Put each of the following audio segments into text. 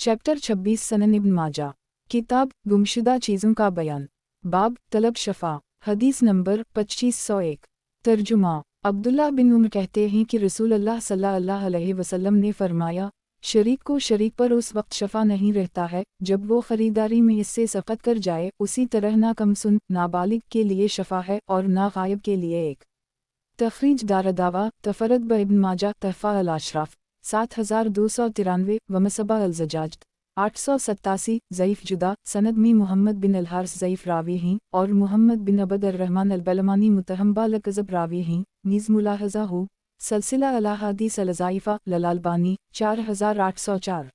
Chapter 26 सनन इब्न माजा किताब गुमशुदा चीज़ों का बयान बाब तलब शफ़ा हदीस नंबर 2501 तर्जुमा अब्दुल्ला बिन उम्र कहते हैं कि रसूल अल्लाह सल्लल्लाहु अलैहि वसल्लम ने फरमाया, शरीक को शरीक पर उस वक्त शफ़ा नहीं रहता है जब वो ख़रीदारी में इससे सक़त कर जाए, उसी तरह ना कमसुन नाबालिग के लिए शफ़ा है और ना गायब के लिए एक। तख़रीज दारदावा तफ़रद ब इब्न माजा तहफ़ा अल-अशराफ 7293 वमसबा अल-ज़जाज 887 ज़ईफ़ जुदा सनद में मोहम्मद बिन अल-हारिस ज़ईफ़ रावी हैं और मोहम्मद बिन अबद अर-रहमान अल-बलमानी मुतहम्बा लकज़ब रावी हैं। नीज़ मुलाहज़ा हो सलसिला अल-अहादीस अल-ज़ाइफ़ा लल-अल्बानी 4804।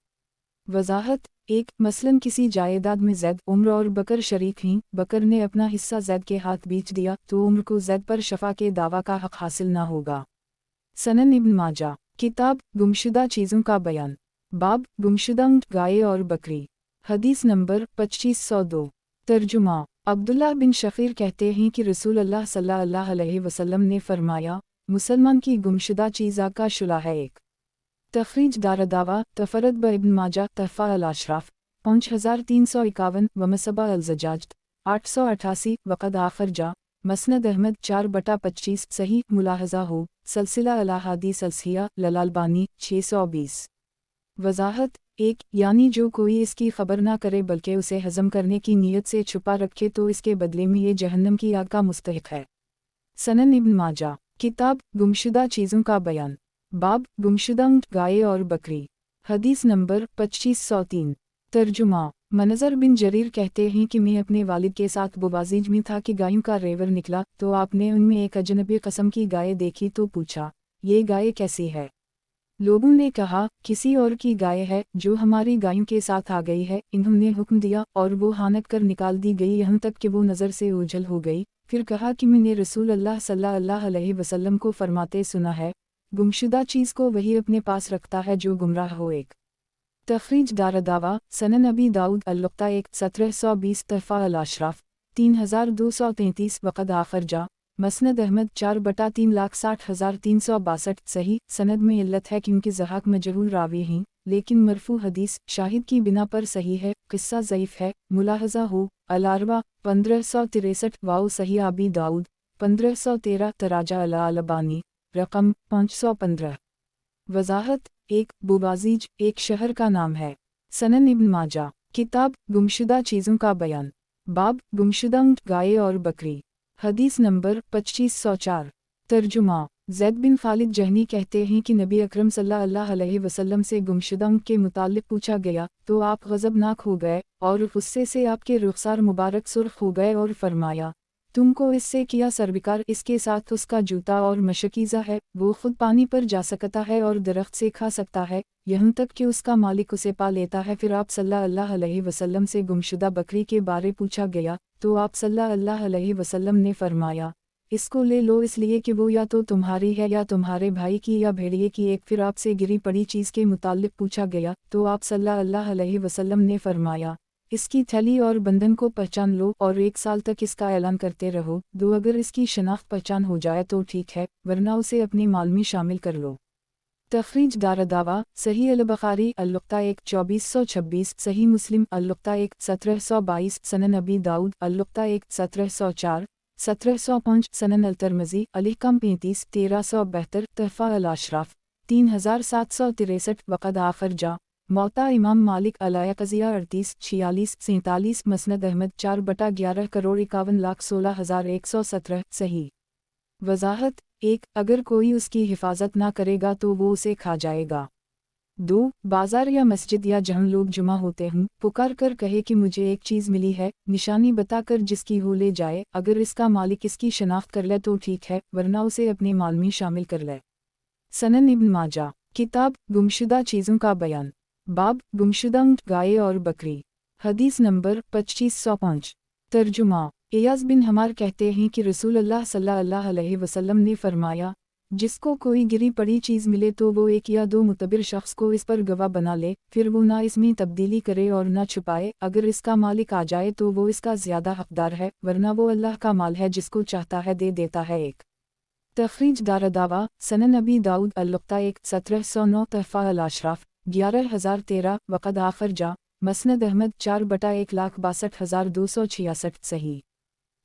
वज़ाहत 1 मसलन किसी जायदाद में ज़ैद उम्र और बकर शरीक हैं। बकर ने अपना हिस्सा ज़ैद के हाथ बेच दिया तो उम्र को ज़ैद पर शफ़ा के दावा का हक़ हासिल न होगा। सनन इब्न माजा किताब गुमशुदा चीज़ों का बयान बाब गुमशुदा ऊँट गाय और बकरी हदीस नंबर 2502 तर्जुमा अब्दुल्ला बिन शफ़ीर कहते हैं कि रसूल अल्लाह सल्लल्लाहु अलैहि वसल्लम ने फरमाया, मुसलमान की गुमशुदा चीज़ आग का शुला है एक। तख़रीज दारदावा तफ़रद ब इब्न माजा तहफ़ा अल-अशराफ 5351 वमसबा अल-ज़जाज 888 वक़द आखर जा मसनद अहमद 4/25 सही मुलाहज़ा हो सलसिला अल-अहादीस अल-सहीहा लल-अल्बानी 620। वज़ाहत 1 यानी जो कोई इसकी खबर ना करे बल्कि उसे हज़म करने की नीयत से छुपा रखे तो इसके बदले में ये जहन्नम की आग का मुस्तहिक़ है। सनन इब्न माजा किताब गुमशुदा चीज़ों का बयान बाब गुमशुदा ऊँट गाय और बकरी हदीस नंबर 2503 तर्जुमा मनज़र बिन जरीर कहते हैं कि मैं अपने वालिद के साथ बुवाजीज में था कि गायों का रेवर निकला तो आपने उनमें एक अजनबी कस्म की गाय देखी तो पूछा, ये गाय कैसी है? लोगों ने कहा, किसी और की गाय है जो हमारी गायों के साथ आ गई है। इन्होंने हुक्म दिया और वो हानक कर निकाल दी गई यहाँ तक कि वो नज़र से ओझल हो गई। फिर कहा कि मैंने रसूल अल्लाह सल्लल्लाहु अलैहि वसल्लम को फरमाते सुना है, गुमशुदा चीज़ को वही अपने पास रखता है जो गुमराह हो एक। तख़रीज दारदावा सनन अबी दाऊद अल-लुक़्ता 1720 तहफ़ा अल-अशराफ 3233 वक़द आखर जा मसनद अहमद 4/360,362 सही सनद में इल्लत है क्योंकि ज़हाक मजहूल रावी हैं, लेकिन मरफू हदीस शाहिद की बिना पर सही है। क़िस्सा ज़ईफ़ है। मुलाहज़ा हो अल-अरवा 1563 वाओ सही अबी दाऊद 1513 तराजा अल-अल्बानी रक़म 515। वज़ाहत 1 बुवाजीज एक शहर का नाम है। सनन इब्न माजा किताब गुमशुदा चीज़ों का बयान बाब गुमशुदा ऊँट गाय और बकरी हदीस नंबर 2504 तर्जुमा ज़ैद बिन खालिद जहनी कहते हैं कि नबी अकरम सल्लल्लाहु अलैहि वसल्लम से गुमशुदा ऊँट के मुताल्लिक़ पूछा गया तो आप ग़ज़बनाक हो गए और गुस्से से आपके रुख़सार मुबारक सुर्ख़ हो गए और फरमाया, तुमको इससे किया सरबिकार, इसके साथ उसका जूता और मशकीज़ा है, वो खुद पानी पर जा सकता है और दरख्त से खा सकता है यहाँ तक कि उसका मालिक उसे पा लेता है। फिर आप सल्लल्लाहु अलैहि वसल्लम से गुमशुदा बकरी के बारे पूछा गया तो आप सल्लल्लाहु अलैहि वसल्लम ने फरमाया, इसको ले लो इसलिए कि वो या तो तुम्हारी है या तुम्हारे भाई की या भेड़िए की एक। फिर आपसे गिरी पड़ी चीज़ के मुताल्लिक़ पूछा गया तो आप सल्लल्लाहु अलैहि वसल्लम ने फरमाया, इसकी थैली और बंधन को पहचान लो और 1 साल तक इसका ऐलान करते रहो। अगर इसकी शनाख्त पहचान हो जाए तो ठीक है, वरना उसे अपने माल में शामिल कर लो। तख़रीज दारदावा सही अल-बुख़ारी अल-लुक़्ता 2426 सही मुस्लिम अल-लुक़्ता 1722 सनन अबी दाऊद अल-लुक़्ता 1704 1705 सनन अल-तिरमिज़ी अल-हिकम 35 1372 तहफ़ा अल-अशराफ 3763 वक़द आखर जा मौता इमाम मालिक अल-यक़ज़िया 38 46 47 मसनद अहमद 4/11 करोड़ 51,16,117 सही। वज़ाहत 1 अगर कोई उसकी हिफाजत ना करेगा तो वो उसे खा जाएगा। 2 बाज़ार या मस्जिद या जहाँ लोग जुमा होते हों पुकार कर कहे कि मुझे एक चीज़ मिली है, निशानी बताकर जिसकी हो ले जाए। अगर इसका मालिक इसकी शनाख्त कर ले तो ठीक है, वरना उसे अपने माल में शामिल कर ले। सनन इब्न माजा किताब गुमशुदा चीज़ों का बयान बाब गुमशुदा ऊँट गाय और बकरी हदीस नंबर 2505 तर्जुमा इयाज़ बिन हमार कहते हैं कि रसूल अल्लाह सल्लल्लाहु अलैहि वसल्लम ने फरमाया, जिसको कोई गिरी पड़ी चीज़ मिले तो वो 1 या 2 मुतबिर शख्स को इस पर गवाह बना ले, फिर वो ना इसमें तब्दीली करे और ना छुपाए। अगर इसका मालिक आ जाए तो वो इसका ज़्यादा हक़दार है, वरना वो अल्लाह का माल है, जिसको चाहता है दे देता है एक। तख़रीज दारदावा सनन अबी दाऊद अल-लुक़्ता 1709 तहफ़ा अल-अशराफ 11013 वक़द आखर जा। मसनद अहमद 4/1,62,266 सही।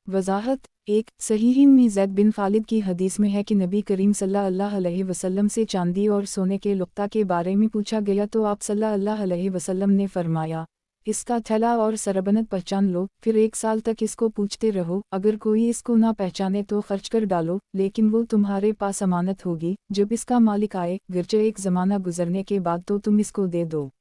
वज़ाहत 1 सहीहीन में ज़ैद बिन खालिद की हदीस में है कि नबी करीम सल्लल्लाहु अलैहि वसल्लम से चांदी और सोने के लुक्ता के बारे में पूछा गया तो आप सल्लल्लाहु अलैहि वसल्लम ने फरमाया, इसका थैला और सरबनत पहचान लो, फिर 1 साल तक इसको पूछते रहो, अगर कोई इसको ना पहचाने तो खर्च कर डालो, लेकिन वो तुम्हारे पास अमानत होगी, जब इसका मालिक आए, गिरचे एक ज़माना गुजरने के बाद तो तुम इसको दे दो।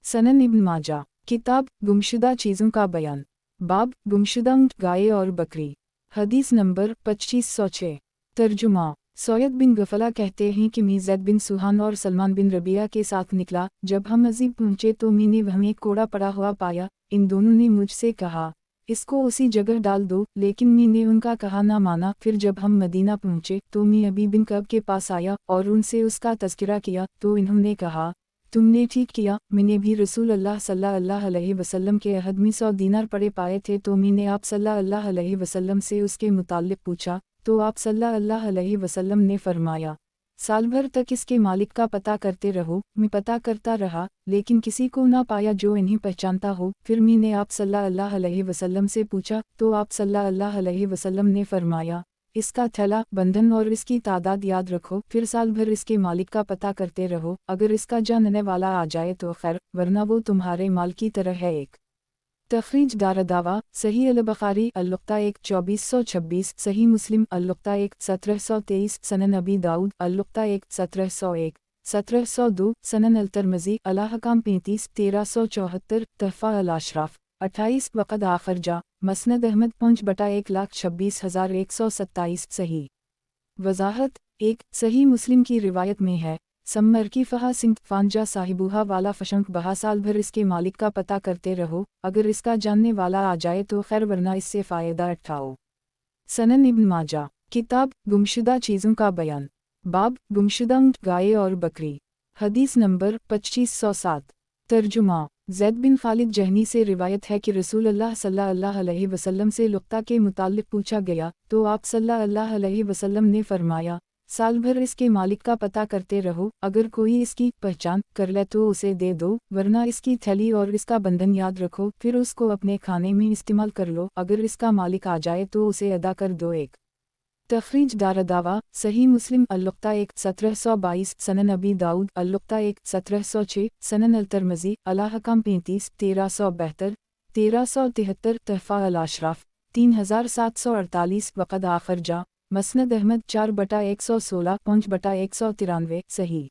सनन इब्न माजा, किताब गुमशुदा चीज़ों का बयान, बाब गुमशुदा ऊँट, गाय और बकरी। हदीस नंबर 2506। तर्जुमा सौयद बिन गफला कहते हैं कि मैं ज़ैद बिन सुहान और सलमान बिन रबिया के साथ निकला, जब हम अजीब पहुँचे तो मैंने वहाँ एक कोड़ा पड़ा हुआ पाया। इन दोनों ने मुझसे कहा, इसको उसी जगह डाल दो, लेकिन मैंने उनका कहा ना माना। फिर जब हम मदीना पहुँचे तो मैं अबी बिन कब के पास आया और उनसे उसका तज़किरा किया तो इन्होंने कहा, तुमने ठीक किया, मैंने भी रसूल अल्लाह सल्लल्लाहु अलैहि वसल्लम के अहद में 100 दीनार पड़े पाए थे, तो मैंने आप सल्लल्लाहु अलैहि वसल्लम से उसके मुताल्लिक़ पूछा, तो आप सल्लल्लाहु अलैहि वसल्लम ने फरमाया, साल भर तक इसके मालिक का पता करते रहो। मैं पता करता रहा, लेकिन किसी को ना पाया जो इन्हें पहचानता हो। फिर मैंने आप सल्लल्लाहु अलैहि वसल्लम से पूछा, तो आप सल्लल्लाहु अलैहि वसल्लम ने फरमाया, इसका थैला, बंधन और इसकी तादाद याद रखो, फिर साल भर इसके मालिक का पता करते रहो, अगर इसका जानने वाला आ जाए तो खैर, वरना वो तुम्हारे माल की तरह है। एक तखरीज दारदावा सही अल-बुखारी अल-लुक्ता 1 2426, सही मुस्लिम अल-लुक्ता 1 1723, सनन अबी दाऊद अल-लुक्ता 1 1701 1702, सनन अल-तिरमिज़ी अल-अहकाम 35 1374, तहफ़ा अल-अशराफ 28, वक़द आखर जा। मसनद अहमद 5/1,26,127 सही। वज़ाहत 1 सही मुस्लिम की रिवायत में है, सम्मर की फ़हा सिंह फांजा साहिबुहा वाला फशंक बहा, साल भर इसके मालिक का पता करते रहो, अगर इसका जानने वाला आ जाए तो खैर, वरना इससे फ़ायदा उठाओ। सनन इब्न माजा, किताब गुमशुदा चीज़ों का बयान, बाब गुमशुदा ऊँट, गाय और बकरी। हदीस नंबर 2507। तर्जुमा ज़ैद बिन खालिद जहनी से रिवायत है कि रसूल अल्लाह सल्लल्लाहु अलैहि वसल्लम से लुक्ता के मुताल्लिक़ पूछा गया, तो आप सल्लल्लाहु अलैहि वसल्लम ने फरमाया, साल भर इसके मालिक का पता करते रहो, अगर कोई इसकी पहचान कर ले तो उसे दे दो, वरना इसकी थैली और इसका बंधन याद रखो, फिर उसको अपने खाने में इस्तेमाल कर लो, अगर इसका मालिक आ जाए तो उसे अदा कर दो। एक तखरीज दारदावा सही मुस्लिम अल-लुक्ता 1 1722, सनन अबी दाऊद अल-लुक्ता 1 1706, सनन अल-तिरमिज़ी अल-अहकाम 35 1372 1373, तहफ़ा अल-अशराफ 3748, वक़द आखर जा। मसनद अहमद 4/116 5/193 सही।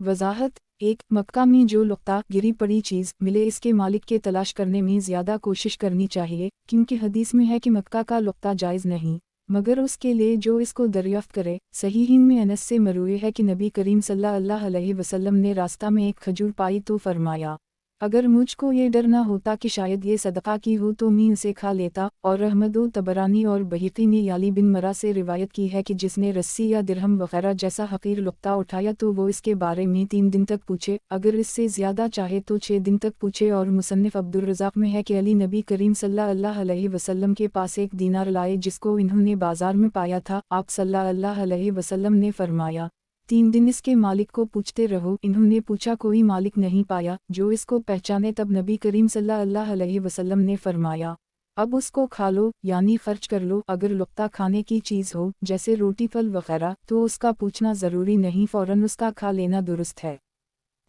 वज़ाहत 1 मक्का में जो लुक्ता गिरी पड़ी चीज़ मिले, इसके मालिक के तलाश करने में ज़्यादा कोशिश करनी चाहिए, क्योंकि हदीस में है कि मक्का का लुक्ता जायज़ नहीं, मगर उसके लिए जो इसको दरियाफ़्त करे। सहीहीन में अनस से मरूए है कि नबी करीम सल्लल्लाहु अलैहि वसल्लम ने रास्ता में एक खजूर पाई तो फरमाया, अगर मुझको ये डर ना होता कि शायद ये सदका की हो तो मैं उसे खा लेता। और अहमद तबरानी और बहीक़ी ने याली बिन मरा से रिवायत की है कि जिसने रस्सी या दिरहम वगैरह जैसा हक़ीर लुक्ता उठाया तो वो इसके बारे में 3 दिन तक पूछे, अगर इससे ज़्यादा चाहे तो 6 दिन तक पूछे। और मुसन्निफ़ अब्दुर्रज़ाक़ में है कि अली नबी करीम सल्लल्लाहु अलैहि वसल्लम के पास 1 दीनार लाए जिसको इन्होंने बाजार में पाया था। आप सल्लल्लाहु अलैहि वसल्लम ने फरमाया, 3 दिन इसके मालिक को पूछते रहो। इन्होंने पूछा, कोई मालिक नहीं पाया जो इसको पहचाने। तब नबी करीम सल्लल्लाहु अलैहि वसल्लम ने फरमाया, अब उसको खा लो, यानी खर्च कर लो। अगर लुक्ता खाने की चीज़ हो जैसे रोटी फल वगैरह तो उसका पूछना ज़रूरी नहीं, फ़ौरन उसका खा लेना दुरुस्त है।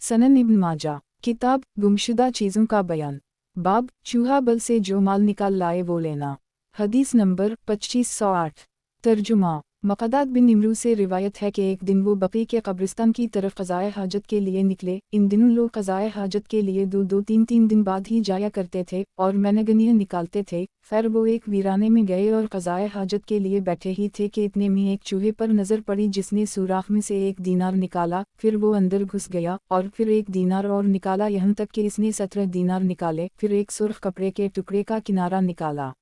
सनन इब्न माजा, किताब गुमशुदा चीज़ों का बयान, बाब चूहा बल से जो माल निकाल लाए वो लेना। हदीस नंबर 2508। तर्जुमा मक़दाद बिन निमरू से रिवायत है कि एक दिन वो बक़ी के कब्रिस्तान की तरफ क़ज़ाए हाजत के लिए निकले। इन दिनों लोग क़ज़ाए हाजत के लिए 2-3 दिन बाद ही जाया करते थे और मैनगनियाँ निकालते थे। खैर वो एक वीराने में गए और क़ज़ाए हाजत के लिए बैठे ही थे कि इतने में एक चूहे पर नज़र पड़ी जिसने सुराख में से 1 दीनार निकाला। फिर वो अंदर घुस गया और फिर 1 दीनार और निकाला, यहाँ तक कि इसने 17 दीनार निकाले। फिर एक सुर्ख कपड़े के टुकड़े का किनारा निकाला।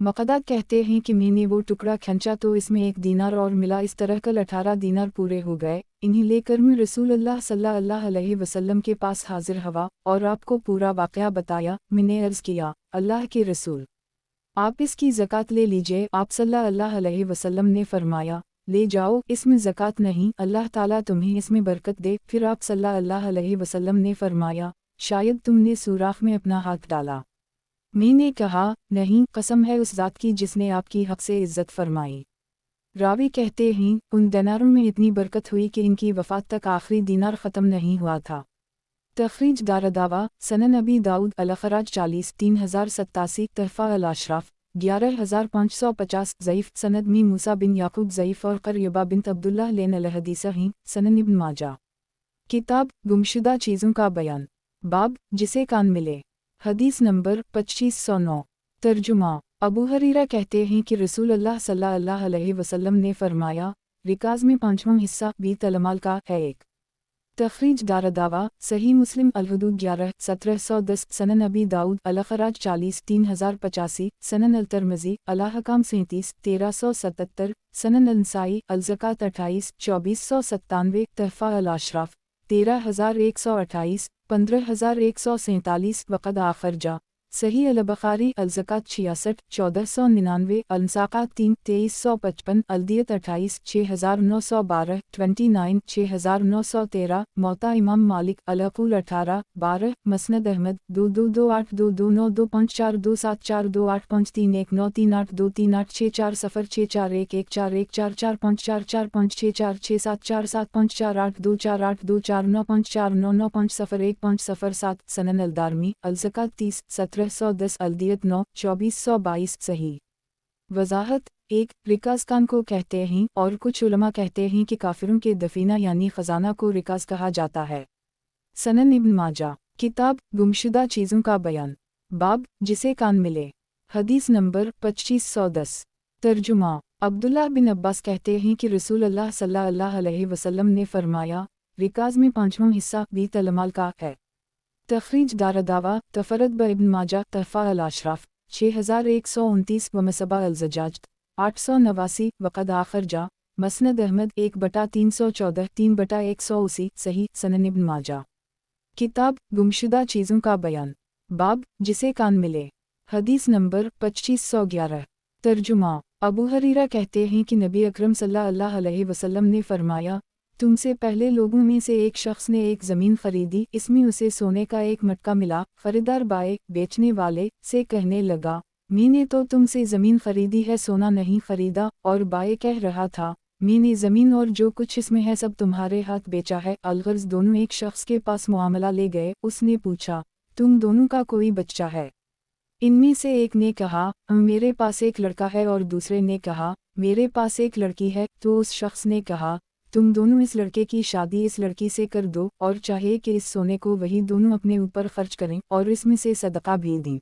मक़दाद कहते हैं कि मैंने वो टुकड़ा खींचा तो इसमें 1 दीनार और मिला। इस तरह कल 18 दीनार पूरे हो गए। इन्हें लेकर मैं रसूल अल्लाह सल्लल्लाहु अलैहि वसल्लम के पास हाजिर हुआ और आपको पूरा वाक़या बताया। मैंने अर्ज़ किया, अल्लाह के रसूल, आप इसकी ज़कात ले लीजिए। आप सल्लल्लाहु अलैहि वसल्लम ने फरमाया, لے جاؤ، اس میں زکوٰۃ نہیں، اللہ تعالیٰ تمہیں اس میں برکت دے۔ پھر آپ صلی اللہ علیہ وسلم نے فرمایا، شاید تم نے سوراخ میں اپنا ہاتھ ڈالا۔ میں نے کہا، نہیں، قسم ہے اس ذات کی جس نے آپ کی حق سے عزت فرمائی۔ راوی کہتے ہیں، ان دیناروں میں اتنی برکت ہوئی کہ ان کی وفات تک آخری دینار ختم نہیں ہوا تھا۔ تخریج دارالدعویٰ، سنن ابی داؤد الاخراج 40 3087 تحفہ الاشراف 11550 ضعیف سند میں موسیٰ بن یعقوب ضعیف اور قریبہ بنت عبداللہ لین الحدیث ہیں، سنن ابن ماجہ۔ کتاب گمشدہ چیزوں کا بیان، باب جسے کان ملے، حدیث نمبر 2509۔ ترجمہ، ابو ہریرہ کہتے ہیں کہ رسول اللہ صلی اللہ علیہ وسلم نے فرمایا، رکاز میں پانچواں حصہ بیت المال کا ہے ایک۔ تخریج دارالدعویٰ، صحیح مسلم الحدود 11 1710 سنن ابی داؤد الاخراج 40 3085 سنن الترمذی الاحکام 37 1377 سنن النسائی الزکوٰۃ 28 2497 تحفہ الاشراف 13128 15147 وقد آخرجہ، صحیح البخاری الزکوٰۃ 66 1499 النساقات 3 2355 الدیت 28 6912 29 6913 موطا امام مالک العقول 18 12 مسند احمد 2228 229 254 274 2853 1938 238 64 صفر 6411 1414 454 456 47 248 249 صفر 1 سنن الدارمی الزکوٰۃ 30 1710 الدیت 9 2422 صحیح۔ وضاحت، ایک رکاز کان کو کہتے ہیں اور کچھ علماء کہتے ہیں کہ کافروں کے دفینہ یعنی خزانہ کو رکاز کہا جاتا ہے۔ سنن ابن ماجہ، کتاب گمشدہ چیزوں کا بیان، باب جسے کان ملے، حدیث نمبر 2510۔ ترجمہ، عبداللہ بن عباس کہتے ہیں کہ رسول اللہ صلی اللہ علیہ وسلم نے فرمایا، رکاز میں پانچواں حصہ بیت المال کا ہے۔ تخریج دارالدعویٰ، تفرد ابن ماجہ تحفہ الاشراف 6129 ومصباح الزجاج 889 وقد آخرجہ، مسند احمد 1/314 3/180 صحیح سنن ابن ماجہ۔ کتاب گمشدہ چیزوں کا بیان، باب جسے کان ملے، حدیث نمبر 2511۔ ترجمہ، ابو ہریرہ کہتے ہیں کہ نبی اکرم صلی اللہ علیہ وسلم نے فرمایا، تم سے پہلے لوگوں میں سے ایک شخص نے ایک زمین خریدی، اس میں اسے سونے کا ایک مٹکا ملا۔ خریدار بائے بیچنے والے سے کہنے لگا، میں نے تو تم سے زمین خریدی ہے، سونا نہیں خریدا، اور بائے کہہ رہا تھا، میں نے زمین اور جو کچھ اس میں ہے سب تمہارے ہاتھ بیچا ہے۔ الغرض دونوں ایک شخص کے پاس معاملہ لے گئے، اس نے پوچھا، تم دونوں کا کوئی بچہ ہے؟ ان میں سے ایک نے کہا، میرے پاس ایک لڑکا ہے، اور دوسرے نے کہا، میرے پاس ایک لڑکی ہے۔ تو اس شخص نے کہا، تم دونوں اس لڑکے کی شادی اس لڑکی سے کر دو، اور چاہیے کہ اس سونے کو وہی دونوں اپنے اوپر خرچ کریں اور اس میں سے صدقہ بھی دیں۔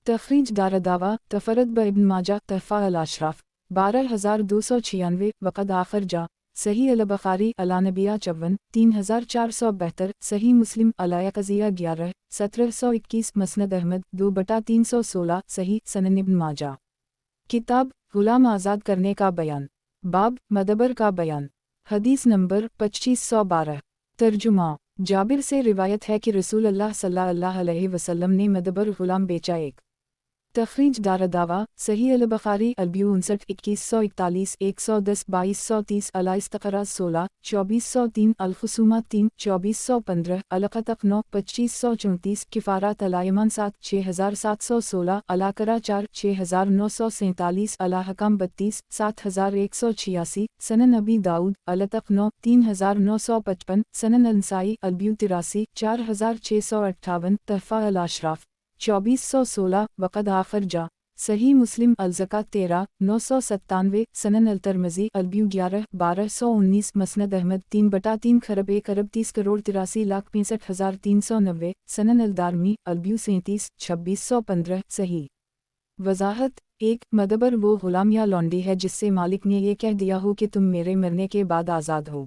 تخریج دارالدعویٰ، تفرد ابن ماجہ تحفہ الاشراف 12296 وقد آخرجہ، صحیح البخاری الانبیاء 54 3472 صحیح مسلم القضیہ 11 1721 مسند احمد 2/316 صحیح سنن ابن ماجہ۔ کتاب غلام آزاد کرنے کا بیان، باب مدبر کا بیان، حدیث نمبر 2512۔ ترجمہ، جابر سے روایت ہے کہ رسول اللہ صلی اللہ علیہ وسلم نے مدبر غلام بیچا ایک۔ تخریج دارالدعویٰ، صحیح البخاری البیوع 59 2141 110 2230 الاستقراض 16 2403 الخصومات 3 2415 القطق 9 2534 کفارات الایمان 7 6716 الاقرا 4 6947 الاحکام 32 7186 سنن ابی داؤد العتق 9 3955 سنن النسائی البیوع 83 4658 تحفہ الاشراف 2416 وقد آخرجہ، صحیح مسلم الزکوٰۃ 13 997 سنن الترمذی البیوع 11 1219 مسند احمد 3/3 خرب 1 ارب 30 کروڑ 83,65,390 سنن الدارمی البیوع 37 2615 صحیح۔ وضاحت، ایک مدبر وہ غلام یا لونڈی ہے جس سے مالک نے یہ کہہ دیا ہو کہ تم میرے مرنے کے بعد آزاد ہو۔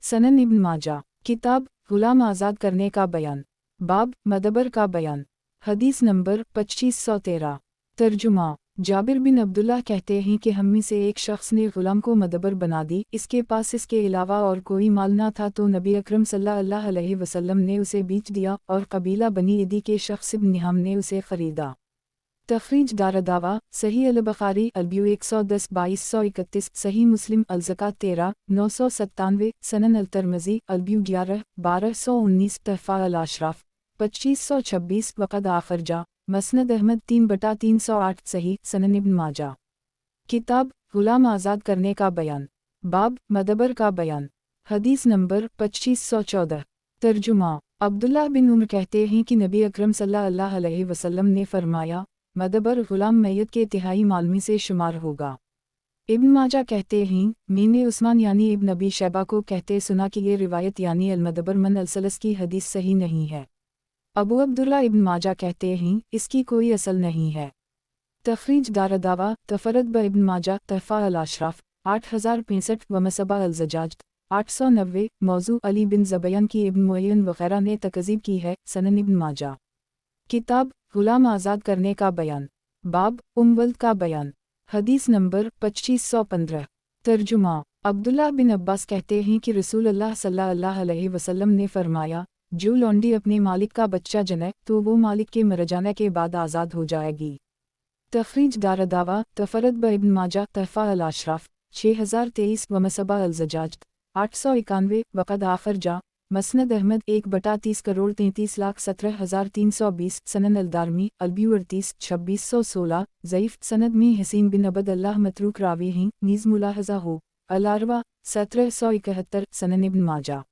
سنن ابن ماجہ، کتاب غلام آزاد کرنے کا بیان، باب مدبر کا بیان، حدیث نمبر 2513۔ ترجمہ، جابر بن عبداللہ کہتے ہیں کہ ہم میں سے ایک شخص نے غلام کو مدبر بنا دی، اس کے پاس اس کے علاوہ اور کوئی مال نہ تھا، تو نبی اکرم صلی اللہ علیہ وسلم نے اسے بیچ دیا، اور قبیلہ بنی عدی کے شخص ابن نہام نے اسے خریدا۔ तखरीज दारदावा सही अल-बुखारी अल-ब्यू 110 2231 सही मुस्लिम अल-ज़कात 13 997 सनन अल-तिर्मिज़ी अल-ब्यू 11 1219 तहफ़ा अल-अशराफ 2526 वक़द आखरजा मसनद अहमद 3/308 सही सनन इब्न माजा। किताब गुलाम आज़ाद करने का बयान, बाब मदबर का बयान, हदीस नंबर 2514। तर्जुमा अब्दुल्लाह बिन उमर कहते हैं कि नबी अकरम सल्लल्लाहु अलैहि वसल्लम ने फरमाया, मदबर गुलाम मैयत के तिहाई मालमी से शुमार होगा। इब्न माजा कहते हैं, मैंने उस्मान यानी इब्न अबी शैबा को कहते सुना कि ये रिवायत यानी अल-मदबर मन अल-सलस की हदीस सही नहीं है। अबू अब्दुल्ला इब्न माजा कहते हैं, इसकी कोई असल नहीं है। तखरीज दारदावा तफरद ब इब्न माजा तहफ़ा अल-अशराफ 8065 व मसबा अल-ज़जाज 890 मौजू अली बिन ज़बयन की इब्न मुअय्यन वग़ैरह ने तकज़ीब की है। सनन इब्न माजा। किताब गुलाम आज़ाद करने का बयान, बाब वल्द का बयान, हदीस नंबर 2515। तर्जुमा अब्दुल्लाह बिन अब्बास कहते हैं कि रसूलुल्लाह सल्लल्लाहु अलैहि वसल्लम ने फरमाया, जो लौंडी अपने मालिक का बच्चा जने तो वो मालिक के मर जाने के बाद आज़ाद हो जाएगी। तखरीज दारदावा तफरद ब इब्न माजा तहफ़ा अल-अशराफ 6023 व मसबा अल-ज़जाज 891 वक़द आखरजा मसनद अहमद 1/30,33,17,320 सनन अल-दारमी अल-ब्यू 38 2616 ज़ईफ़ सनद में हसीन बिन अबद अल्लाह मतरूक रावी हैं नीज़ मुलाहज़ा हो अल-अरवा 1771 सनन इब्न माजा।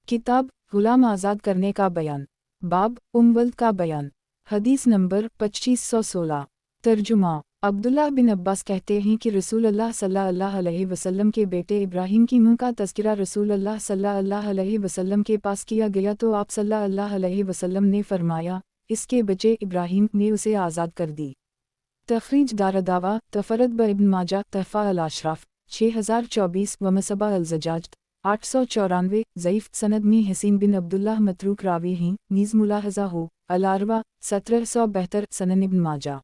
किताब गुलाम आज़ाद करने का बयान, बाब वल्द का बयान, हदीस नंबर 2516। तर्जुमा अब्दुल्लाह बिन अब्बास कहते हैं कि रसूलुल्लाह सल्लल्लाहु अलैहि वसल्लम के बेटे इब्राहीम की मुँह का तज़किरा रसूलुल्लाह सल्लल्लाहु अलैहि वसल्लम के पास किया गया तो आप सल्लल्लाहु अलैहि वसल्लम ने फरमाया, इसके बच्चे इब्राहीम ने उसे आज़ाद कर दी। तखरीज दारदावा तफरद ब इब्न माजा तहफ़ा अल-अशराफ 6024 व मसबा अल-ज़जाज 894 ज़ईफ़ सनद में हसीन बिन अब्दुल्लाह मतरूक रावी हैं नीज़ मुलाहज़ा हो अल-अरवा 1772 सनन इब्न माजा।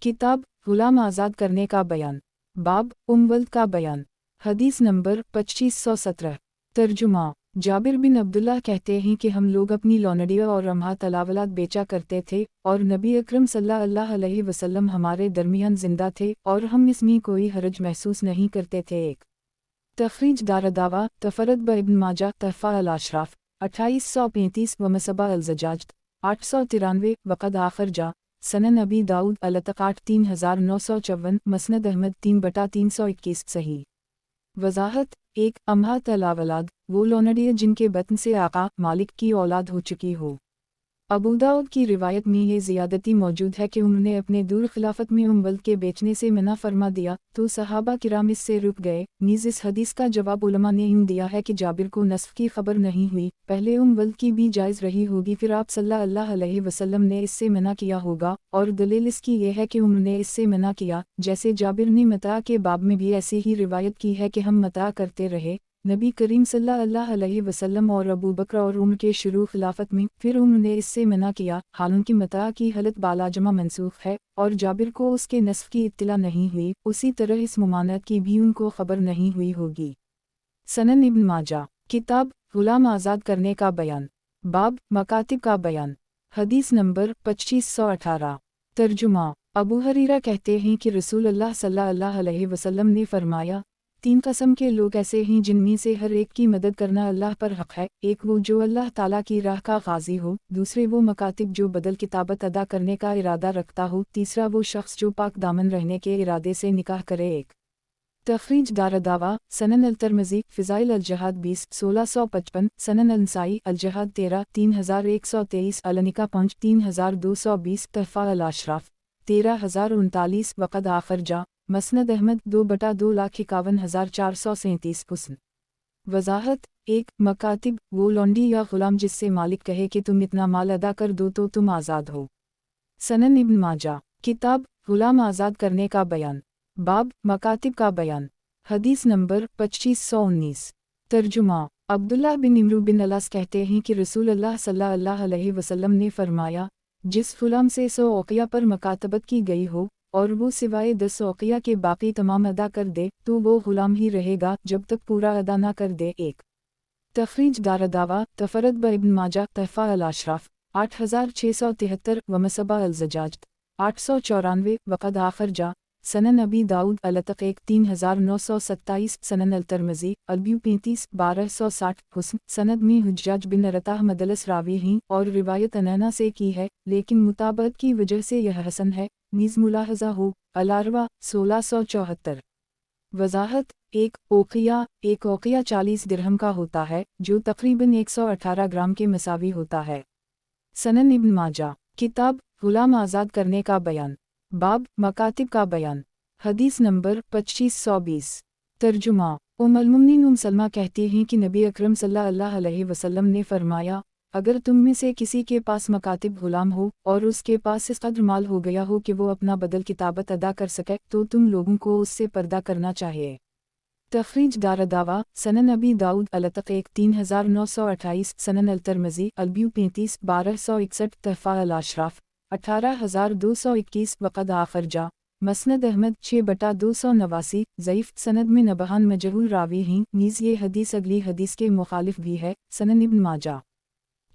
किताब गुलाम आज़ाद करने का बयान, बाब वल्द का बयान, हदीस नंबर 2517। तर्जुमा जाबिर बिन अब्दुल्लाह कहते हैं कि हम लोग अपनी लौनडिया और रम्हा तलावलाद बेचा करते थे और नबी अकरम सल्लल्लाहु अलैहि वसल्लम हमारे दरमियान जिंदा थे और हम इसमें कोई हरज महसूस नहीं करते थे। एक तखरीज दारदावा तफरद ब इब्न माजा तहफ़ा अल-अशराफ 2835 व मसबा अल-ज़जाज 893 वक़द आखरजा सनन अबी दाऊद अल-तक़ाट 3954 मसनद अहमद 3/321 सही। वज़ाहत 1 अम्हा तलावलाद वो लौनडिया जिनके बतन से आका मालिक की औलाद हो चुकी हो। अबू दाऊद की रिवायत में ये ज़ियादती मौजूद है कि उन्होंने अपने दूर खिलाफत में वल्द के बेचने से मना फरमा दिया तो सहाबा किराम इससे रुक गए। नीज़ इस हदीस का जवाब उलमा ने यूँ दिया है कि जाबिर को नस्फ़ की खबर नहीं हुई, पहले वल्द की भी जायज़ रही होगी, फिर आप सल्लल्लाहु अलैहि वसल्लम ने इससे मना किया होगा और दलील इसकी ये है कि उन्होंने इससे मना किया, जैसे जाबिर ने मता के बाब में भी ऐसी ही रिवायत की है कि हम मता करते रहे नबी करीम सल्लल्लाहु अलैहि वसल्लम और अबू बकर और उमर के शुरू खिलाफत में, फिर उन्होंने इससे मना किया। हालांकि मता की हलत बालाजमा मंसूख है और जाबिर को उसके नस्फ़ की इत्तला नहीं हुई, उसी तरह इस मुमानत की भी उनको खबर नहीं हुई होगी। सनन इब्न माजा। किताब गुलाम आज़ाद करने का बयान, बाब मकातिब का बयान, हदीस नंबर 2518। तर्जुमा अबू हरीरा कहते हैं कि रसूलुल्लाह सल्लल्लाहु अलैहि वसल्लम ने फरमाया, 3 कसम के लोग ऐसे हैं जिनमें से हर एक की मदद करना अल्लाह पर हक़ है। एक वो जो अल्लाह ताला की राह का गाज़ी हो, दूसरे वो मकातिब जो बदल किताबत अदा करने का इरादा रखता हो, तीसरा वो शख्स जो पाक दामन रहने के इरादे से निकाह करे। एक तखरीज दारदावा सनन अल-तिर्मिज़ी फ़िज़ाइल अल-जहाद 20 1655 सनन अल-नसाई अल-जहाद 13 3123 अल-निका 5 3220 तहफ़ा अल-अशराफ 13039 वक़द आखरजा मसनद अहमद 2/2,51,437 हुस्न। वज़ाहत 1 मकातिब वो लौंडी या ग़ुलाम जिससे मालिक कहे कि तुम इतना माल अदा कर दो तो तुम आज़ाद हो। सनन इब्न माजा। किताब ग़ुलाम आज़ाद करने का बयान, बाब मकातिब का बयान, हदीस नंबर 2519। तर्जुमा अब्दुल्लाह बिन इमरू बिन अलास कहते हैं कि रसूलुल्लाह सल्लल्लाहु अलैहि वसल्लम ने फरमाया, जिस ग़ुलाम से 100 औक़िया पर मकातबत की गई हो और वो सिवाय 10 औक़िया के बाकी तमाम अदा कर दे तो वो ग़ुलाम ही रहेगा जब तक पूरा अदा ना कर दे। एक तखरीज दारदावा तफरद ब इब्न माजा तहफ़ा अल-अशराफ 8673 व मसबा अल-ज़जाज 894 वक़द आखर जा सनन अबी दाऊद अलतक 3927 सनन अल-तिरमिज़ी अलब्यू 35 1260 हुस्न सनद में हुज्जाज बिन अरताह मदलस रावी हैं और रिवायत अनैना से की है, लेकिन मुताबत की वजह से यह हसन है। नीज़ मुलाहज़ा हो अल-अरवा 1674। वज़ाहत एक ओक़िया 40 दिरहम का होता है, जो तक़रीबन 118 ग्राम के मसावी होता है। सनन इब्न माजा किताब ग़ुलाम आज़ाद करने का बयान, बाब मकातिब का बयान, हदीस नंबर 2520। तर्जुमा उम्मुल सलमा कहती हैं कि नबी अकरम सल्लल्लाहु अलैहि वसल्लम ने फरमाया, अगर तुम में से किसी के पास मकातिब ग़ुलाम हो और उसके पास इस कदर माल हो गया हो कि वो अपना बदल किताबत अदा कर सके, तो तुम लोगों को उससे पर्दा करना चाहिए। तख़रीज दारदावा सनन अबी दाऊद अलतक 3928 सनन अल-तिरमिज़ी अलब्यू 35 1261 तहफ़ा अल-अशराफ 18221 वक़द आखर जा मसनद अहमद 6/289 ज़ईफ़ सनद में नबहान मजहूल रावी हैं। नीज़ ये हदीस अगली हदीस के मुखालिफ भी है। सनन इब्न माजा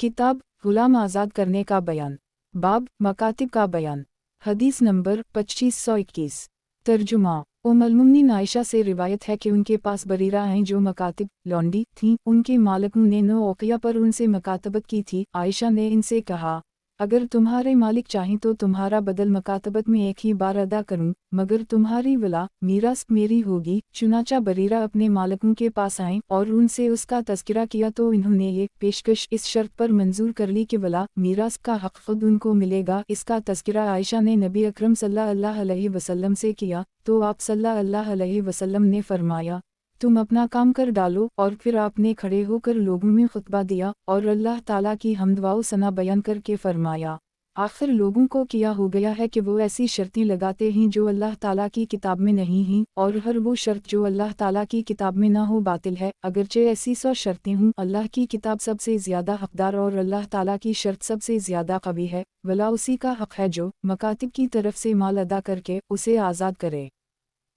किताब ग़ुलाम आज़ाद करने का बयान, बाब मकातिब का बयान, हदीस नंबर 2521। तर्जुमा उम्मुल आयशा से रिवायत है कि उनके पास बरीरा हैं जो मकातिब लौंडी थीं। उनके मालिकों ने नो औक़िया पर उनसे मकातबत की थी। आयशा ने इनसे कहा, अगर तुम्हारे मालिक चाहें तो तुम्हारा बदल मकातबत में एक ही बार अदा करूं, मगर तुम्हारी वला मीरास मेरी होगी। चुनाचा बरीरा अपने मालिकों के पास आए और उनसे उसका तज़किरा किया तो इन्होंने ये पेशकश इस शर्त पर मंजूर कर ली कि वला मीरास का हक़ खुद उनको मिलेगा। इसका तज़किरा आयशा ने नबी अकरम सल्लल्लाहु अलैहि वसल्लम से किया तो आप सल्लल्लाहु अलैहि वसल्लम ने फरमाया, तुम अपना काम कर डालो। और फिर आपने खड़े होकर लोगों में खुतबा दिया और अल्लाह ताला की हम्द व सना बयान करके फरमाया, आखिर लोगों को किया हो गया है कि वो ऐसी शर्तें लगाते हैं जो अल्लाह ताला की किताब में नहीं हैं, और हर वो शर्त जो अल्लाह ताला की किताब में ना हो बातिल है, अगरचे ऐसी 100 शर्तें हों। अल्लाह की किताब सबसे ज़्यादा हक़दार और अल्लाह ताला की शर्त सबसे ज़्यादा कवी है। वला उसी का हक़ है जो मकातिब की तरफ से माल अदा करके उसे आज़ाद करे।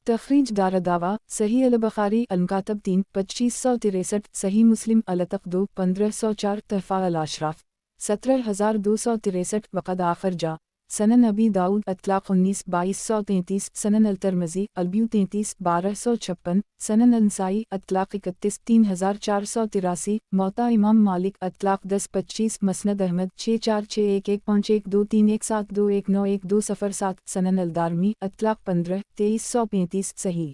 तख़रीज दारदावा सही अल-बुख़ारी अल-मुकातब 3 2563 सही मुस्लिम अलतक 2 1504 तहफ़ा अल-अशराफ 17263 वक़द आखर जा सनन अबी दाऊद अतलाक़ 19 2233 सनन अल-तिरमिज़ी अलब्यू 33 1256 सनन अल-नसाई अतलाक़ 31 3483 मौता इमाम मालिक अतलाक़ 1025 मसनद अहमद 6461151231721912 सनन अल-दारमी अतलाक़ 15 2335 सही।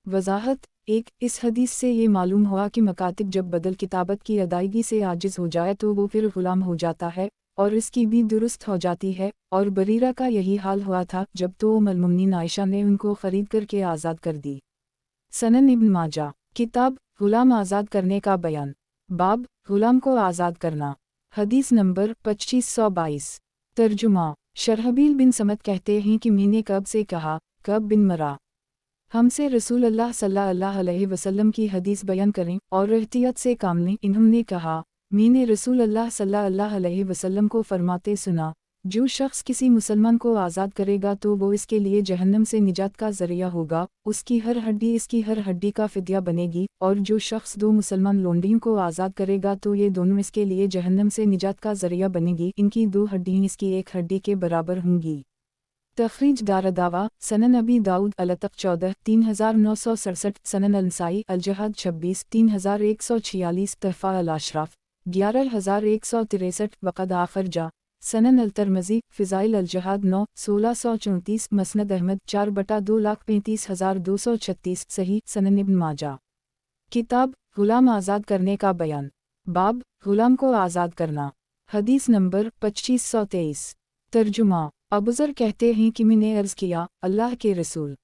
वज़ाहत एक इस हदीस से ये मालूम हुआ कि मकातिब जब बदल किताबत की अदायगी से आजिज़ हो जाए तो वो फिर ग़ुलाम हो जाता है और इसकी भी दुरुस्त हो जाती है, और बरीरा का यही हाल हुआ था जब तो उम्मुल आयशा ने उनको ख़रीद करके आज़ाद कर दी। सनन इब्न माजा किताब ग़ुलाम आज़ाद करने का बयान, बाब ग़ुलाम को आज़ाद करना, हदीस नंबर 2522। तर्जुमा शरहबील बिन समत कहते हैं कि मैंने कब से कहा, कब बिन मरा हमसे रसूल अल्लाह सल्लल्लाहु अलैहि वसल्लम की हदीस बयान करें और एहतियात से काम लें। इन्होंने कहा, मैंने रसूल अल्लाह सल्लल्लाहु अलैहि वसल्लम को फरमाते सुना, जो शख्स किसी मुसलमान को आज़ाद करेगा तो वो इसके लिए जहन्नम से निजात का ज़रिया होगा, उसकी हर हड्डी इसकी हर हड्डी का फ़िद्या बनेगी। और जो शख्स 2 मुसलमान लोंडियों को आज़ाद करेगा तो ये दोनों इसके लिए जहन्नम से निजात का ज़रिया बनेगी, इनकी 2 हड्डियाँ इसकी एक हड्डी के बराबर होंगी। तख़रीज दारदावा सनन अबी दाऊद अलतक 14 3967 सनन अल-नसाई अल-जहाद 26 3146 तहफ़ा अल-अशराफ 11163 वक़द आखर जा सनन अल-तिरमिज़ी फ़िज़ाइल अल-जहाद 9 1634 मसनद अहमद 4/2,35,236 सही। सनन इब्न माजा किताब ग़ुलाम आज़ाद करने का बयान, बाब ग़ुलाम को आज़ाद करना, हदीस नंबर 2523। तर्जुमा अबूज़र कहते हैं कि मैंने अर्ज़ किया, अल्लाह के रसूल,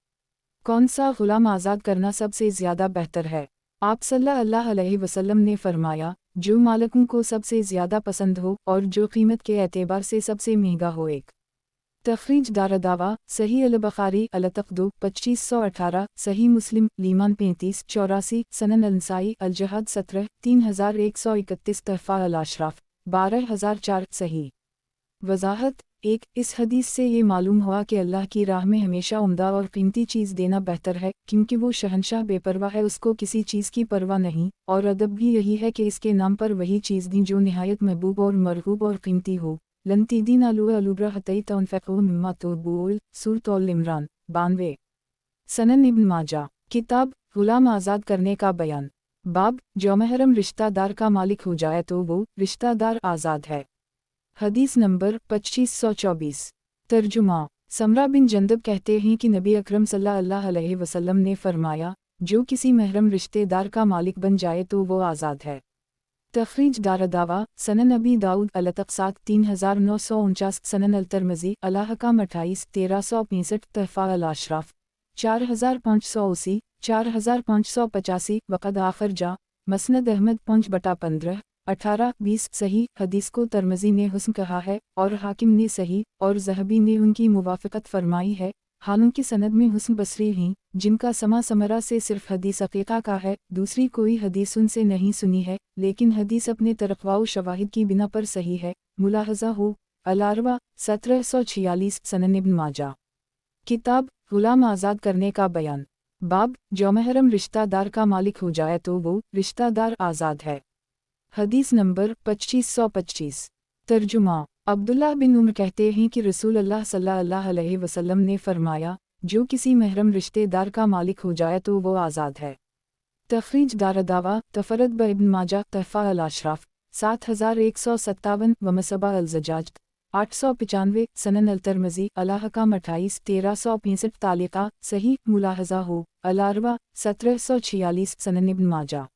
कौन सा ग़ुलाम आज़ाद करना सबसे ज़्यादा बेहतर है? आप सल्लल्लाहु अलैहि वसल्लम ने फरमाया, जो मालिकों को सबसे ज़्यादा पसंद हो और जो कीमत के एतबार से सबसे महंगा हो। एक तख़रीज दारदावा सही अल-बुख़ारी अलतक 2 2518 सही मुस्लिम लीमान 35 84 सनन अल-नसाई अल-जहाद 17 3131 तहफ़ा अल-अशराफ 12004 सही। वज़ाहत एक इस हदीस से ये मालूम हुआ कि अल्लाह की राह में हमेशा उम्दा और कीमती चीज़ देना बेहतर है, क्योंकि वो शहंशाह बेपरवाह है, उसको किसी चीज़ की परवाह नहीं। और अदब भी यही है कि इसके नाम पर वही चीज़ दी जो निहायत महबूब और मरगूब और कीमती हो। लंतीदीन अलुब्रा हतई तनफ़क़ू मिम्मा तुबूल सूरत अल इमरान 92। सनन इब्न माजा किताब गुलाम आज़ाद करने का बयान। बाब जो महरम रिश्तेदार का मालिक हो जाए तो वो रिश्तेदार आज़ाद है। हदीस नंबर 2524। तर्जुमा समरा बिन जंदब कहते हैं कि नबी अकरम सल्लल्लाहु अलैहि वसल्लम ने फरमाया, जो किसी महरम रिश्तेदार का मालिक बन जाए तो वो आज़ाद है। तखरीज दारदावा सनन नबी दाऊद अलतक़सात 3949 सनन अलतरमज़ी अलहकाम 28 1365 तहफ़ा अल-अशराफ 4580 4585 वक़द आखिर जा मसनद अहमद 5/15 18-20 सही। हदीस को तरमज़ी ने हुस्न कहा है और हाकिम ने सही और ज़हबी ने उनकी मुवाफ़क़त फरमाई है। हालांकि सनद में हुस्न बसरी हैं जिनका समा समरा से सिर्फ हदीस अक़ीक़ा का है, दूसरी कोई हदीस उनसे नहीं सुनी है, लेकिन हदीस अपने तरक़वाउ शवाहिद की बिना पर सही है। मुलाहज़ा हो अल-अरवा 1746 सनन इब्न माजा किताब गुलाम आज़ाद करने का बयान। बाब जो महरम रिश्तेदार का मालिक हो जाए तो वो रिश्तेदार आज़ाद है। हदीस नंबर 2525। तर्जुमा अब्दुल्ला बिन उमर कहते हैं कि रसूल अल्लाह सल्लल्लाहु अलैहि वसल्लम ने फरमाया, जो किसी महरम रिश्तेदार का मालिक हो जाए तो वो आज़ाद है। तखरीज दारदावा तफरद ब इब्न माजा तहफ़ा अल-अशराफ 7157 व मसबा अल-ज़जाज 895 सनन अल-तरमज़ी अलहकाम 28 1365 तालिका सही। मुलाहज़ा हो अल-अरवा 1746 सनन इब्न माजा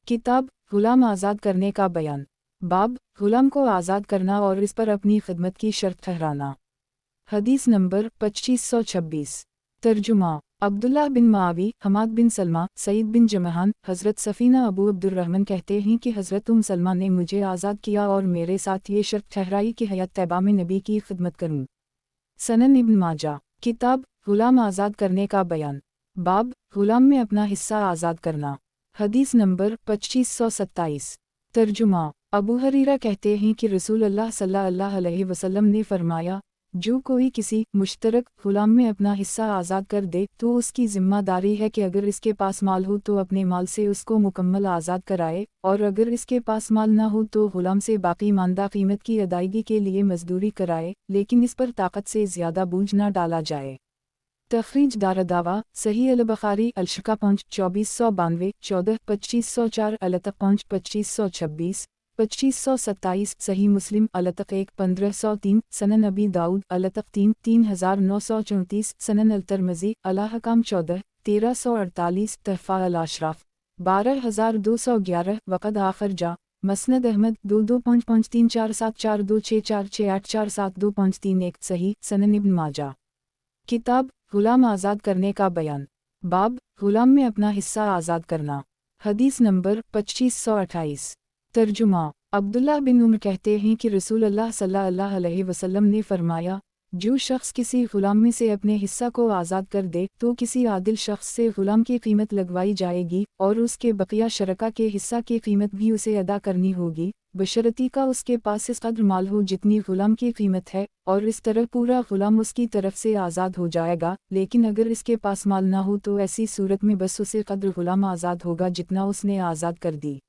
किताब गुलाम आज़ाद करने का बयान। बाब गुलाम को आज़ाद करना और इस पर अपनी खिदमत की शर्त ठहराना। हदीस नंबर 2526। तर्जुमा अब्दुल्ला बिन मावी हमाद बिन सलमा सईद बिन जमहान हज़रत सफ़ीना अबू अब्दुर्रहमान कहते हैं कि हज़रत सलमा ने मुझे आज़ाद किया और मेरे साथ ये शर्त ठहराई कि हयात तैबा में नबी की खिदमत करूँ। सनन इब्न माजा किताब गुलाम आज़ाद करने का बयान। बाब गुलाम में अपना हिस्सा आज़ाद करना। हदीस नंबर 2527। तर्जुमा अबू हरीरा कहते हैं कि रसूल अल्लाह सल्लल्लाहु अलैहि वसल्लम ने फरमाया, जो कोई किसी मुश्तरक गुलाम में अपना हिस्सा आज़ाद कर दे तो उसकी ज़िम्मेदारी है कि अगर इसके पास माल हो तो अपने माल से उसको मुकम्मल आज़ाद कराए, और अगर इसके पास माल ना हो तो गुलाम से बाकी मानदा कीमत की अदायगी के लिए मजदूरी कराए, लेकिन इस पर ताकत से ज़्यादा बोझ न डाला जाए। तखरीज दारदावा सही अल-बुखारी अल-शिका 5 2492 14 2504 अलतक 5 2526 2527 सही मुस्लिम अलतक 1 1503 सनन नबी दाऊद अलतक 3 3934 सनन अल-तरमज़ी अलहकाम 14 1348 तहफ़ा अल-अशराफ 12211 वक़द आखिर जा मसनद अहमद 225347426468472531 सही। सनन इब्न माजा किताब गुलाम आज़ाद करने का बयान। बाब गुलाम में अपना हिस्सा आज़ाद करना। हदीस नंबर 2528। तर्जुमा अब्दुल्ला बिन उमर कहते हैं कि रसूल अल्लाह सल्लल्लाहु अलैहि वसल्लम ने फरमाया, जो शख्स किसी गुलाम में से अपने हिस्सा को आज़ाद कर दे तो किसी आदिल शख्स से गुलाम की कीमत लगवाई जाएगी और उसके बकिया शरका के हिस्सा की कीमत भी उसे अदा करनी होगी, बशर्ती का उसके पास इस कदर माल हो जितनी गुलाम की कीमत है, और इस तरह पूरा गुलाम उसकी तरफ से आज़ाद हो जाएगा। लेकिन अगर इसके पास माल ना हो तो ऐसी सूरत में बस उसे कदर गुलाम आज़ाद होगा जितना उसने आज़ाद कर दी।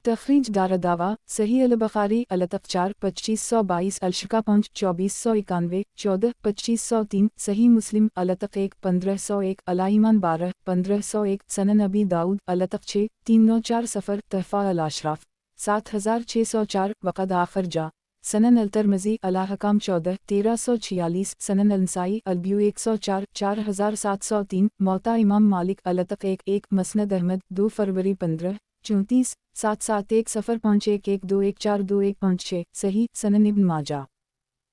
तखरीज दारदावा सही अल-बुखारी अलतक 4 2522 अल-शिका 5 2491 14 2503 सही मुस्लिम अलतक 1 1501 अल-ईमान 12 1501 सनन नबी दाऊद अलतक 6 394 सफ़र तहफ़ा अल-अशराफ 7604 वक़द आखिर जा सनन अल-तरमज़ी अलहकाम 14 1346 सनन अल-नसाई अल-ब्यू 104 4703 मौता इमाम मालिक अलतक 1 मसनद अहमद 2 फरवरी 15 34 771 सफ़र 5112142156 सही। सनन इब्न माजा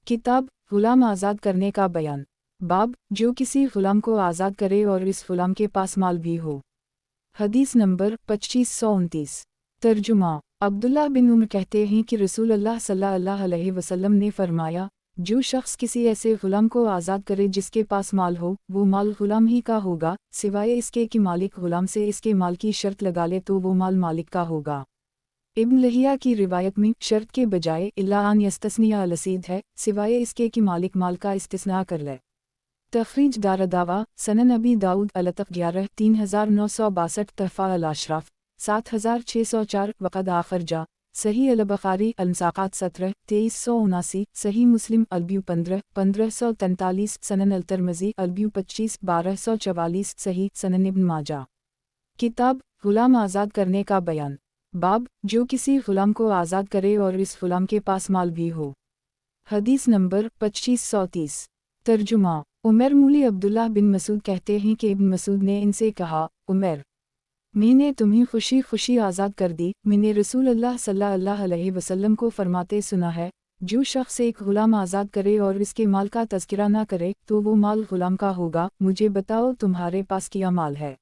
किताब गुलाम आज़ाद करने का बयान। बाब जो किसी गुलाम को आज़ाद करे और इस गुलाम के पास माल भी हो। हदीस नंबर 2529। तर्जुमा अब्दुल्ला बिन उमर कहते हैं कि रसूल अल्लाह सल्लल्लाहु अलैहि वसल्लम ने फरमाया, जो शख्स किसी ऐसे गुलाम को आज़ाद करे जिसके पास माल हो, वो माल गुलाम ही का होगा, सिवाय इसके कि मालिक गुलाम से इसके माल की शर्त लगा ले तो वो माल मालिक का होगा। इब्न लहिया की रिवायत में शर्त के बजाय इल्ला अन यस्तस्निया अलसीद है, सिवाय इसके कि मालिक माल का इस्तिस्ना कर ले। तखरीज दारदावा सनन नबी दाऊद अलतक 11 3962 तहफ़ा अल-अशराफ 7604 वक़द आखिर जा صحیح البخاری المساقات 17 2379 صحیح مسلم البیو 15 1543 سنن الترمذی البیو 25 1244 صحیح سنن ابن ماجہ۔ کتاب غلام آزاد کرنے کا بیان۔ باب جو کسی غلام کو آزاد کرے اور اس غلام کے پاس مال بھی ہو۔ حدیث نمبر 2530۔ ترجمہ۔ عمر مولی عبداللہ بن مسعود کہتے ہیں کہ ابن مسعود نے ان سے کہا، عمر، میں نے تمہیں خوشی خوشی آزاد کر دی۔ میں نے رسول اللہ صلی اللہ علیہ وسلم کو فرماتے سنا ہے، جو شخص ایک غلام آزاد کرے اور اس کے مال کا تذکرہ نہ کرے تو وہ مال غلام کا ہوگا۔ مجھے بتاؤ تمہارے پاس کیا مال ہے۔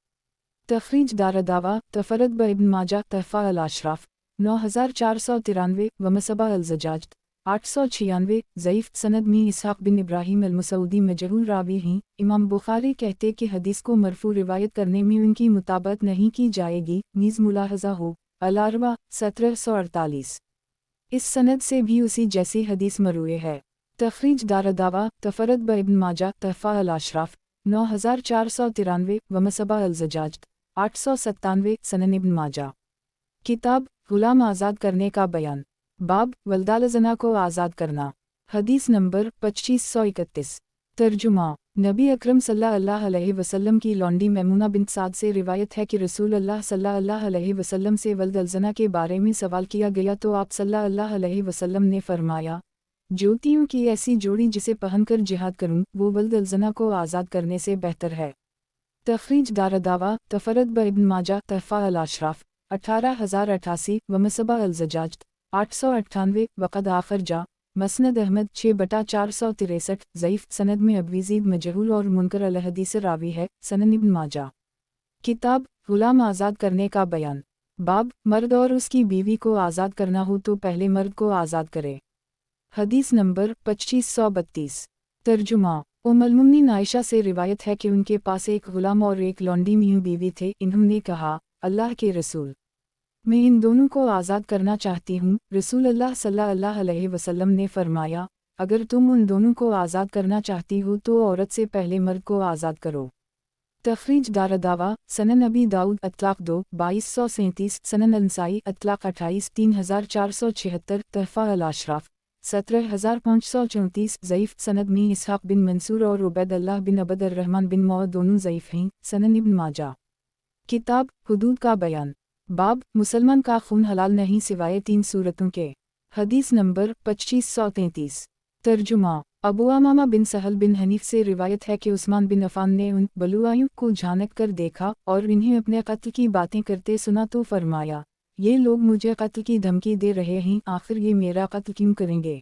تخریج دارالدعوہ تفرد ابن ماجہ تحفہ الاشراف 9493 ومصباح الزجاج 896 ضعیف سند میں اسحاق بن ابراہیم المسعودی مجہول راوی ہیں۔ امام بخاری کہتے کہ حدیث کو مرفوع روایت کرنے میں ان کی مطابقت نہیں کی جائے گی، نیز ملاحظہ ہو الاربع 1748۔ اس سند سے بھی اسی جیسی حدیث مروی ہے۔ تخریج دارالدعوہ تفرد ابن ماجہ تحفہ الاشراف 9493 ومصباح الزجاج 897 سنن ابن ماجہ۔ کتاب غلام آزاد کرنے کا بیان۔ باب ولدالزنا کو آزاد کرنا۔ حدیث نمبر 2531۔ ترجمہ۔ نبی اکرم صلی اللہ علیہ وسلم کی لونڈی میمونہ بنت سعد سے روایت ہے کہ رسول اللہ صلی اللہ علیہ وسلم سے ولدالزنا کے بارے میں سوال کیا گیا تو آپ صلی اللہ علیہ وسلم نے فرمایا، جوتیوں کی ایسی جوڑی جسے پہن کر جہاد کروں وہ ولدالزنا کو آزاد کرنے سے بہتر ہے۔ تخریج دارالدعوہ تفرد ابن ماجہ تحفہ الاشراف 18088 ومصباح الزجاج 898 وقد آخر جا مسند احمد 6/463 ضعیف سند میں ابویزید مجہول اور منکر الحدیث راوی ہے۔ سنن ابن ماجہ۔ کتاب غلام آزاد کرنے کا بیان۔ باب مرد اور اس کی بیوی کو آزاد کرنا ہو تو پہلے مرد کو آزاد کرے۔ حدیث نمبر 2532۔ ترجمہ۔ ام المؤمنین عائشہ سے روایت ہے کہ ان کے پاس ایک غلام اور ایک لونڈی میوں بیوی تھے۔ انہوں نے کہا، اللہ کے رسول، میں ان دونوں کو آزاد کرنا چاہتی ہوں۔ رسول اللہ صلی اللہ علیہ وسلم نے فرمایا، اگر تم ان دونوں کو آزاد کرنا چاہتی ہو تو عورت سے پہلے مرد کو آزاد کرو۔ تخریج دارالدعوہ سنن ابی داؤد اطلاق 2 2237 سنن النسائی اطلاق 28 3476 تحفہ الاشراف 17534 ضعیف سند میں اسحاق بن منصور اور عبید اللہ بن عبد الرحمن بن معد دونوں ضعیف ہیں۔ سنن ابن ماجہ۔ کتاب حدود کا بیان۔ باب مسلمان کا خون حلال نہیں سوائے 3 صورتوں کے۔ حدیث نمبر 2533۔ ترجمہ۔ ابو امامہ بن سہل بن حنیف سے روایت ہے کہ عثمان بن عفان نے ان بلوائیوں کو جھانک کر دیکھا اور انہیں اپنے قتل کی باتیں کرتے سنا تو فرمایا، یہ لوگ مجھے قتل کی دھمکی دے رہے ہیں، آخر یہ میرا قتل کیوں کریں گے؟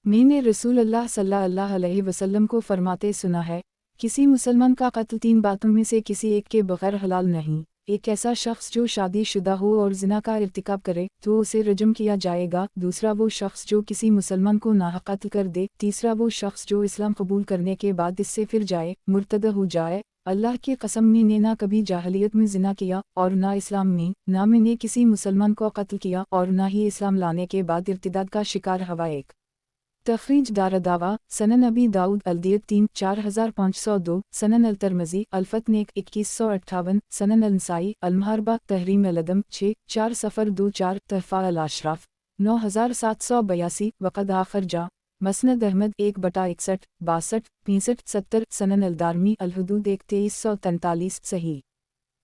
میں نے رسول اللہ صلی اللہ علیہ وسلم کو فرماتے سنا ہے، کسی مسلمان کا قتل 3 باتوں میں سے کسی ایک کے بغیر حلال نہیں۔ ایک ایسا شخص جو شادی شدہ ہو اور زنا کا ارتکاب کرے تو اسے رجم کیا جائے گا، دوسرا وہ شخص جو کسی مسلمان کو ناحق قتل کر دے، تیسرا وہ شخص جو اسلام قبول کرنے کے بعد اس سے پھر جائے، مرتد ہو جائے۔ اللہ کی قسم میں نے نہ کبھی جاہلیت میں زنا کیا اور نہ اسلام میں، نہ میں نے کسی مسلمان کو قتل کیا اور نہ ہی اسلام لانے کے بعد ارتداد کا شکار ہوا۔ ایک تخریج دارالدعوہ سنن ابی داؤد الدیت 3 4502 سنن الترمذی الفتن 2158 سنن النسائی المحاربہ تحریم العدم 6 4024 تحفہ الاشراف 9782 وقد آخر جا مسند احمد 1/61 62 65 70 سنن الدارمی الحدود 2343 صحیح۔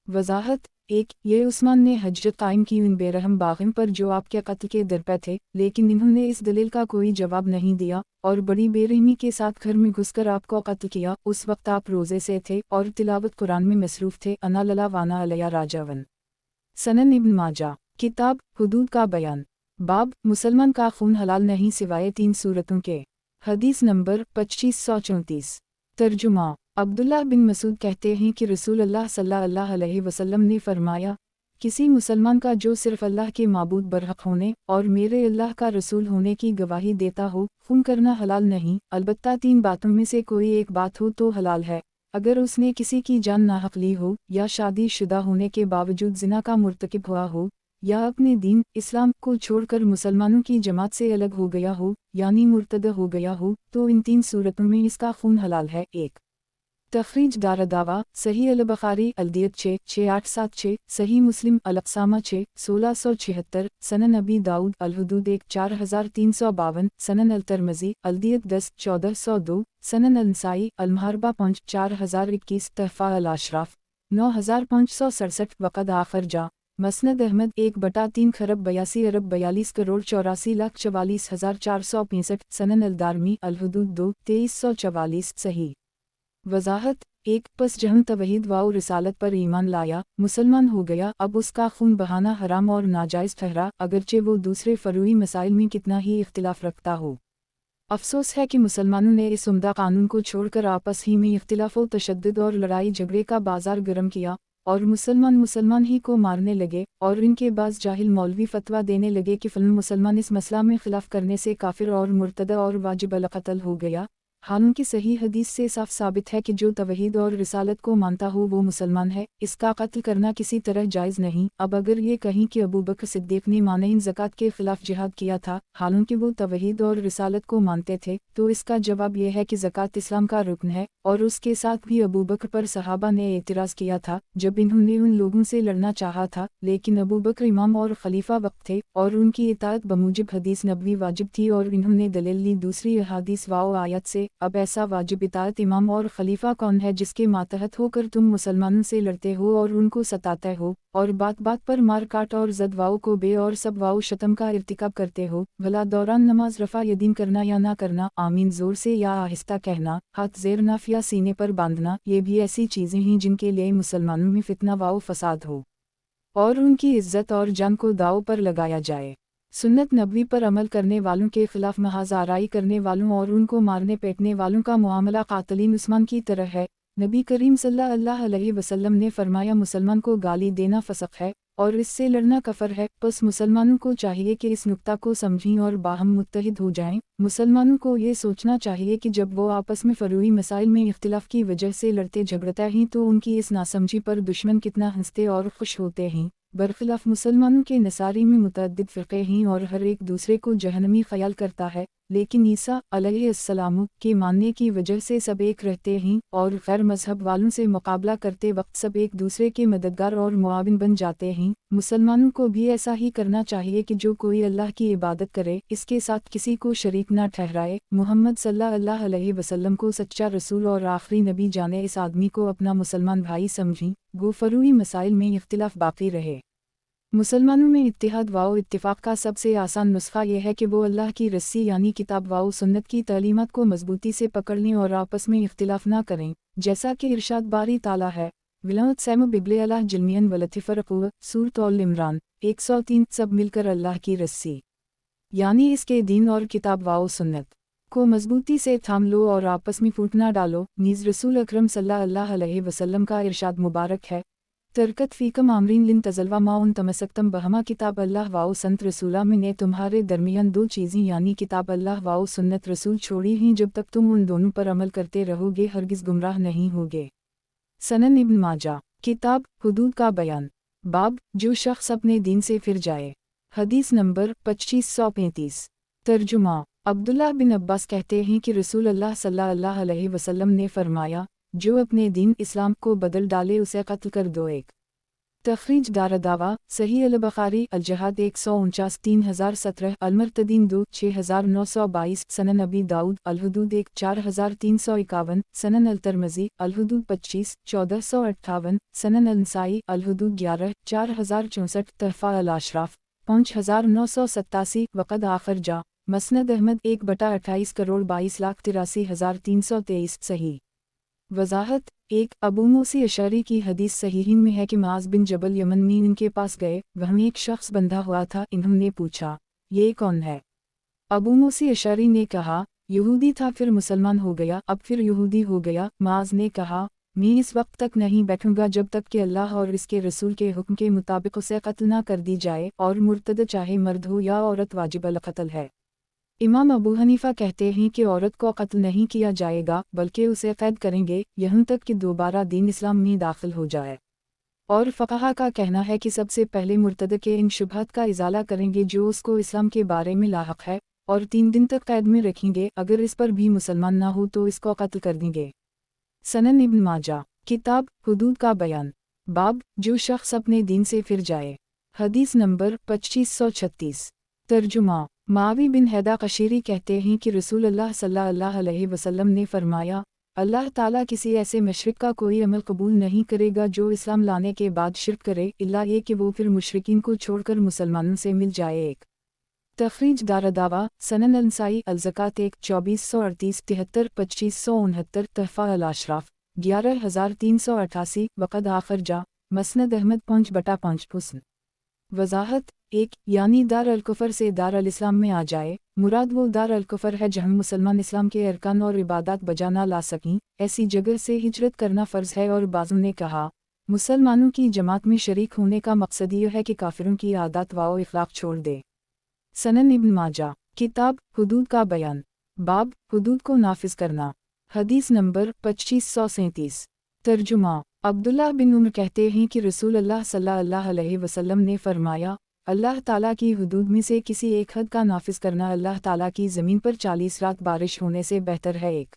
وضاحت 1 یہ عثمان نے حجت قائم کی ان بے رحم باغیوں پر جو آپ کے قتل کے درپے تھے، لیکن انہوں نے اس دلیل کا کوئی جواب نہیں دیا اور بڑی بے رحمی کے ساتھ گھر میں گھس کر آپ کو قتل کیا۔ اس وقت آپ روزے سے تھے اور تلاوت قرآن میں مصروف تھے۔ انا للہ وانا علیہ راجعون۔ سنن ابن ماجہ۔ کتاب حدود کا بیان۔ باب مسلمان کا خون حلال نہیں سوائے 3 صورتوں کے۔ حدیث نمبر 2534۔ ترجمہ۔ عبداللہ بن مسعود کہتے ہیں کہ رسول اللہ صلی اللہ علیہ وسلم نے فرمایا، کسی مسلمان کا جو صرف اللہ کے معبود برحق ہونے اور میرے اللہ کا رسول ہونے کی گواہی دیتا ہو، خون کرنا حلال نہیں، البتہ 3 باتوں میں سے کوئی ایک بات ہو تو حلال ہے۔ اگر اس نے کسی کی جان ناحق لی ہو، یا شادی شدہ ہونے کے باوجود زنا کا مرتکب ہوا ہو، یا اپنے دین اسلام کو چھوڑ کر مسلمانوں کی جماعت سے الگ ہو گیا ہو، یعنی مرتد ہو گیا ہو، تو ان 3 صورتوں میں اس کا خون حلال ہے۔ 1 तखरीज दारदावा सही अल-बुखारी अल्दियत 66876 सही मुस्लिम अल-अक़सामा 1676 सनन अबी दाऊद अल-हुदूद 4352 सनन अल-तिरमिज़ी अल्दियत 10 1402 सनन अल-नसाई अल-मुहरबा 5 4021 तहफ़ा अल-अशराफ 9567 वक़द आखिर जा मसनद अहमद 1/3 खरब 82 अरब 42 करोड़ 84,44,465 सनन अल-दारमी अल-हुदूद 2 2344 सही वज़ाहत 1 पस जहन तवहीद वाउ रिसालत पर ईमान लाया मुसलमान हो गया अब उसका खून बहाना हराम और नाजायज़ ठहरा अगरचे वो दूसरे फ़रूई मसाइल में कितना ही इख्तिलाफ़ रखता हो। अफसोस है कि मुसलमानों ने इस उम्दा कानून को छोड़कर आपस ही में इख्तिलाफ़ व तशद्दुद और लड़ाई झगड़े का बाजार गर्म किया और मुसलमान ही को मारने लगे और इनके बाज़ जाहिल मौलवी फतवा देने लगे कि फ़िल्म मुसलमान इस मसला में ख़िलाफ़ करने से काफिर और मुर्तद और वाजिब अल-क़त्ल हो गया। हालांकि सही हदीस से साफ साबित है कि जो तवहीद और रिसालत को मानता हो वो मुसलमान है, इसका कत्ल करना किसी तरह जायज़ नहीं। अब अगर ये कहीं कि अबू बकर सिद्दीक़ ने मानेइन ज़कात के ख़िलाफ़ जिहाद किया था हालांकि वो तवहीद और रिसालत को मानते थे, तो इसका जवाब यह है कि ज़कात इस्लाम का रुकन है और उसके साथ भी अबू बकर पर सहाबा ने एतराज़ किया था जब इन्होंने उन लोगों से लड़ना चाहा था, लेकिन अबू बकर इमाम और खलीफा वक्त थे और उनकी इताअत बमूजिब हदीस नबवी वाजिब थी और इन्होंने दलील ली दूसरी अहादीस व आयत से। अब ऐसा वाजिब इताअत इमाम और खलीफा कौन है जिसके मातहत होकर तुम मुसलमानों से लड़ते हो और उनको सताते हो और बात बात पर मार काट और जदवाओं को बे और सब वाओ शतम का इर्तिकाब करते हो। भला दौरान नमाज रफ़ा यदीन करना या ना करना, आमीन ज़ोर से या आहिस्ता कहना, हाथ ज़ेर नाफ या सीने पर बांधना, ये भी ऐसी चीज़ें हैं जिनके लिए मुसलमानों में फितना वाओ फसाद हो और उनकी इज्जत और जान को दाव पर लगाया जाए। सुन्नत नबवी पर अमल करने वालों के खिलाफ महज आराई करने वालों और उनको मारने पीटने वालों का मुआमला कातिलीन उस्मान की तरह है। नबी करीम सल्लल्लाहु अलैहि वसल्लम ने फरमाया मुसलमान को गाली देना फसक है और इससे लड़ना कफर है। बस मुसलमानों को चाहिए कि इस नुक्ता को समझें और बाहम मुत्तहिद हो जाएं। मुसलमानों को ये सोचना चाहिए कि जब वो आपस में फ़रूई मसाइल में इख्तिलाफ़ की वजह से लड़ते झगड़ते हैं तो उनकी इस नासमझी पर दुश्मन कितना हंसते और खुश होते हैं। बरखिलाफ़ मुसलमानों के नसारी में मुतअद्दिद फ़िरक़े हैं और हर एक दूसरे को जहन्नमी ख़याल करता है, लेकिन ईसा अलैहिस्सलाम के मानने की वजह से सब एक रहते हैं और गैर मज़हब वालों से मुकाबला करते वक्त सब एक दूसरे के मददगार और मुआविन बन जाते हैं। मुसलमानों को भी ऐसा ही करना चाहिए कि जो कोई अल्लाह की इबादत करे इसके साथ किसी को शरीक न ठहराए, मोहम्मद सल्लल्लाहु अलैहि वसल्लम को सच्चा रसूल और आखिरी नबी जाने, इस आदमी को अपना मुसलमान भाई समझें, गो फ़रूई मसाइल में इख्तिलाफ़ बाकी रहे। मुसलमानों में इत्तिहाद वाओ इत्तिफ़ाक़ का सबसे आसान नुस्खा यह है कि वो अल्लाह की रस्सी यानी किताब वाओ सुन्नत की तालीमात को मजबूती से पकड़ लें और आपस में इख्तिलाफ़ ना करें, जैसा कि इरशाद बारी ताला है विलायत सैम बिबले अल्लाह जिलमियन वलतिफ़रक़ुव सूरत अल इमरान 103 सब मिलकर अल्लाह की रस्सी यानी इसके दीन और किताब वाओ सुन्नत को मजबूती से थाम लो और आपस में फूट ना डालो। नीज़ रसूल अकरम सल्लल्लाहु अलैहि वसल्लम का इरशाद मुबारक है तरकत फ़ीकम आमरीन लिन तजलवा माउन तमसक्तम बहमा किताब अल्लाह वाओ संत रसूला में ने तुम्हारे दरमियान दो चीज़ें यानी किताब अल्लाह वाओ सुन्नत रसूल छोड़ी हैं, जब तक तुम उन दोनों पर अमल करते रहोगे हरगिज़ गुमराह नहीं होगे। सनन इब्न माजा किताब हुदूद का बयान बाब जो शख्स अपने दीन से फिर जाए। हदीस नंबर 2535। तर्जुमा अब्दुल्लाह बिन अब्बास कहते हैं कि रसूल अल्लाह सल्लल्लाहु अलैहि वसल्लम ने फरमाया जो अपने दीन इस्लाम को बदल डाले उसे कत्ल कर दो। एक तखरीज दारदावा सही अल-बुखारी अल-जहाद 149 3017 अल-मुर्तदीन 2 6922 सनन अबी दाऊद अल-हुदूद 4351 सनन अल-तिरमिज़ी अल-हुदूद 25 1458 सनन अल-नसाई अल-हुदूद 11 4064 तहफ़ा अल-अशराफ 5987 वक़द आखिर जा मसनद अहमद 1/28 करोड़ 22,83,323 सही वज़ाहत 1 अबू मूसा अशअरी की हदीस सहीहीन में है कि मुआज़ बिन जबल यमन में इनके पास गए, वहाँ एक शख्स बंधा हुआ था। इन्होंने पूछा ये कौन है? अबू मूसा अशअरी ने कहा यहूदी था, फिर मुसलमान हो गया, अब फिर यहूदी हो गया। मुआज़ ने कहा मैं इस वक्त तक नहीं बैठूंगा जब तक कि अल्लाह और इसके रसूल के हुक्म के मुताबिक उसे कत्ल ना कर दी जाए और मुर्तद चाहे मर्द हो या औरत वाजिब अल-क़त्ल है। इमाम अबू हनीफा कहते हैं कि औरत को कत्ल नहीं किया जाएगा बल्कि उसे कैद करेंगे यहाँ तक कि दोबारा दीन इस्लाम में दाखिल हो जाए। और फ़क़हा का कहना है कि सबसे पहले मुर्तद के इन शुबहत का इज़ाला करेंगे जो उसको इस्लाम के बारे में लाहक है और 3 दिन तक कैद में रखेंगे। अगर इस पर भी मुसलमान ना हो तो इसको कत्ल कर देंगे। सनन इब्न माजा, किताब हुदूद का बयान, बाब जो शख्स अपने दीन से फिर जाए। हदीस नंबर 2536। तर्जुमा मावी बिन हैदा कशीरी कहते हैं कि रसूलुल्लाह सल्लल्लाहु अलैहि वसल्लम ने फरमाया, अल्लाह ताला किसी ऐसे मुशरिक का कोई अमल कबूल नहीं करेगा जो इस्लाम लाने के बाद शिर्क करे, इल्ला ये कि वो फिर मुशरिकीन को छोड़कर मुसलमानों से मिल जाए। एक तखरीज दारदावा सनन अलनसाई अलज़कात 1 2438 73 2569 तहफ़ा अल-अशराफ 11388 वक़द आखरजा मसनद अहमद 5/5 हुस्न। वज़ाहत 1 यानी दार अल-कुफ़र से दार अल-इस्लाम में आ जाए, मुराद वो दार अल-कुफ़र है जहाँ मुसलमान इस्लाम के अरकान और इबादत बजा ना ला सकें, ऐसी जगह से हिजरत करना फ़र्ज़ है। और बाज़ों ने कहा, मुसलमानों की जमात में शरीक होने का मकसद ये है कि काफिरों की आदत व इख़लाक़ छोड़ दे। सनन इब्न माजा, किताब हुदूद का बयान, बाब हुदूद को नाफिज करना। हदीस नंबर 2537। तर्जुमा अब्दुल्लाह बिन उमर कहते हैं कि रसूलुल्लाह सल्लल्लाहु अलैहि वसल्लम ने फरमाया, अल्लाह ताला की हुदूद में से किसी एक हद का नाफिज करना अल्लाह ताला की ज़मीन पर 40 रात बारिश होने से बेहतर है। एक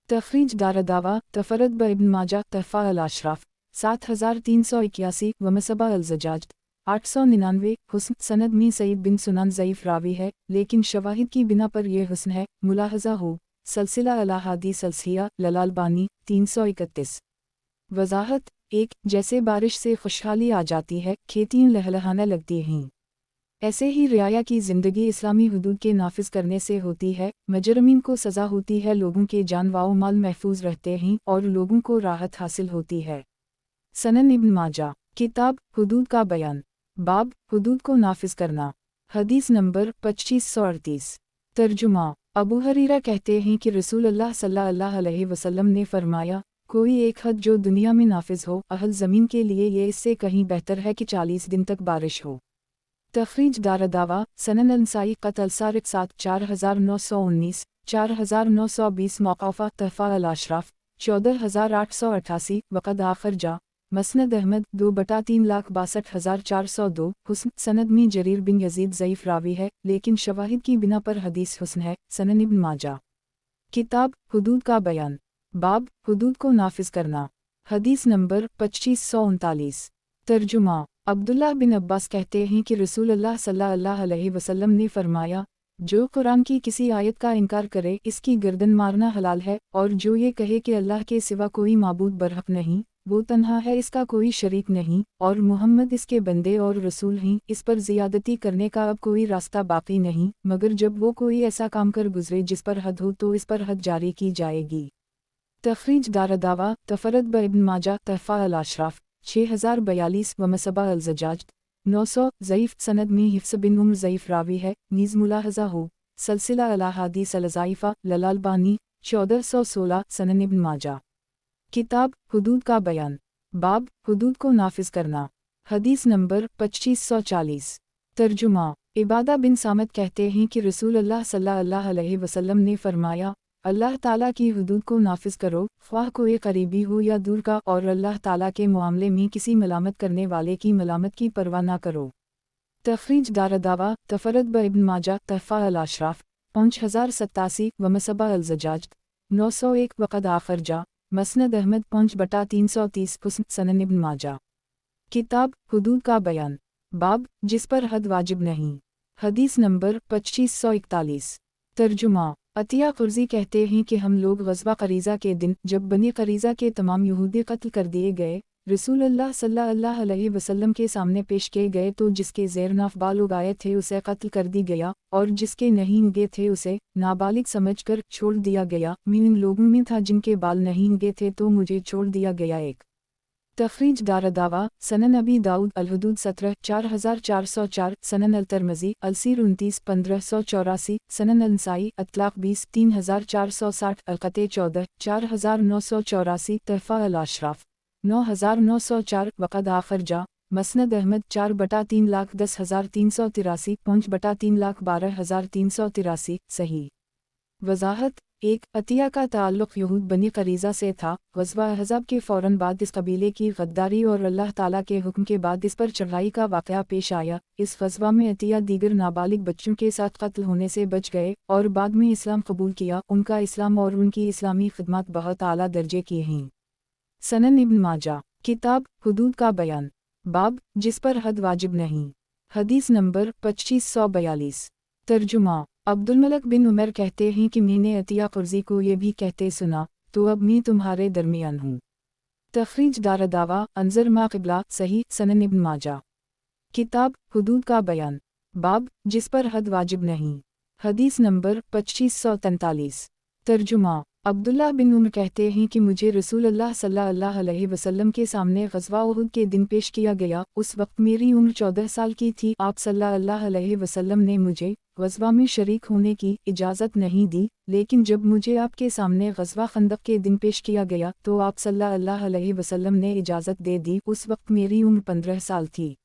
तखरीज दारदावा तफरद ब इब्न माजा तहफ़ा अल-अशराफ 7381 व मसबा अल-ज़जाज 899 हुस्न। सनद में सईद बिन सुनान ज़ईफ़ रावी है, लेकिन शवाहिद की बिना पर यह हुस्न है। मुलाहज़ा हो सलसिला अल-अहादीस अल-सहीहा ललालबानी 331। वज़ाहत 1 जैसे बारिश से खुशहाली आ जाती है, खेतियाँ लहलहाने लगती हैं, ऐसे ही रियाया की ज़िंदगी इस्लामी हुदूद के नाफिज करने से होती है। मुजरिमीन को सज़ा होती है, लोगों के जान व माल महफूज रहते हैं और लोगों को राहत हासिल होती है। सनन इब्न माजा, किताब हुदूद का बयान, बाब हुदूद को नाफिज करना। हदीस नंबर 2538। तर्जुमा अबू हरीरा कहते हैं कि रसूलुल्लाह सल्लल्लाहु अलैहि वसल्लम ने फरमाया, कोई एक हद जो दुनिया में नाफिज हो अहल ज़मीन के लिए ये इससे कहीं बेहतर है कि 40 दिन तक बारिश हो। तखरीज दारदावा सनन अलनसाई क़त अल-सारिक 7 4919 4920 मौक़ूफ़ा तहफ़ा अल-अशराफ 14888 वक़द आखरजा मसनद अहमद 2/362,402 हुस्न। सनद में जरीर बिन यजीद ज़ईफ़ रावी है, लेकिन शवाहिद की बिना पर हदीस हुस्न है। सनन इब्न माजा, किताब हुदूद का बयान, बाब हुदूद को नाफिज करना। हदीस नंबर 2539। तर्जुमा अब्दुल्लाह बिन अब्बास कहते हैं कि रसूलुल्लाह सल्लल्लाहु अलैहि वसल्लम ने फरमाया, जो कुरान की किसी आयत का इनकार करे इसकी गर्दन मारना हलाल है, और जो ये कहे कि अल्लाह के सिवा कोई माबूद बरहक नहीं, वो तन्हा है, इसका कोई शरीक नहीं, और मुहम्मद इसके बंदे और रसूल हैं, इस पर ज़ियादती करने का अब कोई रास्ता बाकी नहीं, मगर जब वो कोई ऐसा काम कर गुजरे जिस पर हद हो तो इस पर हद जारी की जाएगी। तखरीज दारदावा तफरद ब इब्न माजा तहफ़ा अल-अशराफ 6042 व मसबा अल-ज़जाज 900 ज़ईफ़। सनद में हिफ्स बिन उम्र ज़ईफ़ रावी है, नीज़ मुलाहज़ा हो सलसिला अल-अहादीस अल-ज़ाइफ़ा ललालबानी 1416। सनन इब्न माजा, किताब हुदूद का बयान, बाब हुदूद को नाफिज करना। हदीस नंबर 2540। तर्जुमा इबादा बिन सामत कहते हैं कि रसूलुल्लाह सल्लल्लाहु अलैहि वसल्लम ने फरमाया, अल्लाह ताला की हुदूद को नाफिज करो, ख्वाह कोई करीबी हो या दूर का, और अल्लाह ताला के मामले में किसी मलामत करने वाले की मलामत की परवाह ना करो। तखरीज दारदावा तफरद ब इब्न माजा तहफ़ा अल-अशराफ 5087 व मसबा अल-ज़जाज 901 वक़द आखरजा मसनद अहमद 5/330 हुस्न। सनन इब्न माजा, किताब हुदूद का बयान, बाब जिस पर हद वाजिब नहीं। हदीस नंबर 2541। तर्जुमा अतिया कुर्ज़ी कहते हैं कि हम लोग ग़ज़वा क़रीज़ा के दिन, जब बनी क़रीज़ा के तमाम यहूदी कत्ल कर दिए गए, रसूलुल्लाह सल्लल्लाहु अलैहि वसल्लम के सामने पेश किए गए तो जिसके ज़ेर नाफ़ लोग आए थे उसे कत्ल कर दी गया, और जिसके नहीं उगे थे उसे नाबालिग समझकर छोड़ दिया गया। मैं इन लोगों में था जिनके बाल नहीं उगे थे तो मुझे छोड़ दिया गया। एक तखरीज दारदावा सनन अबी दाऊद अल-हुदूद 17 4404 सनन अल-तिरमिज़ी अल-सीर 29 1584 सनन अल-नसाई अत्लाक़ 20 3460 अल-क़ते 14 4984 तहफ़ा अल-अशराफ 9904 वक़द आखरजा मसनद अहमद 4/310,383 5/312,383 सही। वज़ाहत एक अतिया का ताल्लुक़ यहूद बनी क़रीज़ा से था। ग़ज़वा अहज़ाब के फ़ौरन बाद इस कबीले की गद्दारी और अल्लाह ताला के हुक्म के बाद इस पर चढ़ाई का वाक़या पेश आया। इस ग़ज़वा में अतिया दीगर नाबालिग बच्चों के साथ कत्ल होने से बच गए और बाद में इस्लाम कबूल किया। उनका इस्लाम और उनकी इस्लामी खिदमत बहुत आला दर्जे की हैं। सनन इब्न माजा, किताब हुदूद का बयान, बाब जिस पर हद वाजिब नहीं। हदीस नंबर 2542। तर्जुमा अब्दुलमलक बिन उमर कहते हैं कि मैंने अतिया कुर्ज़ी को ये भी कहते सुना, तो अब मैं तुम्हारे दरमियान हूँ। तखरीज दारदावा अंजर मा क़िबला सही सनन इब्न माजा। किताब हुदूद का बयान, बाब जिस पर हद वाजिब नहीं। हदीस नंबर 2543। तर्जुमा अब्दुल्ला बिन उमर कहते हैं कि मुझे रसूलुल्लाह सल्लल्लाहु अलैहि वसल्लम के सामने ग़ज़वा उहुद के दिन पेश किया गया। उस वक्त मेरी उम्र 14 साल की थी। आप सल्लल्लाहु अलैहि वसल्लम ने मुझे ग़ज़वा में शरीक होने की इजाज़त नहीं दी, लेकिन जब मुझे आपके सामने ग़ज़वा खंदक के दिन पेश किया गया तो आप सल्लल्लाहु अलैहि वसल्लम ने इजाज़त दे दी। उस वक्त मेरी उम्र 15 साल थी।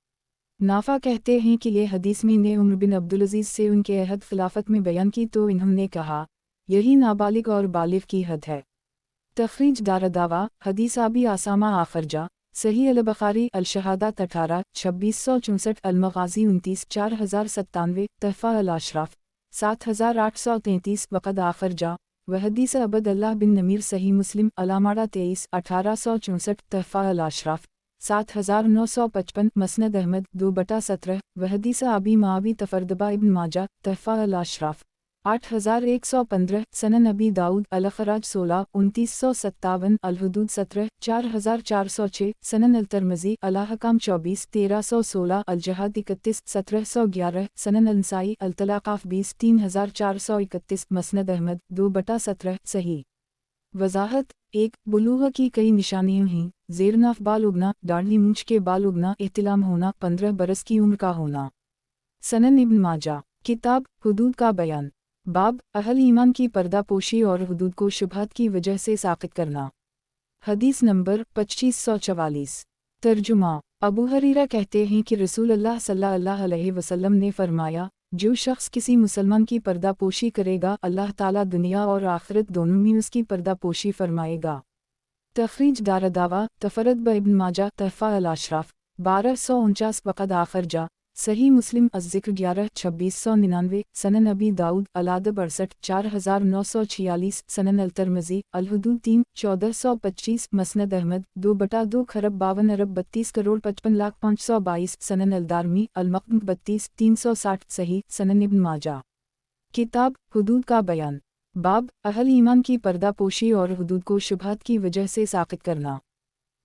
नाफा कहते हैं कि ये हदीस मैंने उमर बिन अब्दुल अज़ीज़ से उनके अहद खिलाफत में बयान की तो इन्होंने कहा यही नाबालिग और बालिग की हद है। तखरीज दारदावा हदीस आबी आसामा आखरजा सही अल-बुखारी अल-शहादात 18 2664 अल-मग़ाज़ी 29 4097 तहफ़ा अल-अशराफ 7833 वक़द आखरजा व हदीस अबद अल्लाह बिन नमीर सही मुस्लिम अलामाड़ा 23 1864 तहफ़ा अल-अशराफ 7955 मसनद अहमद 2/17 व हदीस आबी मावी तफरदबा इब्न माजा तहफ़ा अल-अशराफ 8115 सनन नबी दाऊद अल-ख़राज 16 2957 अल-हुदूद 17 4406 सनन अल-तिरमिज़ी अल-अहकाम 24 1316 अल-जहाद 31 1711 सनन अल-नसाई अल-तलाक़ाफ़ 20 3431 मसनद अहमद 2/17 सही। वज़ाहत 1 बुलूग़ की कई निशानियाँ हैं। ज़ेरनाफ़ बाल उगना, दाढ़ी मूंछ के बाल उगना, इहतिलाम होना, 15 बरस की उम्र का होना। सनन इब्न माजा, किताब हुदूद का बयान, बाब अहल ईमान की पर्दा पोशी और हुदूद को शुबहत की वजह से साक़ित करना। हदीस नंबर 2544। तर्जुमा अबू हरीरा कहते हैं कि रसूलुल्लाह सल्लल्लाहु अलैहि वसल्लम ने फरमाया, जो शख्स किसी मुसलमान की पर्दा पोशी करेगा अल्लाह ताला दुनिया और आखिरत दोनों में उसकी पर्दा पोशी फरमाएगा। तखरीज दारदावा तफरद ब इब्न माजा तहफ़ा अल-अशराफ 1249 वक़द आखरजा सही मुस्लिम अज़्ज़िक्र 11 2699 सनन नबी दाऊद अल-अदब 68 4946 सनन अल-तिरमिज़ी अल-हुदूद 3 1425 मसनद अहमद 2/2 खरब 52 अरब 32 करोड़ 55 लाख 522 सनन अल-दारमी अल-मक़दूम 32 360 सही सनन इब्न माजा। किताब हुदूद का बयान, बाब अहल ईमान की पर्दा पोशी और हुदूद को शुबहत की वजह से साक़ित करना।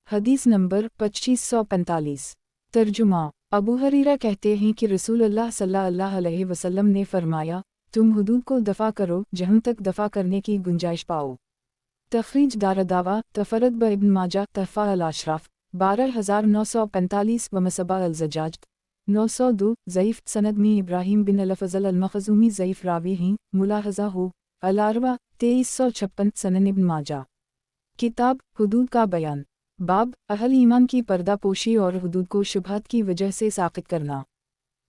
हदीस नंबर 2545। तर्जुमा अबू हरीरा कहते हैं कि रसूलुल्लाह सल्लल्लाहु अलैहि वसल्लम ने फरमाया, तुम हुदूद को दफ़ा करो जहाँ तक दफ़ा करने की गुंजाइश पाओ। तखरीज दारदावा तफरद ब इब्न माजा तहफ़ा अल-अशराफ 12945 व मसबा अल-ज़ज्जाज 902 ज़ईफ़ सनद में इब्राहीम बिन अल-फ़ज़ल अल-मख़ज़ूमी ज़ईफ़ रावी हैं। मुलाहज़ा हो अल-अरवा 2356 सनन इब्न माजा। किताब हुदूद का बयान, बाब अहल ईमान की पर्दा पोशी और हुदूद को शुबहत की वजह से साक़ित करना।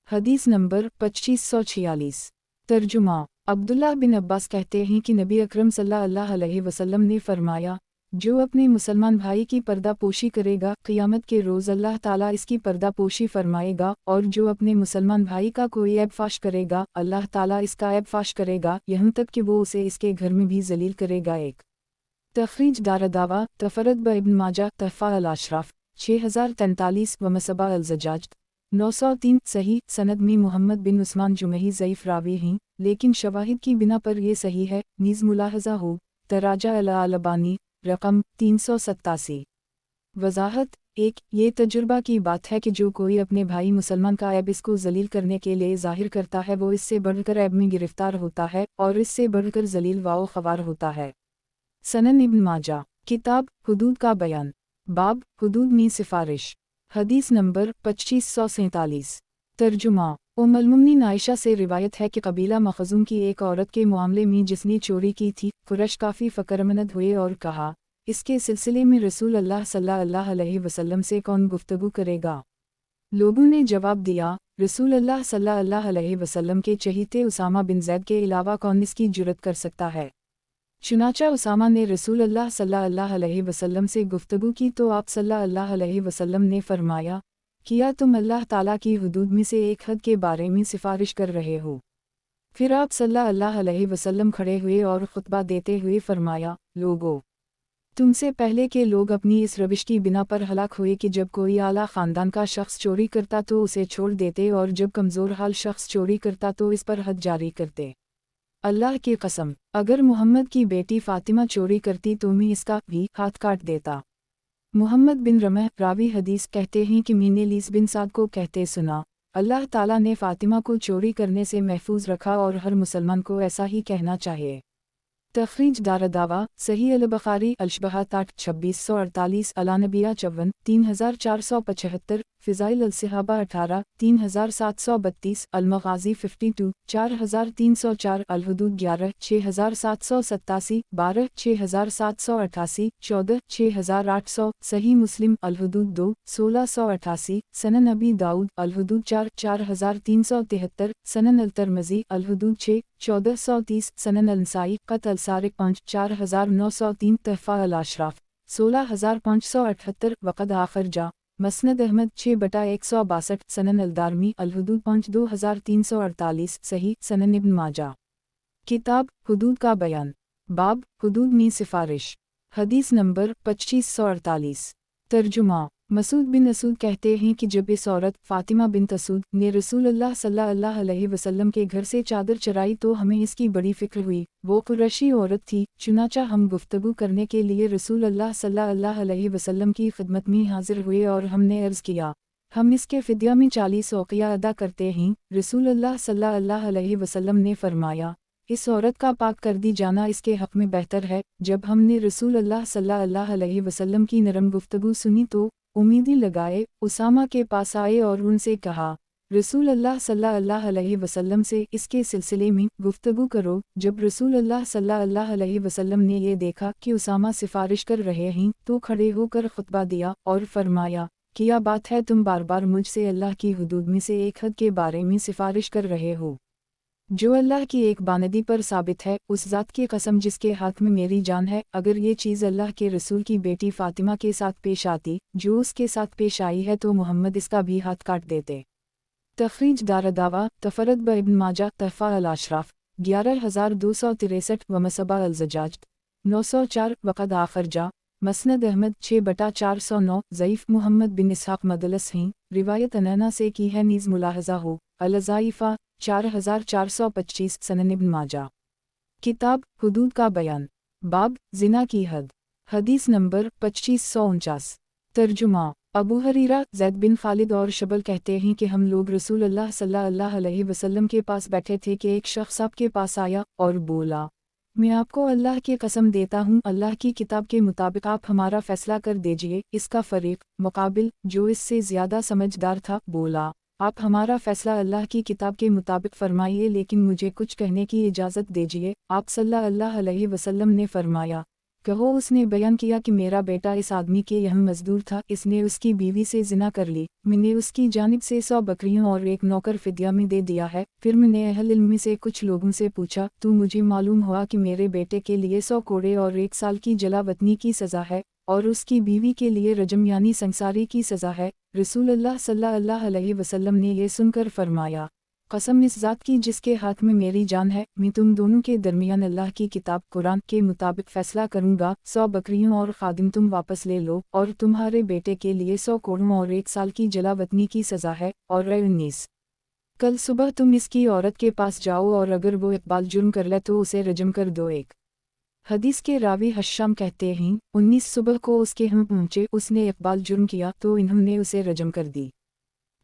हदीस नंबर 2546। तर्जुमा अब्दुल्लाह बिन अब्बास कहते हैं कि नबी अकरम सल्लल्लाहु अलैहि वसल्लम ने फरमाया, जो अपने मुसलमान भाई की पर्दा पोशी करेगा क़ियामत के रोज़ अल्लाह ताला इसकी पर्दा पोशी फरमाएगा, और जो अपने मुसलमान भाई का कोई ऐब फाश करेगा अल्लाह ताला इसका ऐब फाश करेगा, यहाँ तक कि वो उसे इसके घर में भी जलील करेगा। एक तखरीज दारदावा तफरद ब इब्न माजा तहफ़ा अल-अशराफ 6043 व मसबा अल-ज़ज्जाज 903 सही सनद में मोहम्मद बिन उस्मान जुमही ज़ईफ़ रावी हैं, लेकिन शवाहिद की बिना पर ये सही है। नीज़ मुलाहज़ा हो तराजा अल-अलबानी रकम 387। वज़ाहत 1 ये तजुर्बा की बात है कि जो कोई अपने भाई मुसलमान का ऐब इसको जलील करने के लिए ज़ाहिर करता है वो इससे बढ़कर ऐब में गिरफ्तार होता है और इससे बढ़कर जलील वाओ ख़वार होता है। सनन इब्न माजा। किताब हुदूद का बयान, बाब हुदूद में सिफारिश। हदीस नंबर 2547। तर्जुमा उम्मुल-मुमिनीन आयशा से रिवायत है कि कबीला मखज़ूम की एक औरत के मामले में जिसने चोरी की थी, कुरैश काफ़ी फ़क्रमंद हुए और कहा, इसके सिलसिले में रसूल अल्लाह सल्लल्लाहु अलैहि वसल्लम से कौन गुफ्तगू करेगा। लोगों ने जवाब दिया, रसूल अल्लाह सल्लल्लाहु अलैहि वसल्लम के चहीते उसामा बिन ज़ैद के अलावा कौन इसकी जुर्रत कर सकता है। चुनाचा उसामा ने रसूल अल्लाह सल्लल्लाहु अलैहि वसल्लम से गुफ्तगू की तो आप सल्लल्लाहु अलैहि वसल्लम ने फरमाया, किया तुम अल्लाह ताला की हुदूद में से एक हद के बारे में सिफारिश कर रहे हो। फिर आप सल्लल्लाहु अलैहि वसल्लम खड़े हुए और खुतबा देते हुए फरमाया, लोगों, तुमसे पहले के लोग अपनी इस रविश की बिना पर हलाक हुए कि जब कोई आला ख़ानदान का शख्स चोरी करता तो उसे छोड़ देते और जब कमज़ोर हाल शख्स चोरी करता तो इस पर हद जारी करते। अल्लाह की कसम, अगर मोहम्मद की बेटी फ़ातिमा चोरी करती तो मैं इसका भी हाथ काट देता। मोहम्मद बिन रमह रावी हदीस कहते हैं कि मैंने लीस बिन साद को कहते सुना, अल्लाह ताला ने फ़ातिमा को चोरी करने से महफूज रखा और हर मुसलमान को ऐसा ही कहना चाहिए। तखरीज दारदावा सही अल-बुखारी अल-शबहात 8-2648 अलानबिया 54 3475 फ़िज़ाइल अल-सहाबा 18 3732 अल-मग़ाज़ी 52 4304 अल-हुदूद 11 6787 12 6788 14 6800 सही मुस्लिम अल-हुदूद 2 1688 सनन अबी दाऊद अल-हुदूद 4 4373 सनन अल-तिर्मिज़ी अल-हुदूद 6 1430 सनन अल-नसाई क़त अल-सारिक़ 5 4903 तहफ़ा अल-अशराफ़ 16578 वक़द आख़िर जा मस्नद अहमद 6/162 सनन अल-दारमी अल-हुदूद 5 2348 सही सनन इब्न माजा। किताब हुदूद का बयान, बाब हुदूद में सिफारिश, हदीस नंबर 2548। तर्जुमा मसूद बिन असूद कहते हैं कि जब इस औरत फ़ातिमा बिन असूद ने रसूलुल्लाह सल्लल्लाहु अलैहि वसल्लम के घर से चादर चराई तो हमें इसकी बड़ी फ़िक्र हुई। वो कुरैशी औरत थी, चुनाचा हम गुफ्तगू करने के लिए रसूलुल्लाह सल्लल्लाहु अलैहि वसल्लम की खिदमत में हाजिर हुए और हमने अर्ज़ किया, हम इसके फ़िद्या में 40 औक़िया अदा करते हैं। रसूलुल्लाह सल्लल्लाहु अलैहि वसल्लम ने फरमाया, इस औरत का पाक कर दी जाना इसके हक़ में बेहतर है। जब हमने रसूलुल्लाह सल्लल्लाहु अलैहि वसल्लम की नरम गुफ्तगू सुनी तो उम्मीदी लगाए उसामा के पास आए और उनसे कहा, रसूलुल्लाह सल्लल्लाहु अलैहि वसल्लम से इसके सिलसिले में गुफ्तगू करो। जब रसूलुल्लाह सल्लल्लाहु अलैहि वसल्लम ने ये देखा कि उसामा सिफारिश कर रहे हैं तो खड़े होकर खुतबा दिया और फरमाया, क्या बात है, तुम बार बार मुझसे अल्लाह की हुदूद में से एक हद के बारे में सिफारिश कर रहे हो। जो अल्लाह की एक बानदी पर साबित है, उस ज़ात की कसम जिसके हाथ में मेरी जान है, अगर ये चीज़ अल्लाह के रसूल की बेटी फ़ातिमा के साथ पेश आती जो उसके साथ पेश आई है तो मोहम्मद इसका भी हाथ काट देते। तखरीज दारदावा तफरद ब इब्न माजा तहफ़ा अल-अशराफ़ 11263 व मसबा अल-ज़जाज 904 वक़द आख़िर जा मसनद अहमद 6/409 ज़ईफ़ मोहम्मद बिन इसहाक़ मदलस हैं, रिवायत अनैना से की है नीज़ मुलाहज़ा हो। अल-ज़ाइफ़ा 4425 सनन इब्न माजा। किताब हुदूद का बयान, बाब ज़िना की हद, हदीस नंबर 2549। तर्जुमा अबू हरीरा ज़ैद बिन खालिद और शबल कहते हैं कि हम लोग रसूलुल्लाह सल्लल्लाहु अलैहि वसल्लम के पास बैठे थे कि एक शख्स आपके पास आया और बोला, मैं आपको अल्लाह की कसम देता हूँ, अल्लाह की किताब के मुताबिक आप हमारा फ़ैसला कर दीजिए। इसका फ़रीक़ मुक़ाबिल जो इससे ज़्यादा समझदार था बोला, आप हमारा फ़ैसला अल्लाह की किताब के मुताबिक फ़रमाइए, लेकिन मुझे कुछ कहने की इजाज़त दीजिए। आप सल्लल्लाहु अलैहि वसल्लम ने फ़रमाया, कहो। उसने बयान किया कि मेरा बेटा इस आदमी के यहाँ मज़दूर था, इसने उसकी बीवी से ज़िना कर ली, मैंने उसकी जानिब से 100 बकरियों और एक नौकर फ़िद्या में दे दिया है। फिर मैंने अहल इल्म से कुछ लोगों से पूछा तो मुझे मालूम हुआ कि मेरे बेटे के लिए 100 कोड़े और 1 साल की जलावतनी की सज़ा है और उसकी बीवी के लिए रजम यानी संसारी की सज़ा है। रसूलुल्लाह सल्लल्लाहु अलैहि वसल्लम ने यह सुनकर फरमाया, कसम इस ज़ात की जिसके हाथ में मेरी जान है, मैं तुम दोनों के दरमियान अल्लाह की किताब कुरान के मुताबिक फ़ैसला करूँगा। 100 बकरियों और खादिम तुम वापस ले लो और तुम्हारे बेटे के लिए 100 कोड़ों और 1 साल की जलावतनी की सज़ा है। और 19 कल सुबह तुम इसकी औरत के पास जाओ और अगर वो इकबाल जुर्म कर ले तो उसे रजम कर दो। एक हदीस के रावी हश्शाम कहते हैं, 19 सुबह को उसके हम पहुँचे, उसने इकबाल जुर्म किया तो इन्होंने उसे रजम कर दी।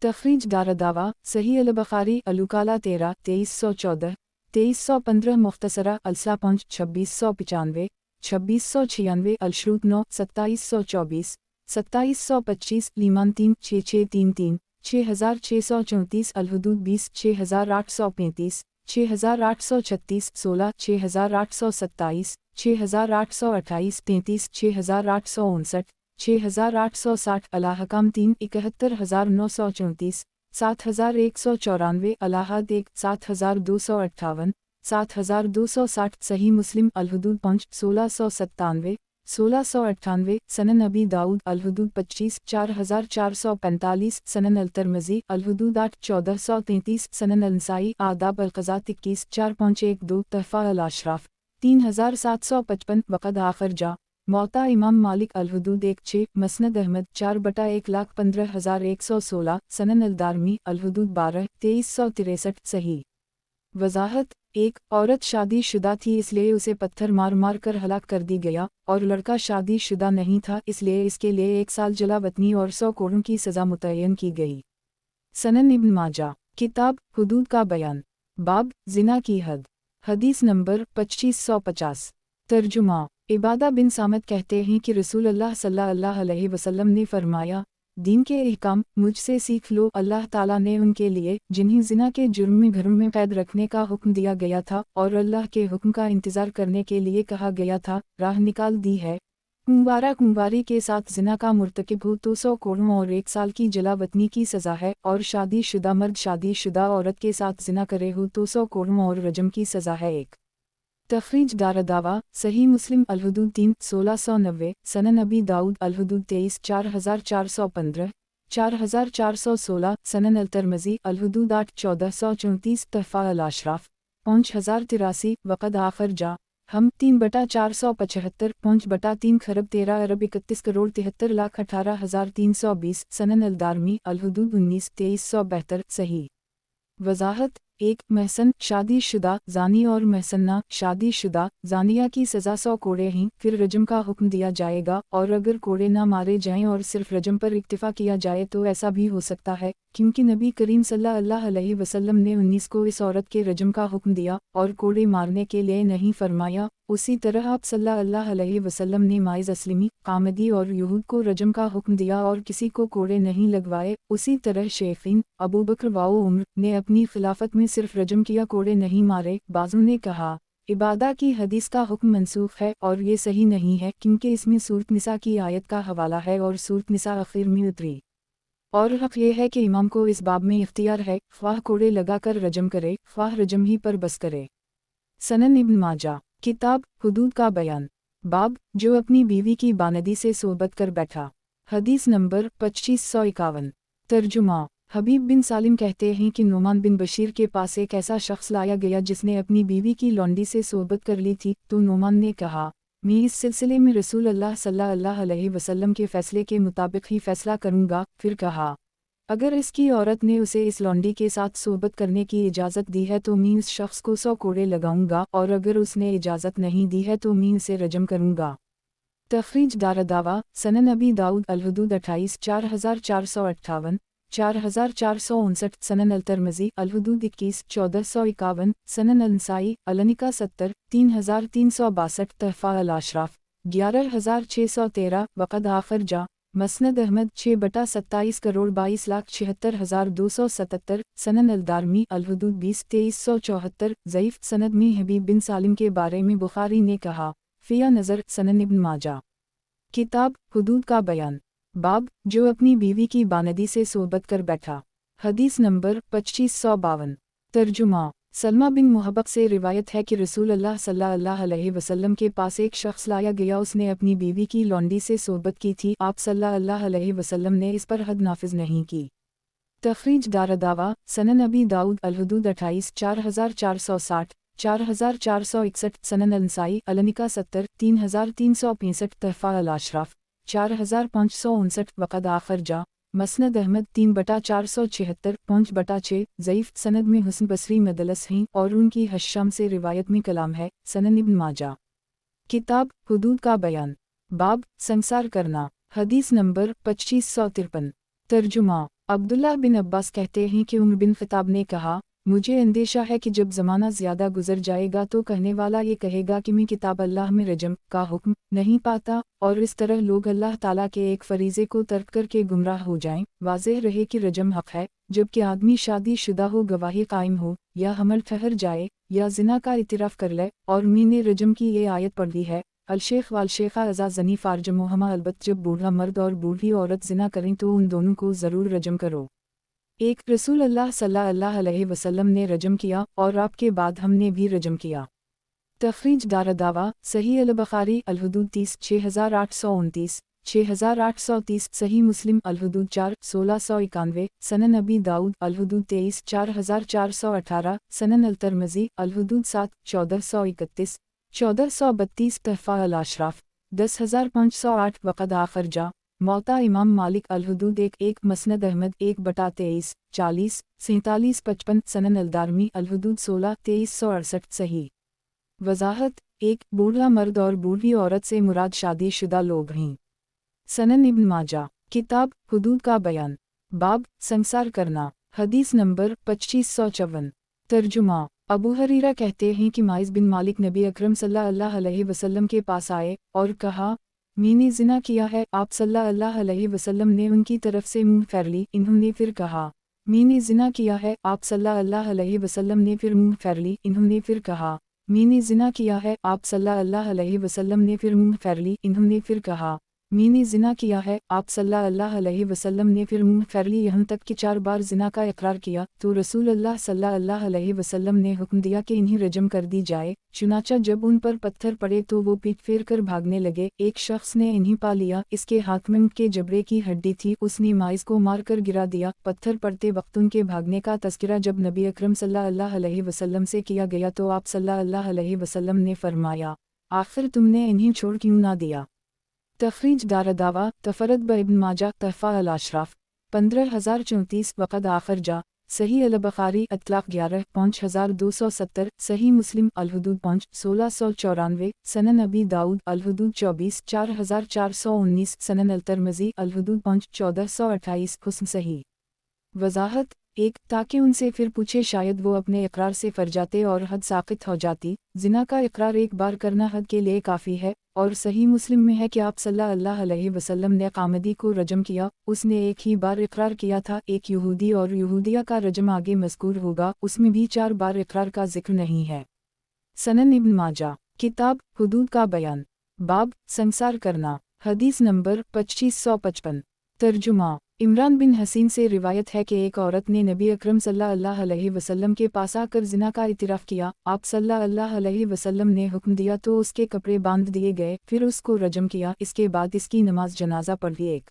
तखरीज दारदावा सही अल-बुखारी अलुकाला 13 2314 2315 मुख्तसरा अलसा 5 2695 2696 अलशरूत 9 2724 2725 लीमान 3 6633 6634 अलहुदूद 20 6835 6836 16 6827 6828 33 6859 6860 अलाहकाम 3 71934 7194 अलाहाद 1 7258 7260 सही मुस्लिम अल-हुदूद 5 1697 1698 सनन अबी दाऊद अल-हुदूद 25 4445 सनन अल-तिर्मिज़ी अल-हुदूद 8 1433 सनन अल-नसाई आदाब अल-क़ज़ा 21 4.12 तहफ़ा अल-अशराफ 3755 वक़द आखिर जा मौता इमाम मालिक अल-हुदूद 1 6 मसनद अहमद 4/1,15,116 सनन अल-दारमी अल-हुदूद 12 2363 सही वज़ाहत 1 औरत शादी शुदा थी इसलिए उसे पत्थर मार मार कर हलाक कर दी गया और लड़का शादी शुदा नहीं था इसलिए इसके लिए 1 साल जलावतनी और 100 कोड़ों की सज़ा मुतय्यन की गई। सनन इब्न माजा किताब हुदूद का बयान बाब ज़िना की हद हदीस नंबर 2550 तर्जुमा इबादा बिन सामत कहते हैं कि रसूल अल्लाह सल्लल्लाहु अलैहि वसल्लम ने फरमाया दीन के अहकाम मुझसे सीख लो। अल्लाह ताला ने उनके लिए जिन्हें ज़िना के जुर्म में घरों में कैद रखने का हुक्म दिया गया था और अल्लाह के हुक्म का इंतज़ार करने के लिए कहा गया था राह निकाल दी है। कुंवारा कुंवारी के साथ ज़िना का मुर्तकिब हो तो 100 कोड़ों और 1 साल की जलावतनी की सज़ा है और शादीशुदा मर्द शादीशुदा औरत के साथ ज़िना करे हो तो 100 कोड़ों और रजम की सज़ा है। 1 तखरीज दारदावा सही मुस्लिम अल-हुदूद 3 1690 सनन अबी दाऊद अल-हुदूद 23 4415 4416 सनन अल-तिर्मिज़ी अल-हुदूद 8 1434 तहफ़ा अल-अशराफ 5083 वक़द आखिर जा हम 3/475 5/3 खरब 13 अरब 31 करोड़ 73 लाख 18,320 सनन अल-दारमी अल-हुदूद 19 2372 सही वज़ाहत 1 महसन शादीशुदा ज़ानी और महसन्ना शादीशुदा ज़ानिया की सज़ा 100 कोड़े हैं फिर रजम का हुक्म दिया जाएगा और अगर कोड़े ना मारे जाएं और सिर्फ रजम पर इक्तिफ़ा किया जाए तो ऐसा भी हो सकता है क्योंकि नबी करीम सल्लल्लाहु अलैहि वसल्लम ने 19 को इस औरत के रजम का हुक्म दिया और कोड़े मारने के लिए नहीं फरमाया। उसी तरह आप सल्लल्लाहु अलैहि वसल्लम ने माइज़ असलमी कामदी और यूहूद को रजम का हुक्म दिया और किसी को कोड़े नहीं लगवाए। उसी तरह शेखीन अबू बकर व उमर ने अपनी खिलाफत में सिर्फ रजम किया कोड़े नहीं मारे। बाज़ों ने कहा इबादा की हदीस का हुक्म मनसूख है और ये सही नहीं है क्योंकि इसमें सूरत निसा की आयत का हवाला है और सूरत निसा आखिर में उतरी और हक़ ये है कि इमाम को इस बाब में इख्तियार है ख्वाह कोड़े लगाकर रजम करे ख्वाह रजम ही पर बस करे। सनन इब्न माजा किताब हुदूद का बयान बाब जो अपनी बीवी की बानदी से सोहबत कर बैठा हदीस नंबर 2551 तर्जुमा हबीब बिन सालिम कहते हैं कि नुमान बिन बशीर के पास एक ऐसा शख्स लाया गया जिसने अपनी बीवी की लौंडी से सोहबत कर ली थी तो नुमान ने कहा मैं इस सिलसिले में रसूल अल्लाह सल्लल्लाहु अलैहि वसल्लम के फ़ैसले के मुताबिक ही फ़ैसला करूँगा। फिर कहा अगर इसकी औरत ने उसे इस लौंडी के साथ सोहबत करने की इजाज़त दी है तो मैं उस शख्स को 100 कोड़े लगाऊंगा और अगर उसने इजाज़त नहीं दी है तो मैं उसे रजम करूँगा। तखरीज दारदावा सनन अबी दाऊद अल-हुदूद 28 4458 4459 सनन अल-तिर्मिज़ी अल-हुदूद 21 1451 सनन अल-नसाई अल-निका 70 3362 तहफ़ा अल-अशराफ 11613 वक़द आखिर जा मसनद अहमद 6/27 करोड़ 22,76,277 सनन अल-दारमी अल-हुदूद 20 2374 ज़ईफ़ सनद में हबीब बिन सालिम के बारे में बुखारी ने कहा फ़िया नज़र सनन इब्न माजा किताब हुदूद का बयान बाब जो अपनी बीवी की बानदी से सोहबत कर बैठा हदीस नंबर 2552 तर्जुमा सलमा बिन मुहब्बक से रिवायत है कि रसूल अल्लाह सल्लल्लाहु अलैहि वसल्लम के पास एक शख्स लाया गया उसने अपनी बीवी की लौंडी से सोहबत की थी। आप सल्लल्लाहु अलैहि वसल्लम ने इस पर हद नाफिज नहीं की। तखरीज दारदावा सनन अबी दाऊद अल-हुदूद 28 4460 4461 सनन अल-नसाई अल-निका 70 3365 तहफ़ा अल-अशराफ 4559 वक़द आखिर जा मसनद अहमद 3/476 5/6 ज़ईफ़ सनद में हुस्न बसरी मदलस हैं और उनकी हश्शाम से रिवायत में कलाम है। सनन इब्न माजा किताब हुदूद का बयान बाब संसार करना हदीस नंबर 2553 तर्जुमा अब्दुल्लाह बिन अब्बास कहते हैं कि उमर बिन ख़त्ताब ने कहा मुझे अंदेशा है कि जब ज़माना ज़्यादा गुजर जाएगा तो कहने वाला ये कहेगा कि मैं किताब अल्लाह में रजम का हुक्म नहीं पाता और इस तरह लोग अल्लाह ताला के एक फरीज़े को तर्क करके गुमराह हो जाएं। वाज़ेह रहे कि रजम हक़ है जबकि आदमी शादी शुदा हो गवाही कायम हो या हमल ठहर जाए या ज़िना का इतिराफ़ कर ले और मैंने रजम की ये आयत पढ़ ली है अलशेख वालशेखा अज़ा ज़नी फ़ारजमुहमा अलबत जब बूढ़ा मर्द और बूढ़ी औरत ज़िना करें तो उन दोनों को ज़रूर रजम करो। एक रसूल अल्लाह सल्लल्लाहु अलैहि वसल्लम ने रजम किया और आपके बाद हमने भी रजम किया। तखरीज दारदावा सही अल-बुखारी अल-हुदूद 30 6829 6830 सही मुस्लिम अल-हुदूद 4 1691 सनन अबी दाऊद अल-हुदूद 23 4418 सनन अल-तिरमिज़ी अल-हुदूद 7 1431 1432 तहफ़ा अल-अशराफ 10508 वक़द आखिर जा मौता इमाम मालिक अल-हुदूद 1 मसनद अहमद 1/23 40 47 55 सनन अल-दारमी अल-हुदूद 16 2368 सही। वज़ाहत 1 बूढ़ा मर्द और बूढ़ी औरत से मुराद शादीशुदा लोग हैं। सनन इब्न माजा किताब हुदूद का बयान बाब संसार करना हदीस नंबर 2554 तर्जुमा अबू हरीरा कहते हैं कि माइज़ बिन मालिक नबी अकरम सल्लल्लाहु अलैहि वसल्लम के पास आए और कहा मैंने ज़िना किया है। आप सल्लल्लाहु अलैहि वसल्लम ने उनकी तरफ से मुंह फेर ली। इन्होंने फिर कहा मैंने ज़िना किया है। आप सल्लल्लाहु अलैहि वसल्लम ने फिर मुंह फेर ली। इन्होंने फिर कहा मैंने ज़िना किया है। आप सल्लल्लाहु अलैहि वसल्लम ने फिर मुंह फेर ली। इन्होंने फिर कहा मैंने ज़िना किया है। आप सल्लल्लाहु अलैहि वसल्लम ने फिर मुंह फेर ली, यहाँ तक कि 4 बार ज़िना का इकरार किया। तो रसूलुल्लाह सल्लल्लाहु अलैहि वसल्लम ने हुक्म दिया कि इन्हें रजम कर दी जाए। चुनाचा जब उन पर पत्थर पड़े तो वो पीठ फेर कर भागने लगे। एक शख्स ने इन्हें पा लिया, इसके हाथ में उनके जबड़े की हड्डी थी। उसने माइज़ को मार कर गिरा दिया। पत्थर पड़ते वक्त उनके भागने का तज़किरा जब नबी अकरम सल्लल्लाहु अलैहि वसल्लम से किया गया तो आप सल्लल्लाहु अलैहि वसल्लम ने फरमाया आखिर तुमने इन्हें छोड़ क्यों ना दिया। तखरीज दारदावा तफरद ब इब्न माजा तहफ़ा अल-अशराफ 15034 वक़द आखिर जा सही अल-बुखारी अतलाक़ 11 5270 सही मुस्लिम अल-हुदूद 5 1694 सनन अबी दाऊद अल-हुदूद 24 4419 सनन अल-तिरमिज़ी अल-हुदूद 5 1428 हुस्न सही। वज़ाहत 1 ताकि उनसे फिर पूछे शायद वो अपने इकरार से फर जाते और हद साक़ित हो जाती। ज़िना का इकरार एक बार करना हद के लिए काफ़ी है। और सही मुस्लिम में है कि आप सल्लल्लाहु अलैहि वसल्लम ने कामदी को रजम किया। उसने एक ही बार इकरार किया था। एक यहूदी और यहूदिया का रजम आगे मज़कूर होगा, उसमें भी 4 बार इकरार का जिक्र नहीं है। सनन इब्न माजा किताब हुदूद का बयान बाब संसार करना हदीस नंबर 2555 तर्जुमा इमरान बिन हसीन से रिवायत है कि एक औरत ने नबी अकरम सल्लल्लाहु अलैहि वसल्लम के पास आकर ज़िना का इतिराफ़ किया। आप सल्लल्लाहु अलैहि वसल्लम ने हुक्म दिया तो उसके कपड़े बांध दिए गए, फिर उसको रजम किया। इसके बाद इसकी नमाज जनाजा पढ़ी। 1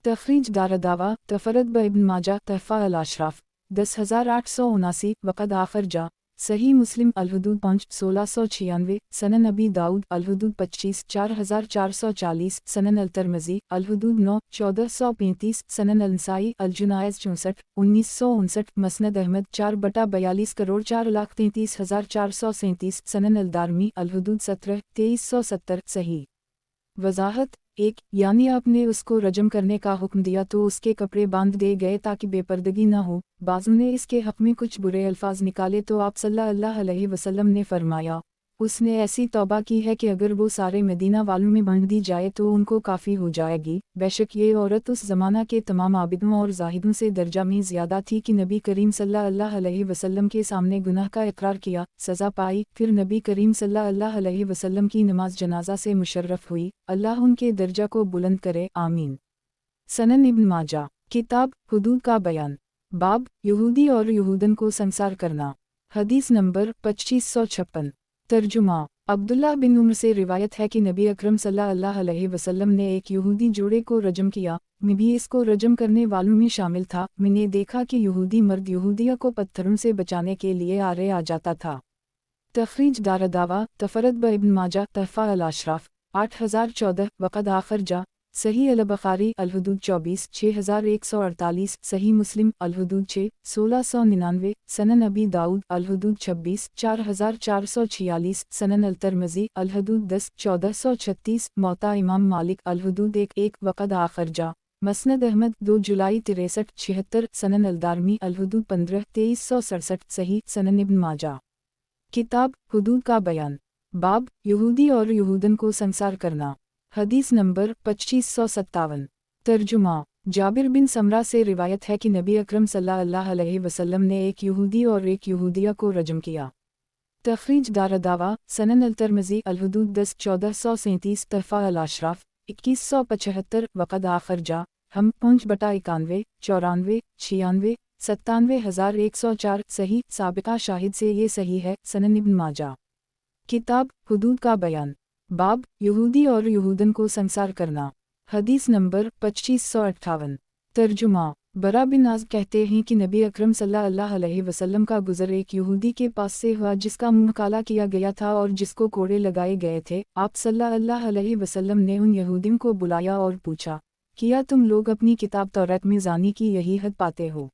तखरीज दारदावा तफरद ब इब्न माजा तहफ़ा अल-अशराफ 10879 वक़द आखिर जा सही मुस्लिम अल-हुदूद 5 1696 सनन अबी दाऊद अल-हुदूद 25 4440 सनन अल-तिरमिज़ी अल-हुदूद 9 1435 सनन अल-नसाई अल-जुनायज़ 64 1959 मसनद अहमद 4/42 करोड़ 4,33,437 सनन अल-दारमी अल-हुदूद 17 2370 सही। वज़ाहत 1 यानी आपने उसको रजम करने का हुक्म दिया तो उसके कपड़े बांध दिए गए ताकि बेपर्दगी न हो। बाज़ों ने इसके हक़ में कुछ बुरे अल्फाज निकाले तो आप सल्लल्लाहु अलैहि वसल्लम ने फरमाया उसने ऐसी तौबा की है कि अगर वो सारे मदीना वालों में बांध दी जाए तो उनको काफ़ी हो जाएगी। बेशक ये औरत उस ज़माना के तमाम आबिदों और जाहिदों से दर्जा में ज़्यादा थी कि नबी करीम सल्लल्लाहु अलैहि वसल्लम के सामने गुनाह का इकरार किया, सज़ा पाई, फिर नबी करीम सल्लल्लाहु अलैहि वसल्लम की नमाज जनाजा से मुशर्रफ हुई। अल्लाह उनके दर्जा को बुलंद करे, आमीन। सनन इब्न माजा किताब हुदूद का बयान बाब यहूदी और यहूदन को संसार करना हदीस नंबर 2556 तर्जुमा अब्दुल्लाह बिन उमर से रिवायत है कि नबी अकरम सल्लल्लाहु अलैहि वसल्लम ने एक यहूदी जोड़े को रजम किया। मैं भी इसको रजम करने वालों में शामिल था। मैंने देखा कि यहूदी मर्द यहूदिया को पत्थरों से बचाने के लिए आरे आ जाता था। तखरीज दारदावा तफरद ब इब्न माजा तहफ़ा अल-अशराफ 8014 वक़द आखिर जा सही अल-बुखारी अल-हुदूद 24 6148 सही मुस्लिम अल-हुदूद 6 1699 सनन अबी दाऊद अल-हुदूद 26 4446 सनन अल-तिरमिज़ी अल-हुदूद 10 1436 मौता इमाम मालिक अल-हुदूद 1 वक़द आखिर जा मसनद अहमद 2 जुलाई 63 76 सनन अल-दारमी अल-हुदूद 15 2367 सही। सनन इब्न माजा किताब हुदूद का बयान बाब यहूदी और यहूदन को संसार करना हदीस नंबर 2557 तर्जुमा जाबिर बिन समरा से रिवायत है कि नबी अकरम सल्लल्लाहु अलैहि वसल्लम ने एक यहूदी और एक यहूदिया को रजम किया। तखरीज दारदावा सनन अल-तिरमिज़ी अल-हुदूद 10 1437 तहफ़ा अल-अशराफ 2175 वक़द आखिर जा हम 5/91 94 96 97,104 सही, साबिका शाहिद से ये सही है। सनन इब्न माजा। किताब हुदूद का बयान। बाब यहूदी और यहूदन को संसार करना। हदीस नंबर 2558। तर्जुमा। बरा बिन आज़ब कहते हैं कि नबी अकरम सल्लल्लाहु अलैहि वसल्लम का गुज़र एक यहूदी के पास से हुआ जिसका मुंह काला किया गया था और जिसको कोड़े लगाए गए थे। आप सल्लल्लाहु अलैहि वसल्लम ने उन यहूदियों को बुलाया और पूछा, क्या तुम लोग अपनी किताब तौरात में ज़ानी की यही हद पाते हो?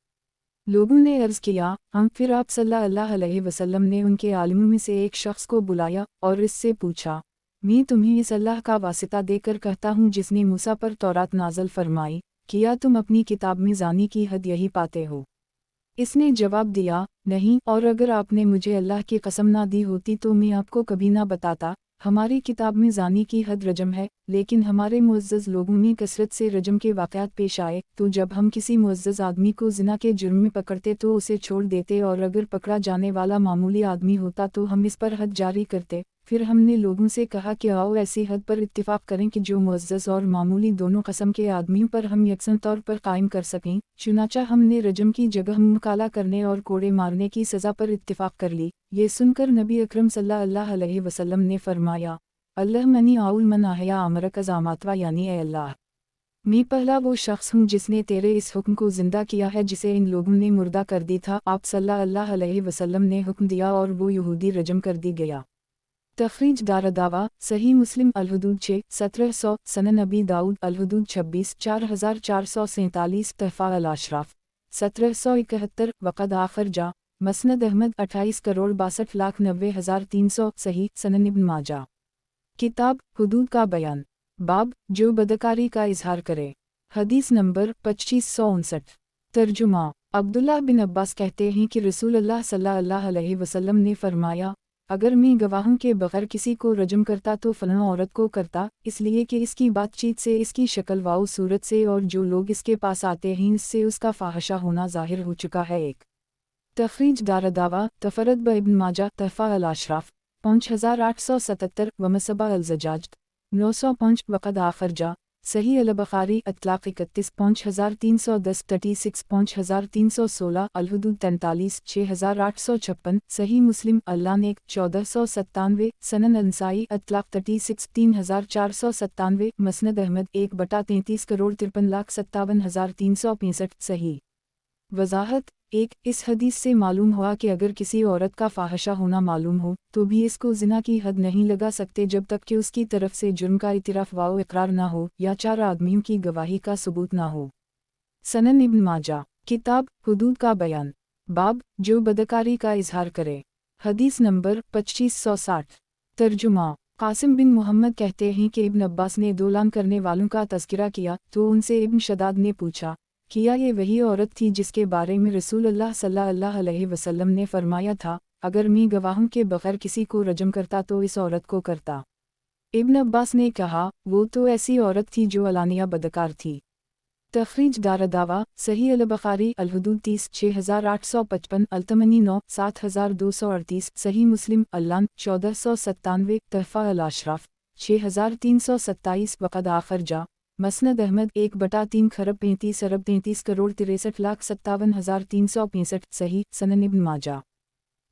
लोगों ने अर्ज़ किया, हम। फिर आप सल्लल्लाहु अलैहि वसल्लम ने उनके आलिमों में से एक शख्स को बुलाया और इससे पूछा, मैं तुम्हें इस अल्लाह का वासिता देकर कहता हूँ जिसने मूसा पर तौरात नाज़ल फरमाई, क्या तुम अपनी किताब में ज़ानी की हद यही पाते हो? इसने जवाब दिया, नहीं, और अगर आपने मुझे अल्लाह की कसम ना दी होती तो मैं आपको कभी ना बताता। हमारी किताब में ज़ानी की हद रजम है, लेकिन हमारे मुअज़्ज़ज़ लोगों में कसरत से रजम के वाक़यात पेश आए तो जब हम किसी मुअज़्ज़ज़ आदमी को ज़िना के जुर्म में पकड़ते तो उसे छोड़ देते और अगर पकड़ा जाने वाला मामूली आदमी होता तो हम इस पर हद जारी करते। फिर हमने लोगों से कहा कि आओ ऐसी हद पर इत्तिफ़ाक़ करें कि जो मुअज़्ज़ज़ और मामूली दोनों कस्म के आदमियों पर हम यकसन तौर पर कायम कर सकें। चुनांचे हमने रजम की जगह मुंह काला करने और कोड़े मारने की सज़ा पर इत्तिफ़ाक़ कर ली। ये सुनकर नबी अकरम सल्लल्लाहु अलैहि वसल्लम ने फरमाया, अल्लाह मनी आउल मन आहया अमरक अज़ामातवा, यानी ए अल्लाह, मैं पहला वो शख्स हूँ जिसने तेरे इस हुक्म को ज़िंदा किया है जिसे इन लोगों ने मुर्दा कर दी था। आप सल्लल्लाहु अलैहि वसल्लम ने हुक्म दिया और वो यहूदी रजम कर दी गया। तखरीज दारदावा। सही मुस्लिम अल-हुदूद 6, 1700। सनन अबी दाऊद अल-हुदूद 26, 4447। तहफ़ा अल-अशराफ 1771। वक़द आखर जा। मसनद अहमद 28,62,90,300। सही। सनन इब्न माजा। किताब हुदूद का बयान। बाब जो बदकारी का इजहार करे। हदीस नंबर 2559। तर्जुमा। अब्दुल्लाह बिन अब्बास कहते हैं कि रसूलुल्लाह सल्लल्लाहु अलैहि वसल्लम ने फरमाया, अगर मैं गवाहों के बगैर किसी को रजम करता तो फलां औरत को करता, इसलिए कि इसकी बातचीत से, इसकी शक्ल वाओ सूरत से और जो लोग इसके पास आते हैं इससे उसका फाहशा होना ज़ाहिर हो चुका है। एक तखरीज दारदावा। तफरद ब इब्न माजा। तहफ़ा अल-अशराफ 5877। वमसबा अल-ज़जाज 905। वक़द आखर जा। सही अल-बुखारी अतलाक़ 31, 5310। 36, 5316। अल-हुदूद 43, 6856। सही मुस्लिम अल्लान 1, 1497। सनन अंसाई अतलाक़ 36, 3497। मसनद अहमद 1/33,53,57,365। सही। वज़ाहत। 1, इस हदीस से मालूम हुआ कि अगर किसी औरत का फाहशा होना मालूम हो तो भी इसको ज़िना की हद नहीं लगा सकते जब तक कि उसकी तरफ से जुर्म का इतिराफ़ व इकरार ना हो या 4 आदमियों की गवाही का सबूत ना हो। सनन इब्न माजा। किताब हुदूद का बयान। बाब जो बदकारी का इजहार करे। हदीस नंबर 2560। तर्जुमा। कासिम बिन मोहम्मद कहते हैं कि इब्न अब्बास ने दोलान करने वालों का तज़किरा किया तो उनसे इब्न शदाद ने पूछा, क्या ये वही औरत थी जिसके बारे में रसूलुल्लाह सल्लल्लाहु अलैहि वसल्लम ने फरमाया था, अगर मैं गवाहों के बगैर किसी को रजम करता तो इस औरत को करता? इब्न अब्बास ने कहा, वो तो ऐसी औरत थी जो अलानिया बदकार थी। तखरीज दारदावा। सही अल-बुखारी अल-हुदूद 30, 6855। अल-तमनी 9, 7238। सही मुस्लिम अल्लान 1497। तहफ़ा अल-अशराफ 6327। वक़द आखर जा। मसनद अहमद 1/3,33,63,63,57,365। सही। सनन इब्न माजा।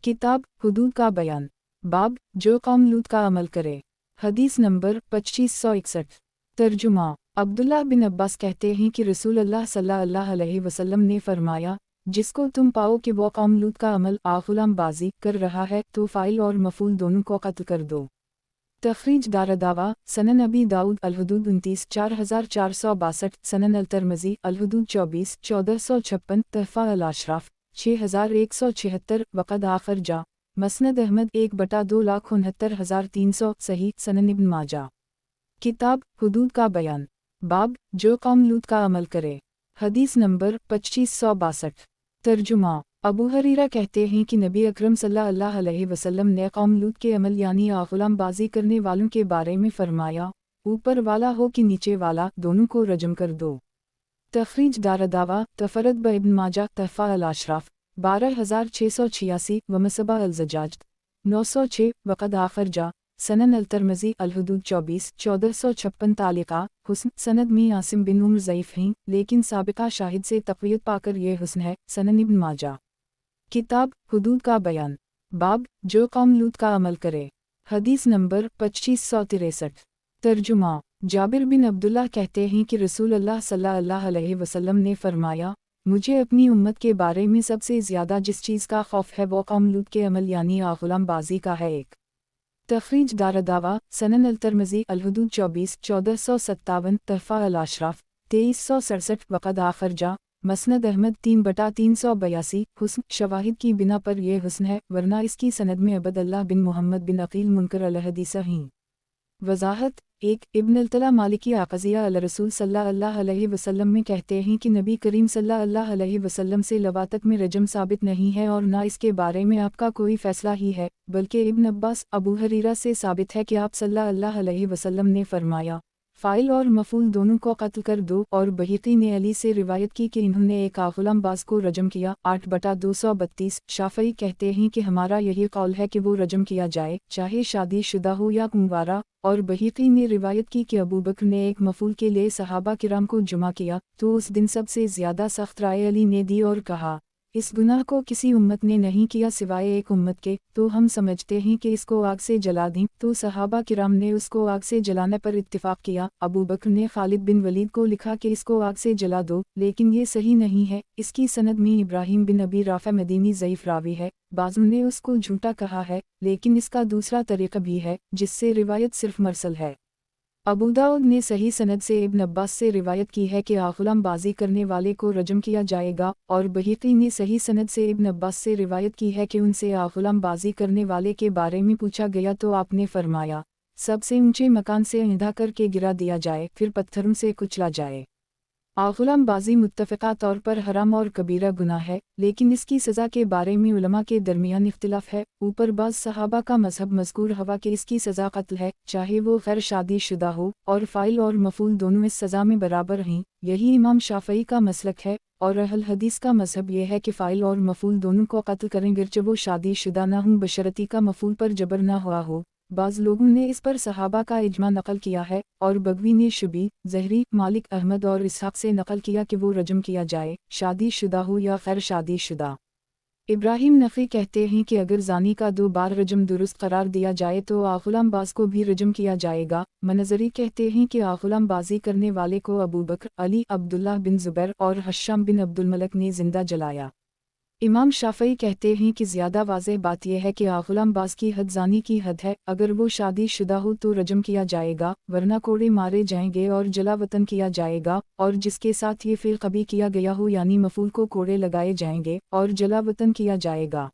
किताब हुदूद का बयान। बाब जो कौम लूत का अमल करे। हदीस नंबर 2561। तर्जुमा। अब्दुल्लाह बिन अब्बास कहते हैं कि रसूलुल्लाह सल्लल्लाहु अलैहि वसल्लम ने फरमाया, जिसको तुम पाओ कि वो कौम लूत का अमल गुलाम बाजी कर रहा है तो फ़ाइल और मफ़ूल दोनों को कत्ल कर दो। तखरीज दारदावा। सनन अबी दाऊद अल-हुदूद 29, 4462। सनन अल-तिरमिज़ी अल-हुदूद 24, 1456। तहफ़ा अल-अशराफ 6176। वक़द आखर जा। मसनद अहमद 1/2,69,300। सही। सनन इब्न माजा। किताब हुदूद का बयान। बाब जो कौम लूत का अमल करे। हदीस नंबर 2562। तर्जुमा। अबू हरीरा कहते हैं कि नबी अकरम सल्लल्लाहु अलैहि वसल्लम ने कौम लूत के अमल यानी गुलामबाजी करने वालों के बारे में फरमाया, ऊपर वाला हो कि नीचे वाला, दोनों को रजम कर दो। तखरीज दारदावा। तफरद ब इब्न माजा। तहफ़ा अल-अशराफ 12686। वमसबा अल-ज़जाज 906। वक़द आखर जा। सनन अल-तिरमिज़ी अल-हुदूद 24 तालिका हुस्न सनद में आसिम बिन उम्र ज़ईफ़ हैं लेकिन साबिक़ा शाहिद से तक़वियत पाकर ये हुस्न है। सनन इब्न माजा किताब हुदूद का बयान बाब जो कौम लूत का अमल करे। हदीस नंबर 2563। तर्जुमा जाबिर बिन अब्दुल्ला कहते हैं कि रसूल अल्लाह सल्लल्लाहु अलैहि वसल्लम ने फरमाया, मुझे अपनी उम्मत के बारे में सबसे ज़्यादा जिस चीज़ का खौफ है वो कौम लूत के अमल यानी ग़ुलामबाज़ी का है। एक तखरीज दारदावा सनन अल-तिरमिज़ी अल-हुदूद 1457 तहफ़ा अल-अशराफ 2367 वक़द आखरजा मसनद अहमद 3/382 हुस्न शवाहिद की बिना पर यह हुस्न है वरना इसकी सनद में अबदल्लाह बिन मोहम्मद बिन अकील मुनकर अल-हदीस हैं। वज़ाहत 1 इब्न अल-तला मालिकी आक़ज़िया अल-रसूल सल्लल्लाहु अलैहि वसल्लम में कहते हैं कि नबी करीम सल्लल्लाहु अलैहि वसल्लम से लवातक में रजम साबित नहीं है और ना इसके बारे में आपका कोई फ़ैसला ही है, बल्कि इब्न अब्बास अबू हरीरा से साबित है कि आप सल्लल्लाहु अलैहि वसल्लम ने फरमाया, फ़ाइल और मफ़ूल दोनों को कत्ल कर दो। और बहीक़ी ने अली से रिवायत की कि इन्होंने एक ग़ुलामबाज़ को रजम किया। 8/232 शाफ़ई कहते हैं कि हमारा यही कौल है कि वो रजम किया जाए, चाहे शादी शुदा हो या कुंवारा। और बहीक़ी ने रिवायत की कि अबू बकर ने एक मफ़ूल के लिए सहाबा किराम को जुमा किया तो उस दिन सबसे ज़्यादा सख्त राय अली ने दी और कहा, इस गुनाह को किसी उम्मत ने नहीं किया सिवाय एक उम्मत के, तो हम समझते हैं कि इसको आग से जला दें। तो सहाबा किराम ने उसको आग से जलाने पर इत्तिफ़ाक़ किया। अबू बकर ने खालिद बिन वलीद को लिखा कि इसको आग से जला दो, लेकिन ये सही नहीं है। इसकी सनद में इब्राहिम बिन अबी राफ़ा मदीनी ज़ईफ़ रावी है, बाज़ों ने उसको झूठा कहा है, लेकिन इसका दूसरा तरीक़ा भी है जिससे रिवायत सिर्फ़ मरसल है। अबू दाऊद ने सही सनद से इब्न अब्बास से रिवायत की है कि ग़ुलामबाज़ी करने वाले को रजम किया जाएगा। और बहीक़ी ने सही सनद से इब्न अब्बास से रिवायत की है कि उनसे ग़ुलामबाज़ी करने वाले के बारे में पूछा गया तो आपने फरमाया, सबसे ऊंचे मकान से इंधा करके गिरा दिया जाए फिर पत्थरों से कुचला जाए। ग़ुलामबाज़ी मुत्तफ़क़ा तौर पर हराम और कबीरा गुनाह है, लेकिन इसकी सज़ा के बारे में उलमा के दरमियान इख्तिलाफ़ है। ऊपर बाज़ सहाबा का मज़हब मज़कूर हवा कि इसकी सज़ा क़त्ल है, चाहे वो गैर शादी शुदा हो, और फ़ाइल और मफ़ूल दोनों इस सज़ा में बराबर हैं। यही इमाम शाफ़ई का मसलक है। और अहल हदीस का मज़हब यह है कि फ़ाइल और मफ़ूल दोनों को क़त्ल करें गिरचे वो शादी शुदा न हों बशर्ती का मफ़ूल पर जबर न हुआ हो। बाज़ लोगों ने इस पर सहाबा का इजमा नक़ल किया है और बगवी ने शुबी, ज़हरी, मालिक अहमद और इसहाक़ से नक़ल किया कि वो रजम किया जाए, शादी शुदा हो या गैर शादी शुदा। इब्राहिम नफ़ी कहते हैं कि अगर ज़ानी का 2 बार रजम दुरुस्त करार दिया जाए तो ग़ुलामबाज़ को भी रजम किया जाएगा। मनज़री कहते हैं कि ग़ुलामबाज़ी करने वाले को अबू बकर, अली, अब्दुल्लाह बिन ज़ुबैर और हश्शाम बिन अब्दुल मलक ने ज़िंदा जलाया। इमाम शाफ़ई कहते हैं कि ज़्यादा वाज़ेह बात यह है कि ग़ुलामबाज़ की हद ज़ानी की हद है। अगर वो शादी शुदा हो तो रजम किया जाएगा, वरना कोड़े मारे जाएंगे और जला वतन किया जाएगा। और जिसके साथ ये फ़िल कभी किया गया हो यानी मफ़ूल को कोड़े लगाए जाएंगे और जला वतन किया जाएगा।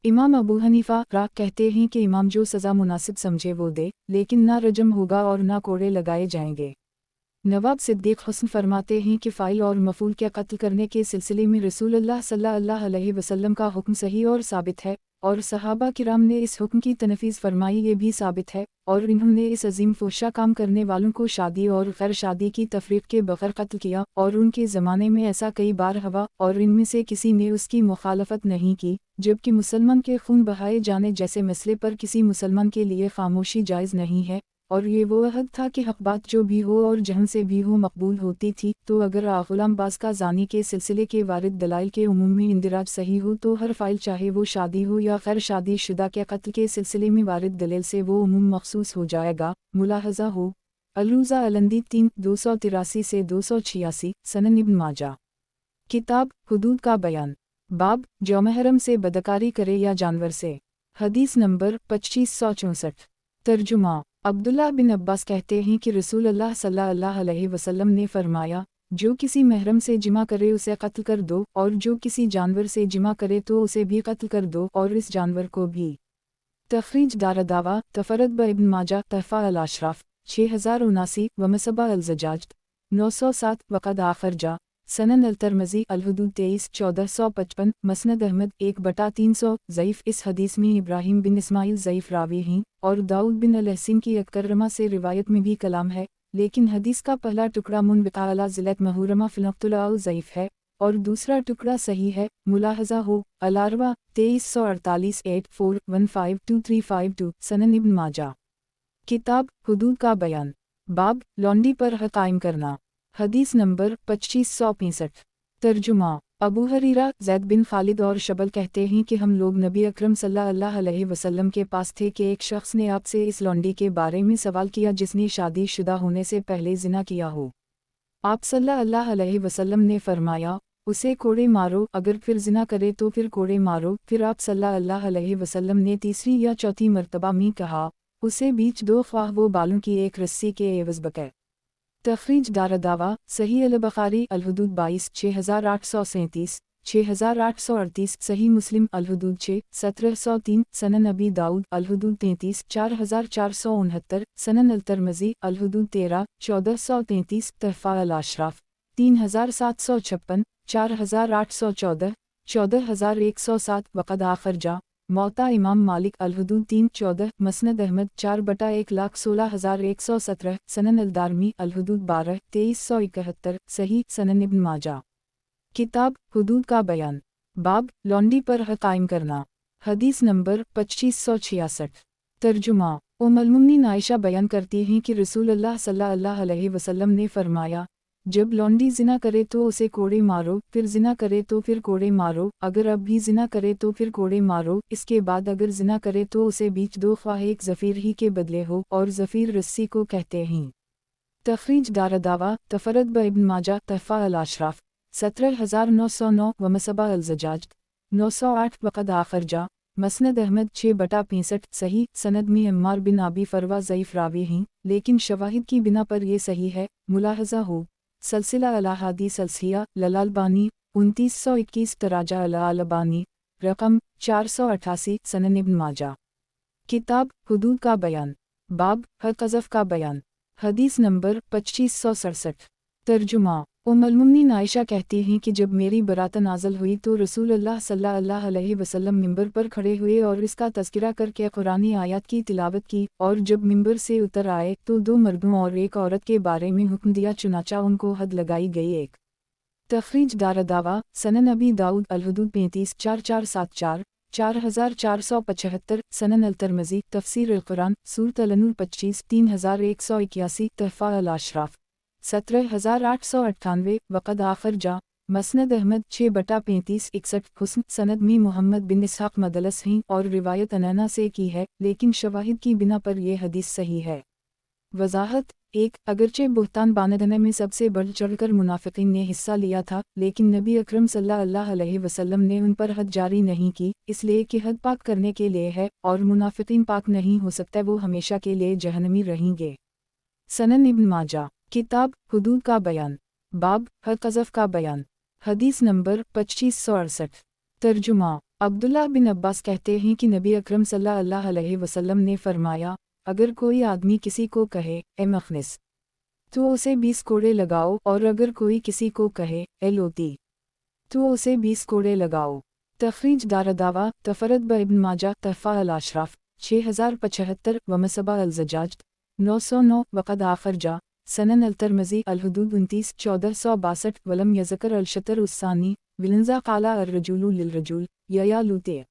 इमाम अबू हनीफ़ा कहते हैं कि इमाम जो सज़ा मुनासिब समझे वो दे, लेकिन ना रजम होगा और ना कोड़े लगाए जाएंगे। नवाब सिद्दीक़ हुस्न फरमाते हैं कि फ़ाइल और मफ़ूल के कत्ल करने के सिलसिले में रसूलुल्लाह सल्लल्लाहु अलैहि वसल्लम का हुक्म सही और साबित है, और सहाबा किराम ने इस हुक्म की तनफ़ीज़ फरमाई ये भी साबित है। और इन्होंने इस अजीम फ़ोशा काम करने वालों को शादी और गैर शादी की तफ़रीक़ के बग़ैर कत्ल किया। और उनके ज़माने में ऐसा कई बार हुआ और इनमें से किसी ने उसकी मुखालफत नहीं की, जबकि मुसलमान के खून बहाए जाने जैसे मसले पर किसी मुसलमान के लिए खामोशी जायज़ नहीं है। और ये वो अहद था कि हक़ बात जो भी हो और जहाँ से भी हो मकबूल होती थी। तो अगर ग़ुलामबाज़ का ज़ानी के सिलसिले के वारिद दलाइल के उमूम में इंदिराज सही हो तो हर फ़ाइल चाहे वो शादी हो या गैर शादी शुदा के कत्ल के सिलसिले में वारिद दलील से वो उमूम मखसूस हो जाएगा। मुलाहज़ा हो अल-रूज़ा अलंदी 3 से 286 सनन इब्न माजा किताब हुदूद का बयान बाब जो महरम से बदकारी करे या जानवर से। हदीस नंबर 2564। तर्जुमा अब्दुल्लाह बिन अब्बास कहते हैं कि रसूलुल्लाह सल्लल्लाहु अलैहि वसल्लम ने फरमाया, जो किसी महरम से जिमा करे उसे कत्ल कर दो, और जो किसी जानवर से जिमा करे तो उसे भी कत्ल कर दो और इस जानवर को भी। तखरीज दारदावा तफरद ब इब्न माजा तहफ़ा अल-अशराफ 6079 व मसबा अल-ज़जाज 907 वक़द आखरजा सनन अल-तिरमिज़ी अल-हुदूद 23 1455 मसनद अहमद 1/300 ज़ईफ़। इस हदीस में इब्राहिम बिन इस्माइल ज़ईफ़ रावी हैं और दाऊद बिन अल-हसन की अकरमा से रिवायत में भी कलाम है, लेकिन हदीस का पहला टुकड़ा मुनबिक़ा अला ज़िलत महूरमा फ़िलक़्तुल ज़ईफ़ है और दूसरा टुकड़ा सही है। मुलाहज़ा हो अल-अरवा 2348 84152352 सनन इब्न माजा। किताब हुदूद का बयान, बाब लौंडी पर हद कायम करना। हदीस नंबर 2565। तर्जुमा। अबू हरीरा ज़ैद बिन खालिद और शबल कहते हैं कि हम लोग नबी अकरम सल्लल्लाहु अलैहि वसल्लम के पास थे कि एक शख्स ने आपसे इस लौंडी के बारे में सवाल किया जिसने शादीशुदा होने से पहले ज़िना किया हो। आप सल्लल्लाहु अलैहि वसल्लम ने फरमाया, उसे कोड़े मारो, अगर फिर ज़िना करे तो फिर कोड़े मारो। फिर आप सल्लल्लाहु अलैहि वसल्लम ने तीसरी या चौथी मर्तबा में कहा, उसे बीच दो, ख्वाह वो बालों की एक रस्सी के एवज़ बकै। तखरीज दारदावा सही अल बुखारी अल हुदूद 22 6837 6838 सही मुस्लिम अल हुदूद 6 1703 सनन अबी दाऊद अल हुदूद 33 4469 सनन अल तिरमिज़ी अल हुदूद 13 1433 तहफ़ा अल अशराफ 3756 4814 14107 वक़द आखर जा मौता इमाम मालिक अल हुदूद 314 मसनद अहमद 4/1,16,117 सनन अल दारमी अल हुदूद 12 2371 सही सनन इब्न माजा। किताब हुदूद का बयान, बाब लौंडी पर हद कायम करना। हदीस नंबर 2566। तर्जुमा। उम्मुल मोमिनीन आयशा बयान करती हैं कि रसूलुल्लाह सल्लल्लाहु अलैहि वसल्लम ने फरमाया, जब लौंडी ज़िना करे तो उसे कोड़े मारो, फिर ज़िना करे तो फिर कोड़े मारो, अगर अब भी ज़िना करे तो फिर कोड़े मारो, इसके बाद अगर ज़िना करे तो उसे बीच दो, ख्वाह एक ज़फ़ीर ही के बदले हो, और ज़फ़ीर रस्सी को कहते हैं। तखरीज दारदावा तफरद ब इब्न माजा तहफ़ा अल अशराफ 17909 व मसबा अल ज़जाज 908 वक़द आखर जा मसनद अहमद 6/65 सही सनद में अम्मार बिन आबी फरवा ज़ईफ़ रावी हैं, लेकिन शवाहिद की बिना पर ये सही है। मुलाहज़ा हो सलसिला अल अहादीस सलसिया ललालबानी 2921 तराजा अल अलबानी रकम 488 सनन इब्न माजा। किताब हुदूद का बयान, बाब हद क़ज़फ़ का बयान। हदीस नंबर 2567। तर्जुमा। उम्मुल मोमिनीन आयशा कहती हैं कि जब मेरी बरात नाज़िल हुई तो रसूलुल्लाह सल्लल्लाहु अलैहि वसल्लम मिंबर पर खड़े हुए और इसका तज़किरा करके कुरानी आयत की तिलावत की, और जब मिंबर से उतर आए तो दो मर्दों और एक औरत के बारे में हुक्म दिया, चुनाचा उनको हद लगाई गई। एक तखरीज दारदावा सनन अबी दाऊद अल हुदूद 35 4474 4475 सनन अल तिरमिज़ी तफ़सीर अल कुरान सूरत अल नूर 25 3181 तहफ़ा अल अशराफ 17898 वक़द आखर जा मसनद अहमद 6/35 61 हुस्न सनद में मोहम्मद बिन इसहाक़ मदलस हैं और रिवायत अनैना से की है, लेकिन शवाहिद की बिना पर यह हदीस सही है। वज़ाहत। एक, अगरचे बुहतान बानदने में सबसे बढ़ चढ़कर मुनाफ़िकीन ने हिस्सा लिया था, लेकिन नबी अकरम सल्लल्लाहु अलैहि वसल्लम ने उन पर हद जारी नहीं की, इसलिए कि हद पाक करने के लिए है और मुनाफ़िकीन पाक नहीं हो सकता, वो हमेशा के लिए जहन्नमी रहेंगे। सनन इब्न माजा। किताब हुदूद का बयान, बाब हद क़ज़फ़ का बयान। हदीस नंबर 2568। तर्जुमा। अब्दुल्लाह बिन अब्बास कहते हैं कि नबी अकरम सल्लल्लाहु अलैहि वसल्लम ने फरमाया, अगर कोई आदमी किसी को कहे ए मखनिस, तो उसे 20 कोड़े लगाओ, और अगर कोई किसी को कहे ए लोती, तो उसे 20 कोड़े लगाओ। तखरीज दारदावा तफरद ब इब्न माजा तहफ़ा अल अशराफ 6075 व मसबा अल ज़जाज 909 वक़द आखर जा सनन अल तिरमिज़ी अल हुदूद 29 1462 वलम यज़कर अल शतर उस्सानी विलंजा काला अर रजूलु लिल रजूल या लूते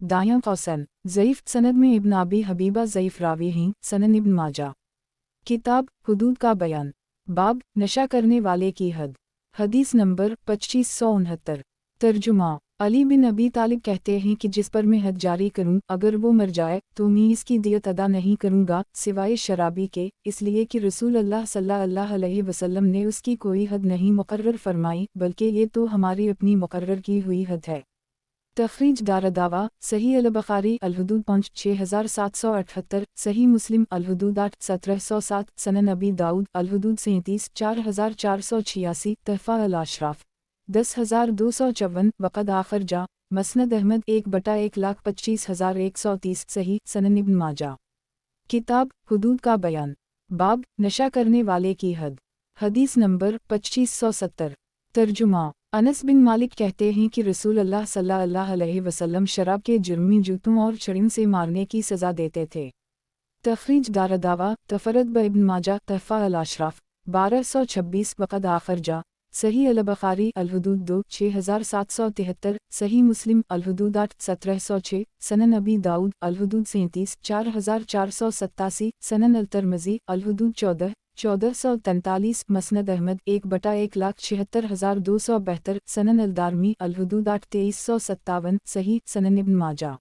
दायां कौसन ज़ईफ़ सनद में इब्न आबी हबीबा ज़ईफ़ रावी हैं। सनन इब्न माजा। किताब हुदूद का बयान, बाब नशा करने वाले की हद। हदीस नंबर 2569। तर्जुमा। अली बिन अबी तालिब कहते हैं कि जिस पर मैं हद जारी करूं, अगर वो मर जाए तो मैं इसकी दियत अदा नहीं करूंगा सिवाय शराबी के, इसलिए कि रसूलुल्लाह सल्लल्लाहु अलैहि वसल्लम ने उसकी कोई हद नहीं मुकर्रर फरमाई, बल्कि ये तो हमारी अपनी मुकर्रर की हुई हद है। तखरीज दारदावा सही अल बुखारी अल हुदूद 5 6778 सही मुस्लिम अल हुदूद 8 1707 सनन अबी दाऊद अल हुदूद 37 4486 तहफ़ा अल अशराफ 10254 वक़द आखर जा मसनद अहमद 1/125,130 सही सनन इब्न माजा। किताब हुदूद का बयान, बाब नशा करने वाले की हद। हदीस नंबर 2570। तर्जुमा। अनस बिन मालिक कहते हैं कि रसूलुल्लाह सल्लल्लाहु अलैहि वसल्लम शराब के जुर्म में जूतों और छड़ियों से मारने की सज़ा देते थे। तखरीज दारदावा तफरद ब इब्न माजा तहफ़ा अल अशराफ 1226 वक़द आखर जा صحیح البخاری الحدود 2 6773 صحیح مسلم الحدود 8 1706 سنن ابی داؤد الحدود 37 4487 سنن الترمذی الحدود 14 1443 مسند احمد 1/1,76,272 سنن الدارمی الحدود 8 2357 صحیح سنن ابن ماجہ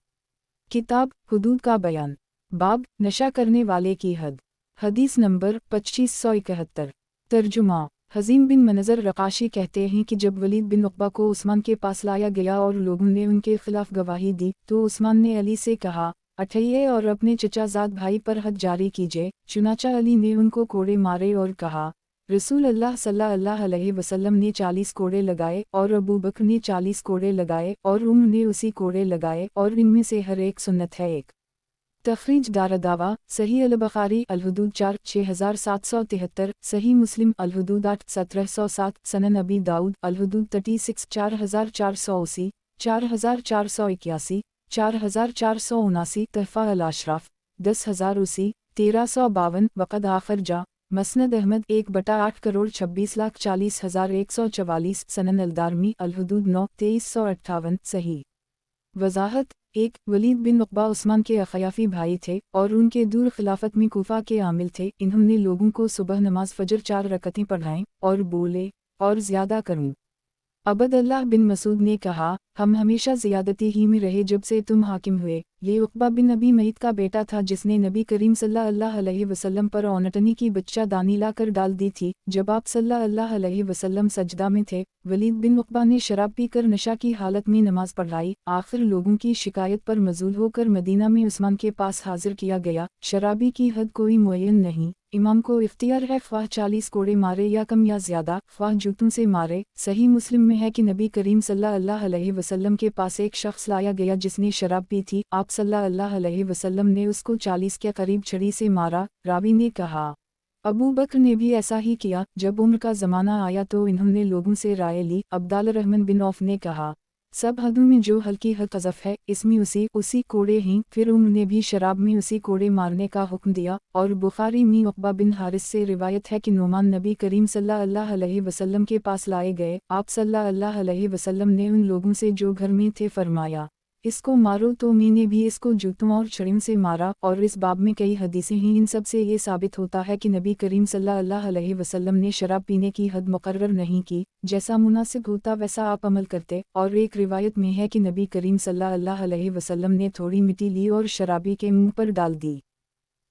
کتاب حدود کا بیان باب نشہ کرنے والے کی حد حدیث نمبر 2571 ترجمہ حزیم بن منظر رقاشی کہتے ہیں کہ جب ولید بن عقبہ کو عثمان کے پاس لایا گیا اور لوگوں نے ان کے خلاف گواہی دی تو عثمان نے علی سے کہا اٹھائیے اور اپنے چچا زاد بھائی پر حد جاری کیجیے، چنانچہ علی نے ان کو کوڑے مارے اور کہا رسول اللہ صلی اللہ علیہ وسلم نے 40 کوڑے لگائے اور ابو بکر نے 40 کوڑے لگائے اور عمر نے اسی کوڑے لگائے اور ان میں سے ہر ایک سنت ہے ایک۔ تخریج دارالدعویٰ صحیح البخاری الحدود 4 6773 صحیح مسلم الحدود 8 1707 سنن ابی داؤد الحدود 36 4480 4481 4479 تحفہ الاشراف 10,080 1352 وقد آخر جا مسند احمد 1/8,26,40,144 سنن الدارمی الحدود 9 2358 صحیح وضاحت 1 ولید بن عقبہ عثمان کے اخیافی بھائی تھے اور ان کے دور خلافت میں کوفہ کے عامل تھے۔ انہوں نے لوگوں کو صبح نماز فجر 4 رکعتیں پڑھائیں اور بولے اور زیادہ کروں۔ عبداللہ بن مسعود نے کہا ہم ہمیشہ زیادتی ہی میں رہے جب سے تم حاکم ہوئے۔ یہ عقبہ بن ابی معیط کا بیٹا تھا جس نے نبی کریم صلی اللہ علیہ وسلم پر اونٹنی کی بچہ دانی لا کر ڈال دی تھی جب آپ صلی اللہ علیہ وسلم سجدہ میں تھے۔ ولید بن عقبہ نے شراب پی کر نشہ کی حالت میں نماز پڑھائی، آخر لوگوں کی شکایت پر مذعور ہو کر مدینہ میں عثمان کے پاس حاضر کیا گیا۔ شرابی کی حد کوئی معین نہیں، امام کو اختیار ہے خواہ 40 کوڑے مارے یا کم یا زیادہ، خواہ جوتوں سے مارے۔ صحیح مسلم میں ہے کہ نبی کریم صلی اللہ علیہ وسلم کے پاس ایک شخص لایا گیا جس نے شراب پی تھی، آپ صلی اللہ علیہ وسلم نے اس کو 40 کے قریب چھڑی سے مارا۔ راوی نے کہا ابو بکر نے بھی ایسا ہی کیا۔ جب عمر کا زمانہ آیا تو انہوں نے لوگوں سے رائے لی۔ عبداللہ الرحمن بن عوف نے کہا سب حدوں میں جو ہلکی حد قذف ہے اس میں اسی کوڑے ہیں۔ پھر عمر نے بھی شراب میں اسی کوڑے مارنے کا حکم دیا۔ اور بخاری میں عقبہ بن حارث سے روایت ہے کہ نعمان نبی کریم صلی اللہ علیہ وسلم کے پاس لائے گئے، آپ صلی اللہ علیہ وسلم نے ان لوگوں سے جو گھر میں تھے فرمایا اس کو مارو، تو میں نے بھی اس کو جوتوں اور چھڑیوں سے مارا۔ اور اس باب میں کئی حدیثیں ہیں، ان سب سے یہ ثابت ہوتا ہے کہ نبی کریم صلی اللہ علیہ وسلم نے شراب پینے کی حد مقرر نہیں کی، جیسا مناسب ہوتا ویسا آپ عمل کرتے۔ اور ایک روایت میں ہے کہ نبی کریم صلی اللہ علیہ وسلم نے تھوڑی مٹی لی اور شرابی کے منہ پر ڈال دی۔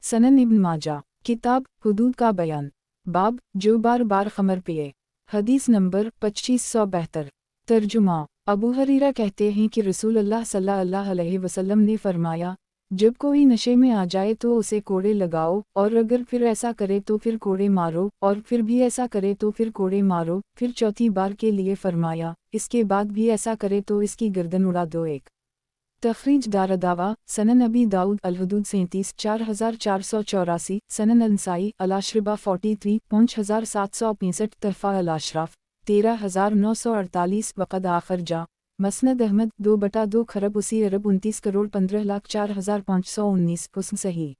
سنن ابن ماجہ کتاب حدود کا بیان باب جو بار بار خمر پیے حدیث نمبر 2572 ترجمہ ابو ہریرہ کہتے ہیں کہ رسول اللہ صلی اللہ علیہ وسلم نے فرمایا جب کوئی نشے میں آ جائے تو اسے کوڑے لگاؤ، اور اگر پھر ایسا کرے تو پھر کوڑے مارو، اور پھر بھی ایسا کرے تو پھر کوڑے مارو۔ پھر چوتھی بار کے لیے فرمایا اس کے بعد بھی ایسا کرے تو اس کی گردن اڑا دو۔ ایک تخریج دارالدعویٰ سنن ابی داؤد الحدود 37 4484 سنن النسائی الاشربہ 43 5765 تحفہ الاشراف 13948 وقد آخر جا مسند احمد 2/2 خرب اسی عرب 29,15,04,519 حسن صحیح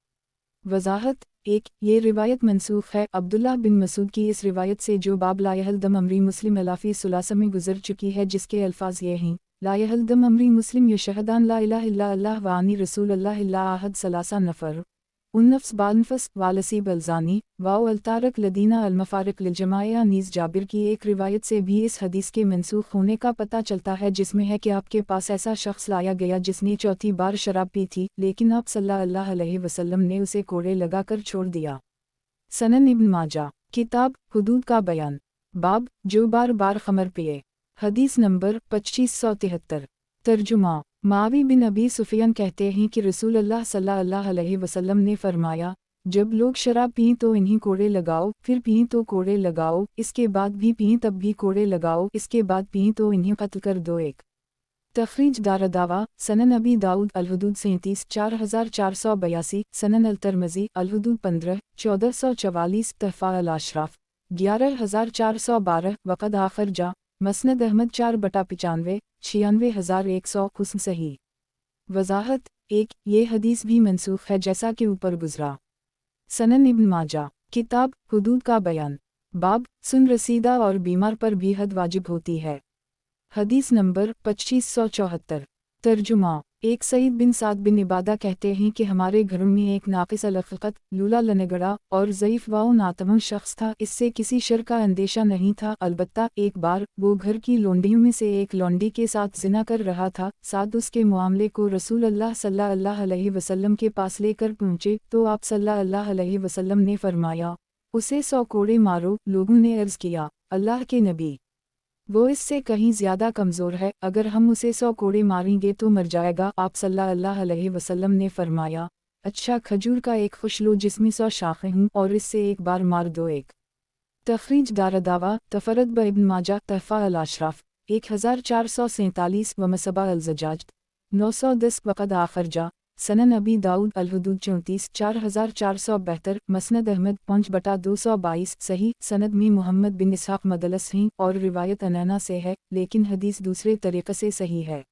وضاحت 1 یہ روایت منسوخ ہے۔ عبداللہ بن مسعود کی اس روایت سے جو باب لا یحل دم امری مسلم الافی ثلاثہ میں گزر چکی ہے، جس کے الفاظ یہ ہیں لا یحل دم امری مسلم یشہدان لا الہ الا اللہ وانی رسول اللہ الا احد ثلاثہ نفر النفس بالنفس والسی بلزانی واو الطارق لدینہ المفارق للجماعہ نیز جابر کی ایک روایت سے بھی اس حدیث کے منسوخ ہونے کا پتہ چلتا ہے، جس میں ہے کہ آپ کے پاس ایسا شخص لایا گیا جس نے چوتھی بار شراب پی تھی، لیکن آپ صلی اللہ علیہ وسلم نے اسے کوڑے لگا کر چھوڑ دیا۔ سنن ابن ماجہ کتاب حدود کا بیان باب جو بار بار خمر پیے حدیث نمبر 2573 ترجمہ معاوی بن ابی سفیان کہتے ہیں کہ رسول اللہ صلی اللہ علیہ وسلم نے فرمایا جب لوگ شراب پئیں تو انہیں کوڑے لگاؤ، پھر پئیں تو کوڑے لگاؤ، اس کے بعد بھی پئیں تب بھی کوڑے لگاؤ، اس کے بعد پئیں تو انہیں قتل کر دو۔ ایک تخریج دارالدعویٰ سنن ابی داؤد الحدود 37 4482 سنن الترمذی الحدود 15 1444 تحفہ الاشراف 11412 وقد آخر جا مسند احمد 4/95 96,100 حسن صحیح وضاحت 1 یہ حدیث بھی منسوخ ہے جیسا کہ اوپر گزرا۔ سنن ابن ماجہ کتاب حدود کا بیان बाब सुन रसीदा और बीमार पर भी हद वाजिब होती है। हदीस नंबर 2574। तर्जुमा। एक सईद बिन साद बिन इबादा कहते हैं कि हमारे घरों में एक नाकिस अलखत, लूला लनगड़ा और ज़ईफ़ व नातमन शख्स था। इससे किसी शर का अंदेशा नहीं था। अलबत्ता एक बार वो घर की लौंडियों में से एक लौंडी के साथ ज़िना कर रहा था। साद उसके मामले को रसूल अल्लाह सल्लल्लाहु अलैहि वसल्लम के पास लेकर पहुँचे तो आप सल्लल्लाहु अलैहि वसल्लम ने फरमाया, उसे 100 कोड़े मारो। लोगों ने अर्ज़ किया, अल्लाह के नबी, वो इससे कहीं ज़्यादा कमज़ोर है, अगर हम उसे 100 कोड़े मारेंगे तो मर जाएगा। आप सल्लल्लाहु अलैहि वसल्लम ने फरमाया, अच्छा खजूर का एक खुश लो जिसमें 100 शाखें हों और इससे एक बार मार दो। एक तखरीज दारदावा तफरद ब इब्न माजा तहफ़ा अल-अशराफ 1447 व मसबा अल-ज़जाज 910 वक़द आखरजा सनन अबी दाऊद अल-हुदूद 34 4472 मसनद अहमद 5/222 सही सनद में मोहम्मद बिन इसहाक़ मदलस हैं और रिवायत अनैना से है, लेकिन हदीस दूसरे तरीक़े से सही है।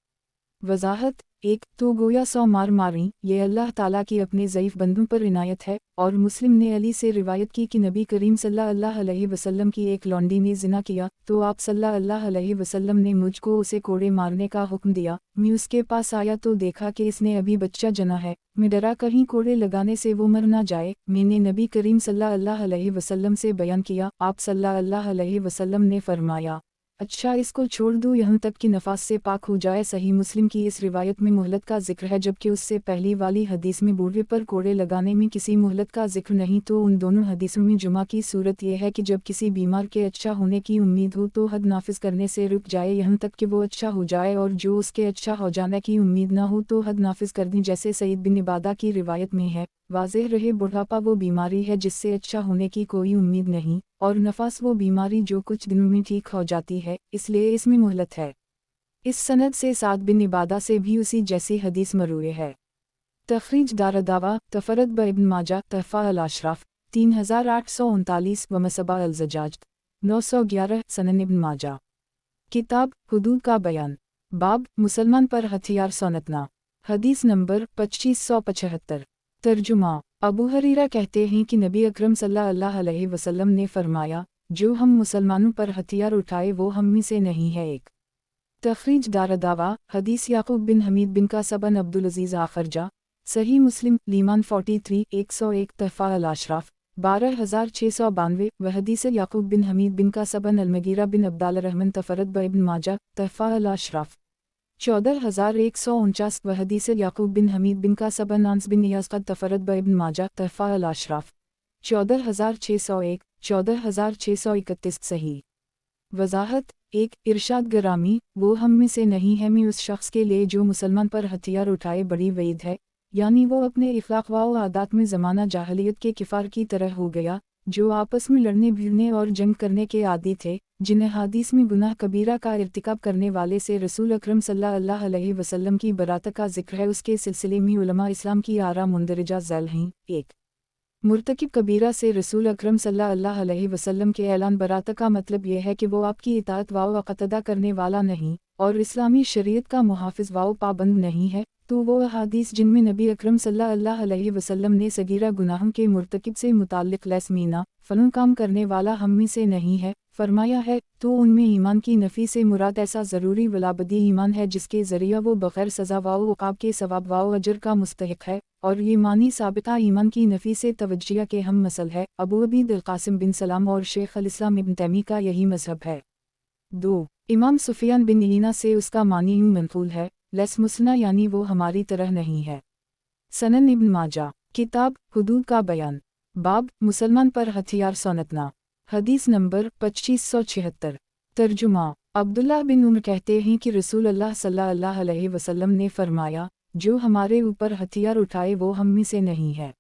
वज़ाहत। एक तो गोया 100 मार मारें, ये अल्लाह ताला की अपने ज़ईफ़ बंदों पर इनायत है। और मुस्लिम ने अली से रिवायत की कि नबी करीम सल्लल्लाहु अलैहि वसल्लम की एक लौंडी ने ज़िना किया तो आप सल्लल्लाहु अलैहि वसल्लम ने मुझको उसे कोड़े मारने का हुक्म दिया। मैं उसके पास आया तो देखा कि इसने अभी बच्चा जना है। मैं डरा कहीं कोड़े लगाने से वो मर ना जाए। मैंने नबी करीम सल्लल्लाहु अलैहि वसल्लम से बयान किया। आप सल्लल्लाहु अलैहि वसल्लम ने फरमाया, अच्छा इसको छोड़ दो यहाँ तक कि नफास से पाक हो जाए। सही मुस्लिम की इस रिवायत में मोहलत का जिक्र है, जबकि उससे पहली वाली हदीस में बूढ़े पर कोड़े लगाने में किसी मोहलत का जिक्र नहीं। तो उन दोनों हदीसों में जुमा की सूरत यह है कि जब किसी बीमार के अच्छा होने की उम्मीद हो तो हद नाफिज करने से रुक जाए यहाँ तक कि वो अच्छा हो जाए, और जो उसके अच्छा हो जाने की उम्मीद ना हो तो हद नाफिज कर दें, जैसे सईद बिन इबादा की रिवायत में है। वाज़ेह रहे बुढ़ापा वो बीमारी है जिससे अच्छा होने की कोई उम्मीद नहीं, और नफास वो बीमारी जो कुछ दिनों में ठीक हो जाती है, इसलिए इसमें मोहलत है। इस सनद से साद बिन इबादा से भी उसी जैसी हदीस मरूए है। तखरीज दारदावा तफरद ब इब्न माजा तहफ़ा अल-अशराफ 3839 व मसबा अल-ज़जाज 911 सनन इब्न माजा। किताब हुदूद का बयान। बाब मुसलमान पर हथियार सौनतना। हदीस नंबर 2575। तर्जुमा। अबू हरीरा कहते हैं कि नबी अकरम सल्लल्लाहु अलैहि वसल्लम ने फरमाया, जो हम मुसलमानों पर हथियार उठाए वो हम में से नहीं है। एक तखरीज दारदावा हदीस याकूब बिन हमीद बिन का सबन अब्दुल अजीज़ आखरजा सही मुस्लिम लीमान 43 101 तहफ़ा अल-अशराफ 12692 व हदीस याकूब बिन हमीद बिन का सबन अलमगीरा बिन अब्दाल रहमान तफरद ब इब्न माजा तहफ़ा अल-अशराफ 14149 व हदीस याकूब बिन हमीद बिन का सबन आंस बिन याज़क़द तफरद ब इब्न माजा तहफ़ा अल-अशराफ 14601 14631 सही। वज़ाहत। एक इरशाद गरामी, वो हम में से नहीं है मैं उस शख्स के लिए जो मुसलमान पर हथियार उठाए बड़ी वईद है, यानी वो अपने इखलाक व आदात में ज़माना जाहलियत के किफ़ार की तरह हो गया, जो आपस में लड़ने भिड़ने और जंग करने के आदी थे, जिन्हें हदीस में गुनाह कबीरा का इर्तिकाब करने वाले से रसूल अकरम सल्लल्लाहु अलैहि वसल्लम की बरात का जिक्र है। उसके सिलसिले में उलमा इस्लाम की आरा मुंदरजा ज़ैल हैं। एक मुर्तकिब कबीरा से रसूल अकरम सल्लल्लाहु अलैहि वसल्लम के ऐलान बरात का मतलब यह है कि वो आपकी इताअत व क़तदा करने वाला नहीं और इस्लामी शरीयत का मुहाफ़िज़ व पाबंद नहीं है। तो वो अहादीस जिनमें नबी अकरम सल्लल्लाहु अलैहि वसल्लम ने सगीरा गुनाहों के मुर्तकिब से मुताल्लिक़ लैसमीना फ़लन काम करने वाला हम में से नहीं है फरमाया है, तो उनमें ईमान की नफ़ी से मुराद ऐसा ज़रूरी वलाबदी ईमान है जिसके ज़रिया वो बग़ैर सज़ा व उक़ाब के सवाब व अजर का मुस्तहिक़ है, और ये मानी साबिता ईमान की नफ़ी से तवज्जिया के हम मसल है। अबू अबीद अल-क़ासिम बिन सलाम और शेख अल-इस्लाम इब्न तैमी का यही मज़हब है। 2 इमाम सुफ़ियान बिन ईना से उसका मानी यूं मनक़ूल है, लैस मुस्ना यानी वो हमारी तरह नहीं है। सनन इब्न माजा। किताब हुदूद का बयान। बाब मुसलमान पर हथियार सौनतना। हदीस नंबर 2576। तर्जुमा। अब्दुल्लाह बिन उमर कहते हैं कि रसूल अल्लाह सल्लल्लाहु अलैहि वसल्लम ने फरमाया, जो हमारे ऊपर हथियार उठाए वो हम में से नहीं है।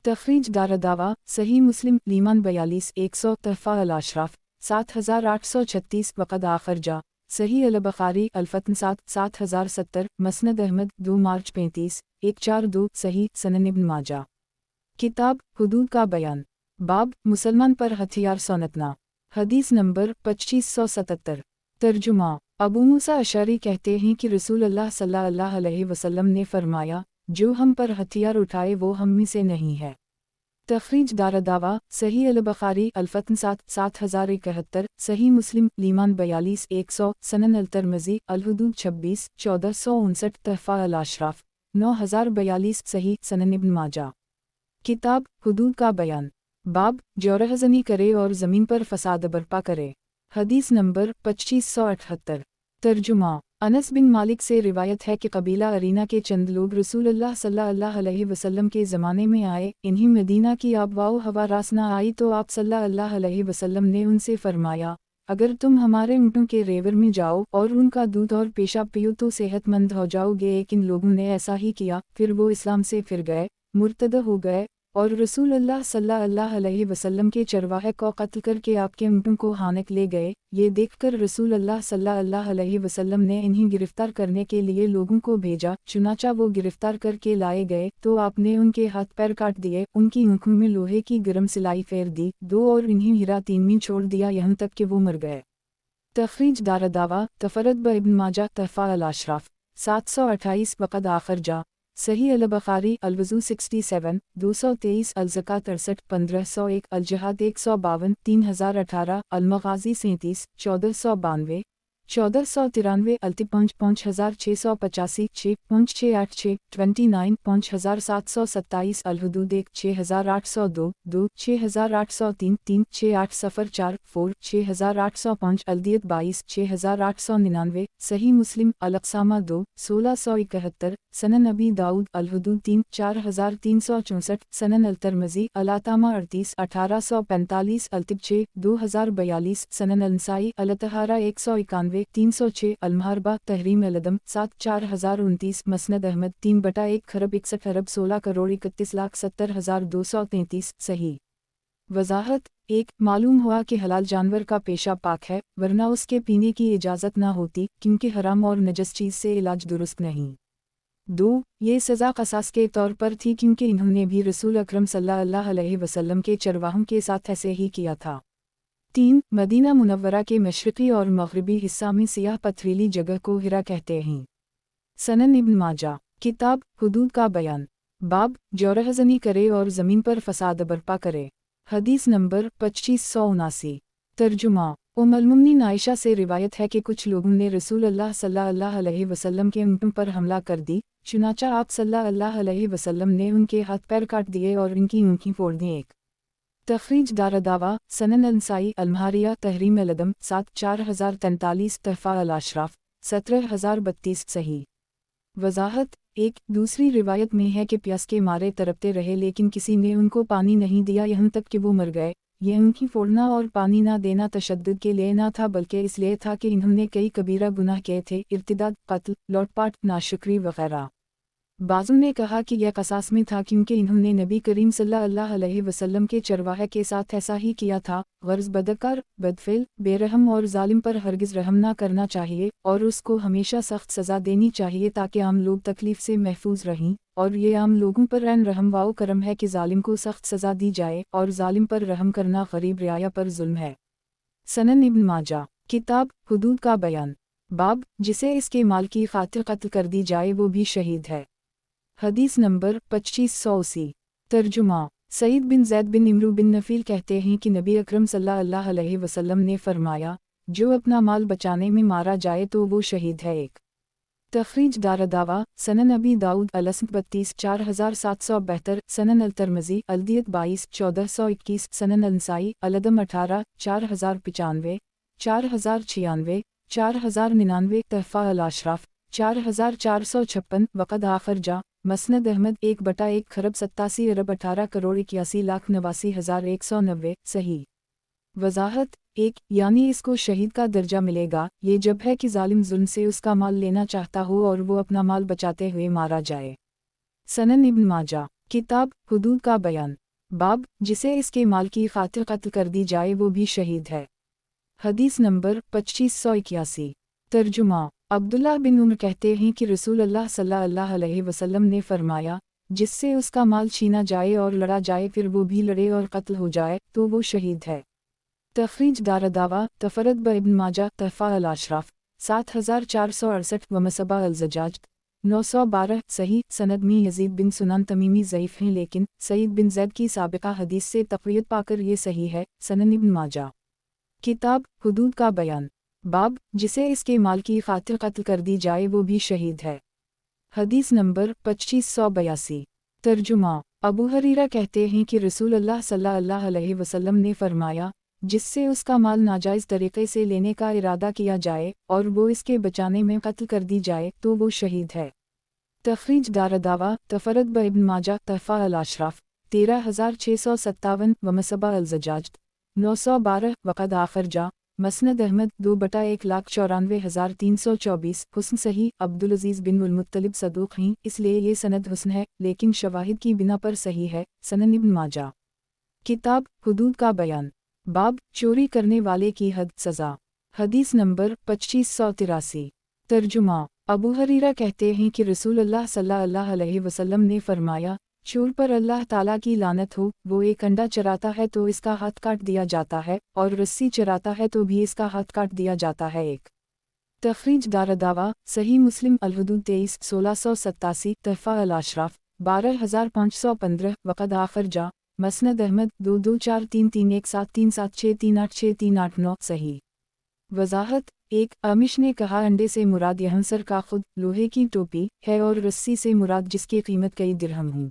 तखरीज दारदावा सही मुस्लिम लीमान 42 100 तहफ़ा अल-अशराफ 7836 वक़द आखरजा सही अल-बुख़ारी अल-फ़तन 7070 मसनद अहमद 2 मार्च 35 142 सही सनन इब्न माजा। किताब हुदूद का बयान। बाब मुसलमान पर हथियार सौनतना। हदीस नंबर 2577। तर्जुमा। अबू मूसा अशअरी कहते हैं कि रसूल अल्लाह सल्लल्लाहु अलैहि वसल्लम ने फरमाया, जो हम पर हथियार उठाए वो हम में से नहीं है। तखरीज दारदावा सही अल-बुखारी अल-फतन 7071, सही मुस्लिम लीमान 42-100, सनन अल-तिरमिज़ी अल-हुदूद 26-1459, तहफ़ा अल-अशराफ 9042, सही सनन इब्न माजा। किताब हुदूद का बयान, बाब जौरहज़नी करे और ज़मीन पर फ़साद बर्पा करे। हदीस नंबर 2578। तर्जुमा अनस बिन मालिक से रिवायत है कि कबीला अरीना के चंद लोग रसूलुल्लाह सल्लल्लाहु अलैहि वसल्लम के ज़माने में आए। इन्हीं मदीना की आबवाओ हवा रास न आई तो आप सल्लल्लाहु अलैहि वसल्लम ने उनसे फरमाया, अगर तुम हमारे ऊँटों के रेवर में जाओ और उनका दूध और पेशाब पियो तो सेहतमंद हो जाओगे। लेकिन लोगों ने ऐसा ही किया, फिर वो इस्लाम से फिर गए, मुर्तद हो गए और रसूलुल्लाह सल्लल्लाहु अलैहि वसल्लम के चरवाहे को कत्ल करके आपके ऊँटों को हानक ले गए। ये देखकर रसूलुल्लाह सल्लल्लाहु अलैहि वसल्लम ने इन्हें गिरफ्तार करने के लिए लोगों को भेजा। चुनाचा वो गिरफ्तार करके लाए गए तो आपने उनके हाथ पैर काट दिए, उनकी आँखों में लोहे की गर्म सिलाई फेर दी, दो और इन्हें हिरातीन में छोड़ दिया यहाँ तक कि वो मर गए। तखरीज दारदावा तफरद ब इब्न माजा तहफ़ा अल-अशराफ 728, वक़द आखर जा सही अल-बुखारी अल-वज़ू 67, 223, अल-ज़कात 68, 1501, अल-जिहाद 152, 3018, अल-मग़ाज़ी 37, 1492, 1493, अल्ति 5685, 6.686, 29, 5727, अल-हुदूद 1, 6802, 2, 6803, 3, 6804, 4, 6805, अल-दियत 22, 6899, सही मुस्लिम अल-अक़सामा 2, 1671, सनन अबी दाऊद अल-हुदूद 3, 4364, सनन अल-तिरमिज़ी अल-अतामा 38, 1845, अल-तिब 6, 2042, सनन अल-नसाई अल-तहारा 191, 306, अल-महरबा तहरीम अल-अदम 7, 4029, मसनद अहमद 3/1 खरब 61 अरब 16,31,70,233, सही। वज़ाहत 1. मालूम हुआ कि हलाल जानवर का पेशाब पाक है, वरना उसके पीने की इजाज़त न होती, क्योंकि हराम और नजस चीज़ से इलाज दुरुस्त नहीं। 2. ये सज़ा क़सास के तौर पर थी क्योंकि इन्होंने भी रसूल अकरम सल्लल्लाहु अलैहि वसल्लम के चरवाहों के साथ ऐसे ही किया था। 3. मदीना मुनव्वरा के मशरिक़ी और मग़रिबी हिस्सा में सियाह पथरीली जगह को हिरा कहते हैं। सनन इब्न माजा। किताब हुदूद का बयान, बाब जौरहज़नी करे और ज़मीन पर फ़साद बर्पा करे। हदीस नंबर 2579। तर्जुमा उम्मुल-मोमिनीन आयशा से रिवायत है कि कुछ लोगों ने रसूलुल्लाह सल्लल्लाहु अलैहि वसल्लम के ऊँटों पर हमला कर दी। चुनाचा आप सल्लल्लाहु अलैहि वसल्लम ने उनके हाथ पैर काट दिए और इनकी आँखें फोड़ दी। 1. तखरीज दारदावा सनन अल-नसाई अल-महारिया तहरीम अल-अदम 7, 4043, तहफ़ा अल-अशराफ 17032, सही। वज़ाहत 1. दूसरी रिवायत में है कि प्यास के मारे तड़पते रहे लेकिन किसी ने उनको पानी नहीं दिया यहाँ तक कि वो मर गए। यह उनकी फोड़ना और पानी ना देना तशद्दुद के लिए ना था बल्कि इसलिए था कि इन्होंने कई कबीरा गुनाह किए थे, इर्तिदाद, कत्ल, लौटपाट, नाशुक्री वगैरह। बाज़ों ने कहा कि यह क़सास में था क्योंकि इन्होंने नबी करीम सल्लल्लाहु अलैहि वसल्लम के चरवाहे के साथ ऐसा ही किया था। गर्ज़ बदकार, बदफिल, बेरहम और जालिम पर हरगिज़ रहम ना करना चाहिए और उसको हमेशा सख्त सज़ा देनी चाहिए ताकि आम लोग तकलीफ़ से महफूज रहें, और ये आम लोगों पर रैन रहम वाओ करम है कि जालिम को सख्त सज़ा दी जाए और जालिम पर रहम करना गरीब रियाया पर जुल्म है। सनन इब्न माजा। किताब हुदूद का बयान, बाब जिसे इसके माल की खातिर कत्ल कर दी जाए वो भी शहीद है। हदीस नंबर 2580। तर्जुमा सईद बिन ज़ैद बिन इमरू बिन नफ़ील कहते हैं कि नबी अकरम सल्लल्लाहु अलैहि वसल्लम ने फरमाया, जो अपना माल बचाने में मारा जाए तो वो शहीद है। 1. तखरीज दारदावा सनन अबी दाऊद अल-असम 32, 4772, सनन अल-तिरमिज़ी अल-दियत 22, 1421, सनन अल-नसाई अल-अदम 18, 4095, 4096, 4099, तहफ़ा अल-अशराफ 4456, वक़द आखर जा मसनद अहमद 1/1 खरब 87 अरब 18,81,89,190, सही। वज़ाहत 1. यानी इसको शहीद का दर्जा मिलेगा ये जब है कि जालिम जुल्म से उसका माल लेना चाहता हो और वो अपना माल बचाते हुए मारा जाए। सनन इब्न माजा। किताब हुदूद का बयान, बाब जिसे इसके माल की खातिर कत्ल कर दी जाए वो भी शहीद है। हदीस नंबर 2581। तर्जुमा अब्दुल्लाह बिन उमर कहते हैं कि रसूलुल्लाह सल्लल्लाहु अलैहि वसल्लम ने फरमाया, जिससे उसका माल छीना जाए और लड़ा जाए फिर वो भी लड़े और कत्ल हो जाए तो वो शहीद है। तखरीज दारदावा तफरद ब इब्न माजा तहफ़ा अल-अशराफ 7468 व मसबा अल-ज़जाज 912 सही सनद में यजीद बिन सुनान तमीमी ज़ईफ़ हैं लेकिन सईद बिन ज़ैद की साबिक़ा हदीस से तक़वियत पाकर ये सही है। सनन इब्न माजा। किताब हुदूद का बयान। बाब जिसे इसके माल की खातिर कत्ल कर दी जाए वो भी शहीद है। हदीस नंबर 2582। तर्जुमा। अबू हरीरा कहते हैं कि रसूल अल्लाह सल्लल्लाहु अलैहि वसल्लम ने फरमाया, जिससे उसका माल नाजायज़ तरीक़े से लेने का इरादा किया जाए और वो इसके बचाने में कत्ल कर दी जाए तो वो शहीद है। तखरीज दारदावा तफरद ब इब्न माजा तहफ़ा अल-अशराफ 13657 व मसबा अल-ज़जाज 912 वक़द आखर जा मसनद अहमद 2/194,324 हुस्न सही अब्दुल अज़ीज़ बिन मुत्तलिब सदूक़ हैं इसलिए ये सनद हुस्न है लेकिन शवाहिद की बिना पर सही है। सनन इब्न माजा। किताब हुदूद का बयान। बाब चोरी करने वाले की हद सज़ा। हदीस नंबर 2583। तर्जुमा। अबू हरीरा कहते हैं कि रसूल अल्लाह सल्लल्लाहु अलैहि वसल्लम ने फरमाया, चोर पर अल्लाह ताला की लानत हो, वो एक अंडा चराता है तो इसका हाथ काट दिया जाता है और रस्सी चराता है तो भी इसका हाथ काट दिया जाता है। एक तखरीज दारदावा सही मुस्लिम अल-हुदूद 23/1687 तहफ़ा अल-अशराफ 12515 वक़द आखर जा मसनद अहमद 2243317376386389 सही। वज़ाहत। एक आमिश ने कहा अंडे से मुराद यहाँ सर का खुद लोहे की टोपी है और रस्सी से मुराद जिसकी कीमत कई दिरहम हो।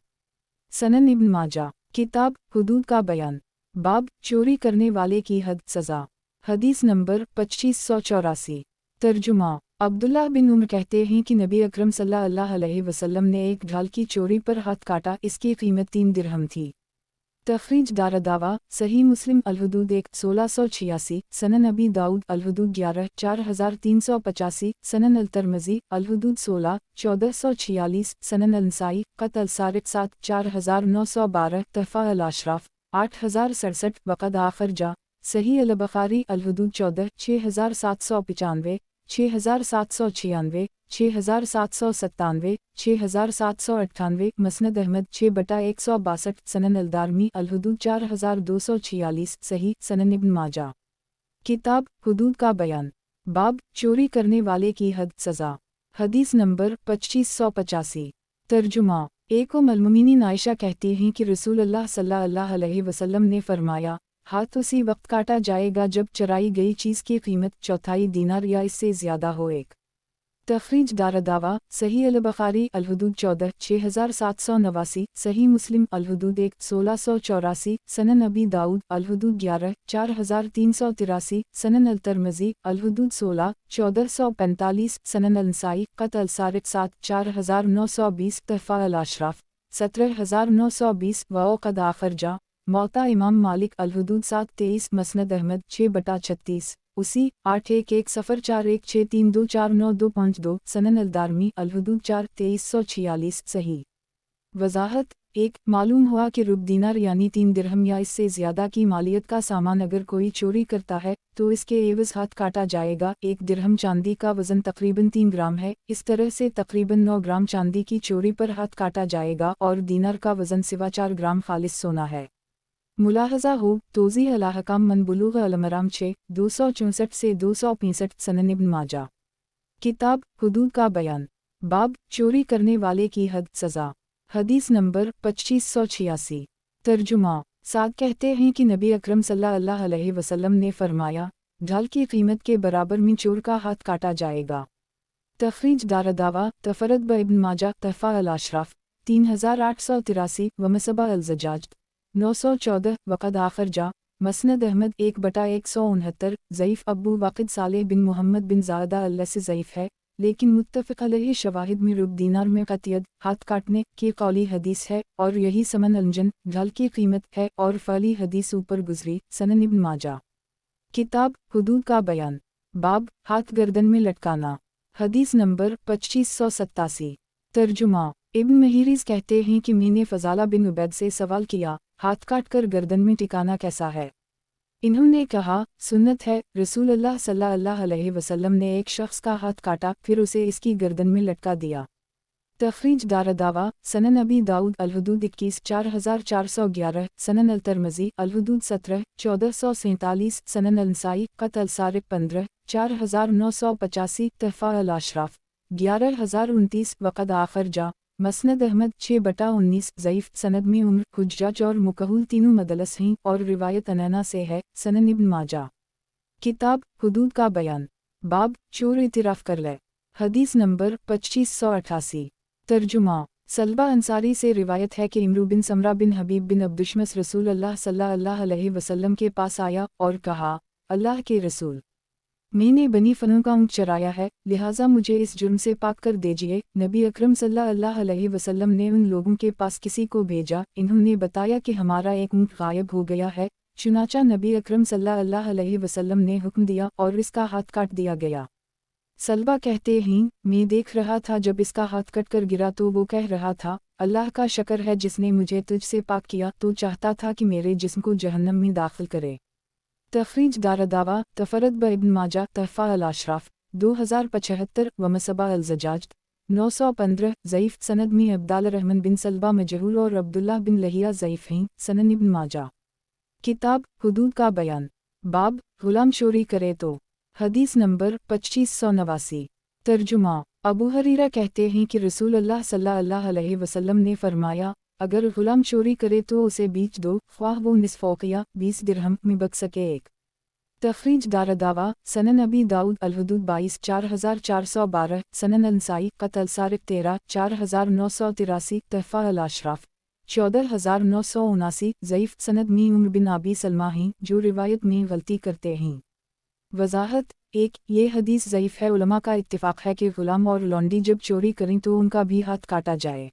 सनन इब्न माजा। किताब हुदूद का बयान। बाब चोरी करने वाले की हद सज़ा। हदीस नंबर 2584। तर्जुमा। अब्दुल्लाह बिन उमर कहते हैं कि नबी अकरम सल्लल्लाहु अलैहि वसल्लम ने एक ढाल की चोरी पर हाथ काटा, इसकी कीमत 3 दिरहम थी। तखरीज दारदावा सही मुस्लिम अल-हुदूद 1686 सनन अबी दाऊद अल-हुदूद 11 4385 सनन अल-तिरमिज़ी अल-हुदूद 16 1446 सनन अल-नसाई क़त अल-सारिक़ 7 4912 तहफ़ा अल-अशराफ 8067 वक़द आखर जा सही अल-बुख़ारी अल-हुदूद 14 6795 6796 6797 6798 मसनद अहमद 6/162 सनन अल-दारमी अल-हुदूद 4246 सही। सनन इब्न माजा। किताब हुदूद का बयान। बाब चोरी करने वाले की हद सज़ा। हदीस नंबर 2585। तर्जुमा। एक उम्मुल-मोमिनीन आयशा कहती हैं कि रसूल अल्लाह सल्लल्लाहु अलैहि वसल्लम ने फरमाया, हाथ उसी वक्त काटा जाएगा जब चराई गई चीज़ की कीमत 1/4 दीनार या इससे ज़्यादा हो। एक तखरीज दारदावा सही अल-बुख़ारी अल-हुदूद 14 6789 सही मुस्लिम अल-हुदूद 1 1684 सनन अबी दाऊद अल-हुदूद 11 4383 सनन अल-तिरमिज़ी अल-हुदूद 16 1445 सनन अल-नसाई क़त अल-सारिक़ 7 4920 तहफ़ा अल-अशराफ 17920 वक़द आखर जा मौता इमाम मालिक अल-हुदूद 723 मसनद अहमद 6/36 उसी 811416324922 सनन अल-दारमी अल-हुदूद 4 2346 सही। वज़ाहत। एक मालूम हुआ कि रुब दीनार यानी 3 दिरहम या इससे ज़्यादा की मालियत का सामान अगर कोई चोरी करता है तो इसके एवज़ हाथ काटा जाएगा। 1 दिरहम चांदी का वज़न तकरीबन 3 ग्राम है, इस तरह से तकरीबन 9 ग्राम चांदी की चोरी पर हाथ काटा जाएगा और दीनार का वज़न सिवा 4 ग्राम खालिस सोना है। मुलाहज़ा हो तोज़ी अल-अहकाम मन बुलूग़ अल-मराम 6 264 से 265 सनन इब्न माजा। किताब हुदूद का बयान। बाब चोरी करने वाले की हद सज़ा। हदीस नंबर 2586। तर्जुमा। साद कहते हैं कि नबी अकरम सल्लल्लाहु अलैहि वसल्लम ने फरमाया, ढाल की कीमत के बराबर में चोर का हाथ काटा जाएगा। तखरीज दारदावा तफरद ब इब्न माजा तहफ़ा अल-अशराफ 3883 व मसबा अल-ज़जाज 914 वक़द आखर जा मसनद अहमद 1/169 ज़ईफ़ अबू वाक़िद सालेह बिन मोहम्मद बिन ज़ादा अल्लाह से ज़ईफ़ है लेकिन मुत्तफ़क़ अलैहि शवाहिद में रुब दीनार में क़तियत हाथ काटने की कौली हदीस है और यही समन अंजन ढाल की कीमत है और फ़ाली हदीस ऊपर गुज़री। सनन इब्न माजा। किताब हुदूद का बयान। बाब हाथ गर्दन में लटकाना। हदीस नंबर 2587। तर्जुमा। इब्न महीरीज़ कहते हैं कि मैंने फ़ज़ाला बिन उबैद से सवाल किया, हाथ काटकर गर्दन में टिकाना कैसा है? इन्होंने कहा, सुन्नत है। रसूल अल्लाह सल्लल्लाहु अलैहि वसल्लम ने एक शख्स का हाथ काटा फिर उसे इसकी गर्दन में लटका दिया। तखरीज दारदावा सनन अबी दाऊद अल-हुदूद 21 4411 सनन अल-तिरमिज़ी अल-हुदूद 17 1447 सनन अल-नसाई क़त अल-सारिक़ 15 4985 तहफ़ा अल-अशराफ 11,029 वक़द आखर जा। मसनद अहमद 6/19 ज़ईफ़ सनद में उम्र हुज्जाज और मुकहुल तीनों मदलस हैं और रिवायत अनैना से है। सनन इब्न माजा। किताब हुदूद का बयान। बाब चोर इतिराफ़ कर ले। हदीस नंबर 2588। तर्जुमा। सलबा अंसारी से रिवायत है कि इमरू बिन समरा बिन हबीब बिन अब्दुशमस रसूल अल्लाह सल्लल्लाहु अलैहि वसल्लम के पास आया और कहा, अल्लाह के रसूल, मैंने बनी फनों का ऊँट चराया है, लिहाजा मुझे इस जुर्म से पाक कर दीजिए। नबी अकरम सल्लल्लाहु अलैहि वसल्लम ने उन लोगों के पास किसी को भेजा, इन्होंने बताया कि हमारा एक ऊँट गायब हो गया है। चुनाचा नबी अकरम सल्लल्लाहु अलैहि वसल्लम ने हुक्म दिया और इसका हाथ काट दिया गया। सलबा कहते हैं, मैं देख रहा था जब इसका हाथ कट कर गिरा तो वो कह रहा था, अल्लाह का शुक्र है जिसने मुझे तुझसे पाक किया, तो चाहता था कि मेरे जिस्म को जहन्नम में दाखिल करे। तखरीज दारदावा तफरद ब इब्न माजा तहफ़ा अल-अशराफ 2075 व मसबा अल-ज़जाज 915 ज़ईफ़ सनद में अब्दाल रहमान बिन सलबा मजहूल और अब्दुल्ला बिन लहिया ज़ईफ़ हैं। सनन इब्न माजा। किताब हुदूद का बयान। बाब गुलाम चोरी करे तो। हदीस नंबर 2589। तर्जुमा। अबू हरीरा कहते हैं कि रसूल अल्लाह सल्लल्लाहु अलैहि वसल्लम ने फरमाया, अगर गुलाम चोरी करे तो उसे बेच दो, ख्वाह वो निस्फ़ औक़िया 20 दिरहम में बक सके एक। तखरीज दारदावा सनन अबी दाऊद अल-हुदूद 22 4412 सनन अल-नसाई क़त्ल सारिक़ 13 4983 तहफ़ा अल-अशराफ 14979 ज़ईफ़ सनद में उम्र बिन अबी सलमा हैं जो रिवायत में गलती करते हैं। वज़ाहत। एक, ये हदीस ज़ईफ़ है। उलमा का इत्तिफ़ाक़ है कि ग़ुलाम और लौंडी जब चोरी करें तो उनका भी हाथ काटा जाए।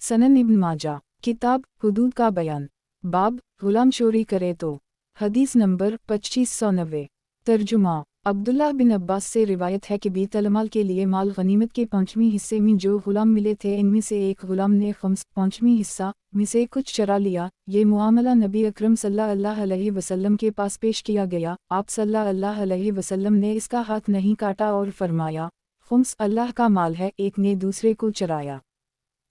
सनन इब्न माजा। किताब हुदूद का बयान। बाब ग़ुलाम चोरी करे तो। हदीस नंबर 2590। तर्जुमा। अब्दुल्लाह बिन अब्बास से रिवायत है कि बैतुल-माल के लिए माल गनीमत के 5वें हिस्से में जो ग़ुलाम मिले थे इनमें से एक ग़ुलाम ने 5वें हिस्सा में से कुछ चरा लिया। ये मुआमला नबी अकरम सल्लल्लाहु अलैहि वसल्लम के पास पेश किया गया। आप सल्लल्लाहु अलैहि वसल्लम ने इसका हाथ नहीं काटा और फरमाया, खुम्स अल्लाह का माल है, एक ने दूसरे को चराया।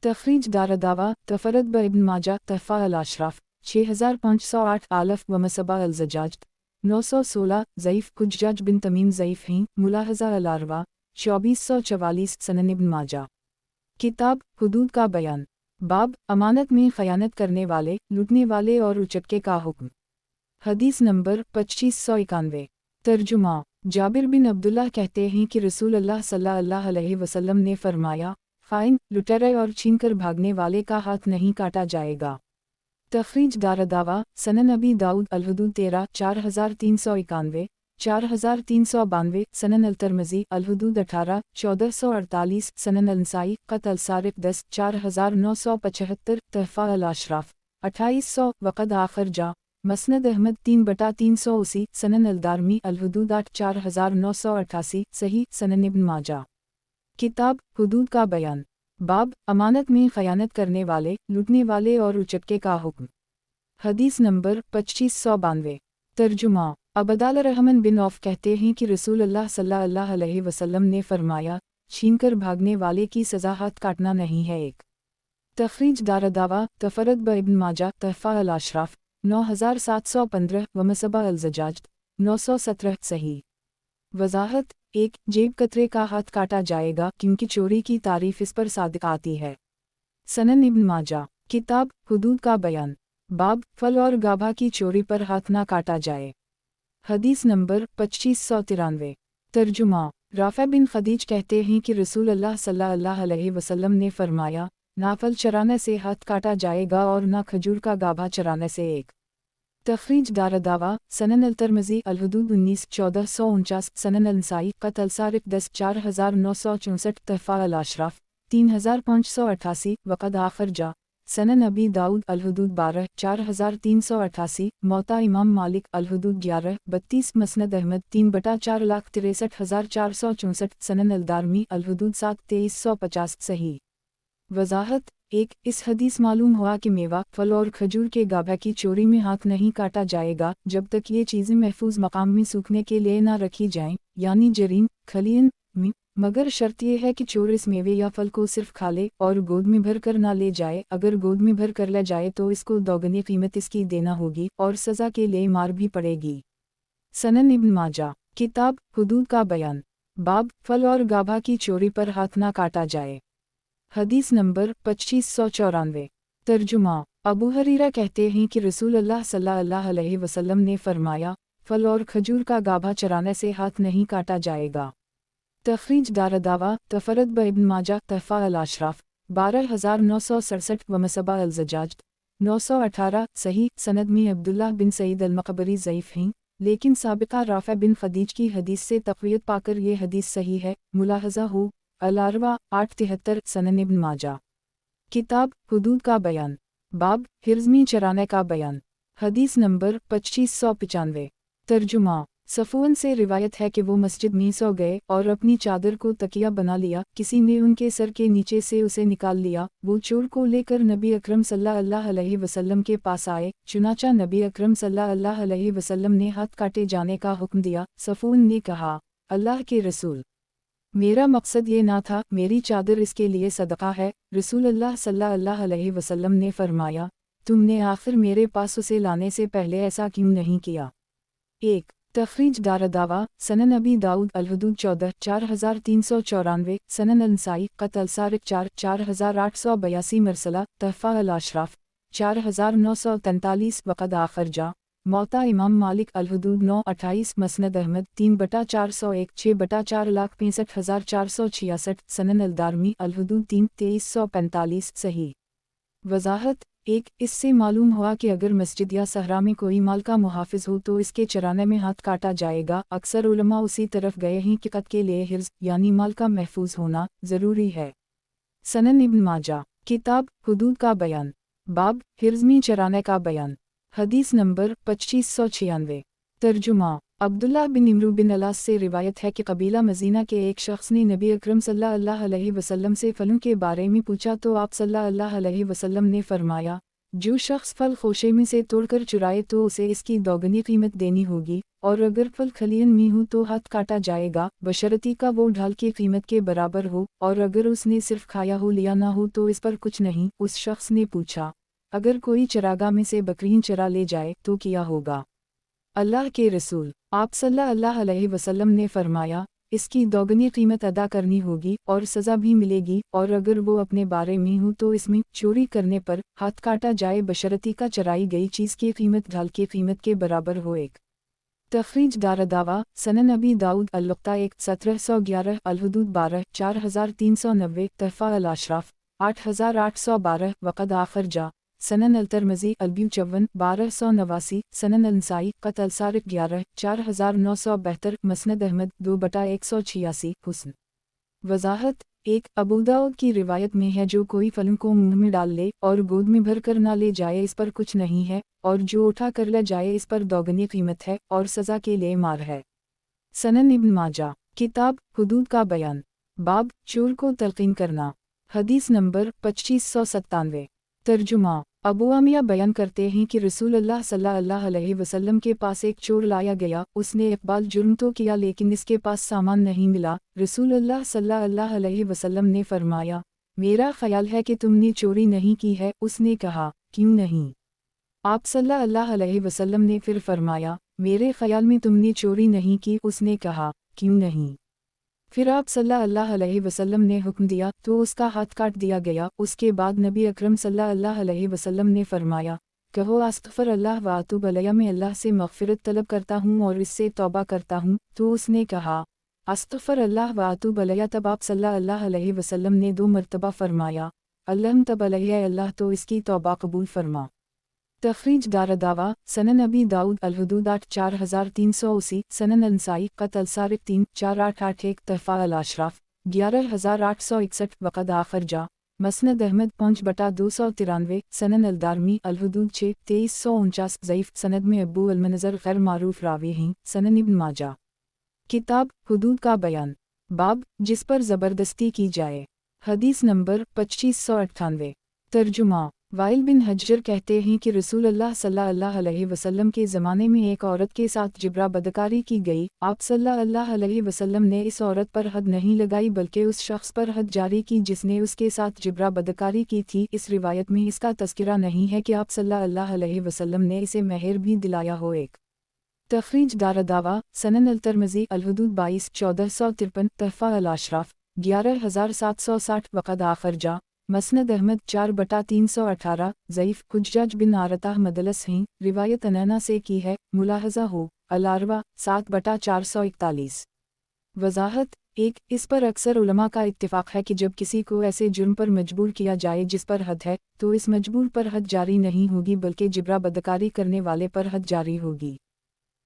तखरीज दारदावा तफरद ब इब्न माजा तहफ़ा अल-अशराफ 6508 आलफ व मसबा अल-ज़जाज 916 ज़ईफ़ हुज्जाज बिन तमीम ज़ईफ़ हैं। मुलाहज़ा अल-अरवा 2444 सनन इब्न माजा। किताब हुदूद का बयान। बाब अमानत में ख़यानत करने वाले, लूटने वाले और उचक्के का हुक्म। हदीस नंबर 2591। तर्जुमा। जाबिर बिन अब्दुल्लाह कहते हैं कि रसूल अल्लाह सल्लल्लाहु अलैहि वसल्लम ने फरमाया, ख़ाइन, लुटेरे और छीनकर भागने वाले का हाथ नहीं काटा जाएगा। तखरीज दारदावा सनन अबी दाऊद अल-हुदूद 13 4391 4392 सनन अल-तिरमिज़ी अल-हुदूद 18 1448 सनन अल-नसाई क़त्ल सारिक़ 10 4975 तहफ़ा अल-अशराफ 2800 वक़द आखर जा। मसनद अहमद 3/380 सनन अल-दारमी अल-हुदूद 8 4988 सही सनन इब्न माजा। किताब हुदूद का बयान। बाब अमानत में ख़यानत करने वाले, लूटने वाले और उचक्के का हुक्म। हदीस नंबर 2592। तर्जुमा। अब्दुल्लाह रहमान बिन औफ कहते हैं कि रसूल अल्लाह सल्लल्लाहु अलैहि वसल्लम ने फरमाया, छीनकर भागने वाले की सज़ा हाथ काटना नहीं है एक। तखरीज दारदावा तफरद ब इब्न माजा तहफ़ा अल-अशराफ 9715 व मसबा अल-ज़जाज 917 सही। वज़ाहत। एक, जेब कतरे का हाथ काटा जाएगा क्योंकि चोरी की तारीफ़ इस पर सादिक़ आती है। सनन इब्न माजा। किताब हुदूद का बयान। बाब फल और गाभा की चोरी पर हाथ ना काटा जाए। हदीस नंबर 2593। तर्जुमा। राफ़े बिन खदीज कहते हैं कि रसूल अल्लाह सल्लल्लाहु अलैहि वसल्लम ने फरमाया, ना फल चराने से हाथ काटा जाएगा और ना खजूर का गाभा चराने से एक। तखरीज दारदावा सनन अल-तिरमिज़ी अल-हुदूद 19 1449 सनन अल-नसाई क़त्ल सारिक़ 10 4964 तहफ़ा अल-अशराफ 3588 वक़द आखर जा। सनन अबी दाऊद अल-हुदूद 12 4388 मौता इमाम मालिक अल-हुदूद 11 32 मसनद अहमद 3/4,63,464 सनन अल-दारमी अल-हुदूद 7 2350 सही। वज़ाहत। एक, इस हदीस मालूम हुआ कि मेवा, फल और खजूर के गाभा की चोरी में हाथ नहीं काटा जाएगा जब तक ये चीज़ें महफूज मकाम में सूखने के लिए ना रखी जाएं, यानी जरीन खलीन में, मगर शर्त यह है कि चोर इस मेवे या फल को सिर्फ खा ले और गोद में भर कर ना ले जाए। अगर गोद में भर कर ले जाए तो इसको दोगुनी कीमत इसकी देना होगी और सज़ा के लिए मार भी पड़ेगी। सनन इब्न माजा। किताब हुदूद का बयान। बाब फल और गाभा की चोरी पर हाथ ना काटा जाए। हदीस नंबर 2594। तर्जुमा। अबू हरीरा कहते हैं कि रसूल अल्लाह सल्लल्लाहु अलैहि वसल्लम ने फरमाया, फल और खजूर का गाभा चराने से हाथ नहीं काटा जाएगा। तखरीज दारदावा तफरद ब इब्न माजा तहफ़ा अल-अशराफ 12967 व मसबा अल-ज़जाज 918 सही। सनद में अब्दुल्लाह बिन सईद अल-मक़बरी ज़ईफ़ हैं, लेकिन साबिक़ा राफ़ा बिन ख़दीज की हदीस से तक़वियत पाकर ये हदीस सही है। मुलाहज़ा हो अल-अरवा 873 सनन इब्न माजा। किताब हुदूद का बयान। बाब हिर्ज़मी चराने का बयान। हदीस नंबर 2595। तर्जुमा। सफ़ून से रिवायत है कि वो मस्जिद में सो गए और अपनी चादर को तकिया बना लिया, किसी ने उनके सर के नीचे से उसे निकाल लिया। वो चोर को लेकर नबी अकरम सल्लल्लाहु अलैहि वसल्लम के पास आए, चुनाचा नबी अकरम सल्लल्लाहु अलैहि वसल्लम ने हाथ काटे जाने का हुक्म दिया। सफ़ून ने कहा, अल्लाह के रसूल, मेरा मकसद ये ना था, मेरी चादर इसके लिए सदका है। रसूल अल्लाह सल्लल्लाहु अलैहि वसल्लम ने फरमाया, तुमने आखिर मेरे पास उसे लाने से पहले ऐसा क्यों नहीं किया। 1 तखरीज दारदावा सनन अबी दाऊद अल-हुदूद 14 4394 सनन अल-नसाई क़त अल-सारिक 4 4882 मरसला तहफ़ा अल-अशराफ 4943 वक़द आखरजा मौता इमाम मालिक अल-हुदूद 928 मसनद अहमद 3/401 6/4,65,466 सनन अल-दारमी अल-हुदूद 3 2345 सही। वज़ाहत। 1 इससे मालूम हुआ कि अगर मस्जिद या सहरा में कोई माल का मुहाफ़िज़ हो तो इसके चराने में हाथ काटा जाएगा। अक्सर उलमा उसी तरफ गए हैं कि क़त के लिए हिर्ज़ यानी माल का महफूज होना ज़रूरी है। सनन इब्न माजा। किताब हुदूद का बयान। बाब हिर्ज़मी चराने का बयान। हदीस नंबर 2596। तर्जुमा। अब्दुल्लाह बिन इमरू बिन अलास से रिवायत है कि कबीला मदीना के एक शख्स ने नबी अकरम सल्लल्लाहु अलैहि वसल्लम से फलों के बारे में पूछा तो आप सल्लल्लाहु अलैहि वसल्लम ने फरमाया, जो शख्स फल खोशे में से तोड़कर चुराए तो उसे इसकी दोगुनी कीमत देनी होगी, और अगर फल खलियन में हो तो हाथ काटा जाएगा, बशर्ती का वो ढाल की कीमत के बराबर हो, और अगर उसने सिर्फ खाया हो लिया ना हो तो इस पर कुछ नहीं। उस शख्स ने पूछा, अगर कोई चरागाह में से बकरीन चरा ले जाए तो क्या होगा। अल्लाह के रसूल आप सल्लल्लाहु अलैहि वसल्लम ने फरमाया, इसकी दोगुनी कीमत अदा करनी होगी और सज़ा भी मिलेगी, और अगर वो अपने बारे में हो तो इसमें चोरी करने पर हाथ काटा जाए, बशर्ती का चराई गई चीज़ की कीमत ढाल की कीमत के बराबर हो। 1 तखरीज दारदावा सनन अबी दाऊद अल-लुक़्ता 1 1711 अल-हुदूद 12 4390 तहफ़ा अल-अशराफ 8812 वक़द आखरजा सनन अल-तिरमिज़ी अल-बी 54 1289 सनन अल-नसाई क़त अल-सारिक 11 4972 मसनद अहमद 2/186 हुस्न। वज़ाहत। 1 अबू दाऊद की रिवायत में है, जो कोई फलों को मुंह में डाल ले और गोद में भर कर ना ले जाए इस पर कुछ नहीं है, और जो उठा कर ले जाए इस पर दोगुनी कीमत है और सज़ा के लिए मार है। सनन इब्न माजा। किताब हुदूद का बयान। बाब चोर को तलक़ीन करना। हदीस नंबर 2597। तर्जुमा। अबू आमिया बयान करते हैं कि रसूल अल्लाह सल्लल्लाहु अलैहि वसल्लम के पास एक चोर लाया गया, उसने इकबाल जुर्म तो किया लेकिन इसके पास सामान नहीं मिला। रसूल अल्लाह सल्लल्लाहु अलैहि वसल्लम ने फरमाया, मेरा ख्याल है कि तुमने चोरी नहीं की है। उसने कहा, क्यों नहीं। आप सल्लल्लाहु अलैहि वसल्लम ने फिर फरमाया, मेरे ख्याल में तुमने चोरी नहीं की। उसने कहा, क्यों नहीं। फिर आप सल्लल्लाहु अलैहि वसल्लम ने हुक्म दिया तो उसका हाथ काट दिया गया। उसके बाद नबी अकरम सल्लल्लाहु अलैहि वसल्लम ने फरमाया, कहो अस्तग़फ़िर अल्लाह व अतूब अलैह, मैं अल्लाह से मग़फ़िरत तलब करता हूँ और इससे तौबा करता हूँ। तो उसने कहा, अस्तग़फ़िर अल्लाह व अतूब अलैह। तब आप सल्लल्लाहु अलैहि वसल्लम ने 2 मरतबा फरमाया, अल्लाहुम्मा तब अलैह, अल्लाह तो इसकी तौबा कबूल फरमा। तखरीज दारदावा सनन अबी दाऊद अल-हुदूद 8 4380 सनन अल-नसाई क़त अल-सारिक 3 4881 तहफ़ा अल-अशराफ 11861 वक़द आखरजा मसनद अहमद 5/293 सनन अल-दारमी अल-हुदूद 6 2349 ज़ईफ़ सनद में अबू अल-मनज़र गैर मारूफ रावी हैं। सनन इब्न माजा। किताब हुदूद का बयान। बाब जिस पर ज़बरदस्ती की जाए। हदीस नंबर 2598। तर्जुमा। वाइल बिन हज्जर कहते हैं कि रसूल अल्लाह सल्लल्लाहु अलैहि वसल्लम के ज़माने में एक औरत के साथ जिब्रा बदकारी की गई। आप सल्लल्लाहु अलैहि वसल्लम ने इस औरत पर हद नहीं लगाई बल्कि उस शख्स पर हद जारी की जिसने उसके साथ जिब्रा बदकारी की थी। इस रिवायत में इसका तज़किरा नहीं है कि आप सल्लल्लाहु अलैहि वसल्लम ने इसे मेहर भी दिलाया हो। 1 तखरीज दारदावा सनन अल-तिरमिज़ी अल-हुदूद 22 1453 तहफ़ा अल-अशराफ 11760 वक़द आखरजा मसनद अहमद 4/318 ज़ईफ़ हुज्जाज बिन आरताह मदलस हैं रिवायत अनैना से की है मुलाहज़ा हो अल-अरवा 7/441। वज़ाहत 1 इस पर अक्सर उलमा का इत्तिफ़ाक़ है कि जब किसी को ऐसे जुर्म पर मजबूर किया जाए जिस पर हद है तो इस मजबूर पर हद जारी नहीं होगी बल्कि जिब्रा बदकारी करने वाले पर हद जारी होगी।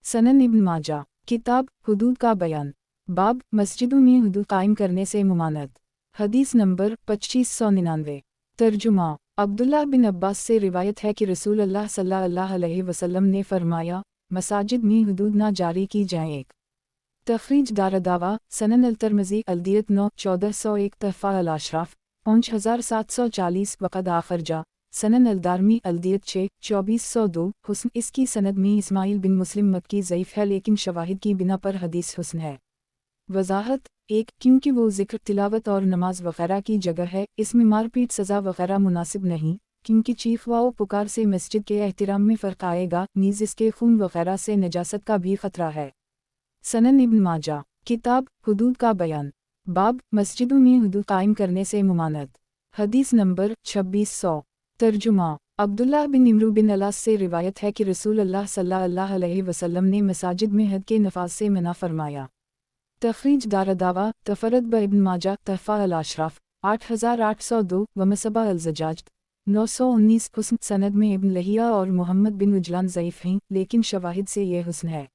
सनन इब्न माजा किताब हुदूद का बयान बाब मस्जिदों में हुदूद कायम करने से मुमानत। हदीस नंबर 2599। तर्जुमा अब्दुल्लाह बिन अब्बास से रिवायत है कि रसूल अल्लाह सल्लल्लाहु अलैहि वसल्लम ने फरमाया मसाजिद में हुदूद ना जारी की जाएं। तखरीज दारदावा सनन अल-तिरमिज़ी अल-दियत 9 1401 तहफ़ा अल-अशराफ 5740 वक़द आखरजा सनन अल-दारमी अल-दियत 6 2402 हुस्न। इसकी सनद में इस्माइल बिन मुस्लिम मक्की ज़ईफ़ है लेकिन शवाहिद की बिना पर हदीस हुस्न है। वज़ाहत 1 क्योंकि वो ज़िक्र तिलावत और नमाज वग़ैरह की जगह है इसमें मारपीट सज़ा वग़ैरह मुनासिब नहीं क्योंकि चीख व पुकार से मस्जिद के एहतिराम में फ़र्क आएगा नीज़ इसके खून वग़ैरह से नजासत का भी ख़तरा है। सनन इब्न माजा किताब हुदूद का बयान बाब मस्जिदों में हुदूद कायम करने से मुमानत। हदीस नंबर 2600। तर्जुमा अब्दुल्लाह बिन इमरू बिन अलास से रिवायत है कि रसूल अल्लाह सल्लल्लाहु अलैहि वसल्लम ने मसाजिद में हद के नफाज से मना फरमाया। तखरीज दारदावा तफरद ब इब्न माजा तहफ़ा अल-अशराफ 8802 व मसबा अल-ज़जाज 919 हुस्न। सनद में इब्न लहिया और मोहम्मद बिन उजलान ज़ईफ़ हैं लेकिन शवाहिद से ये हुस्न है।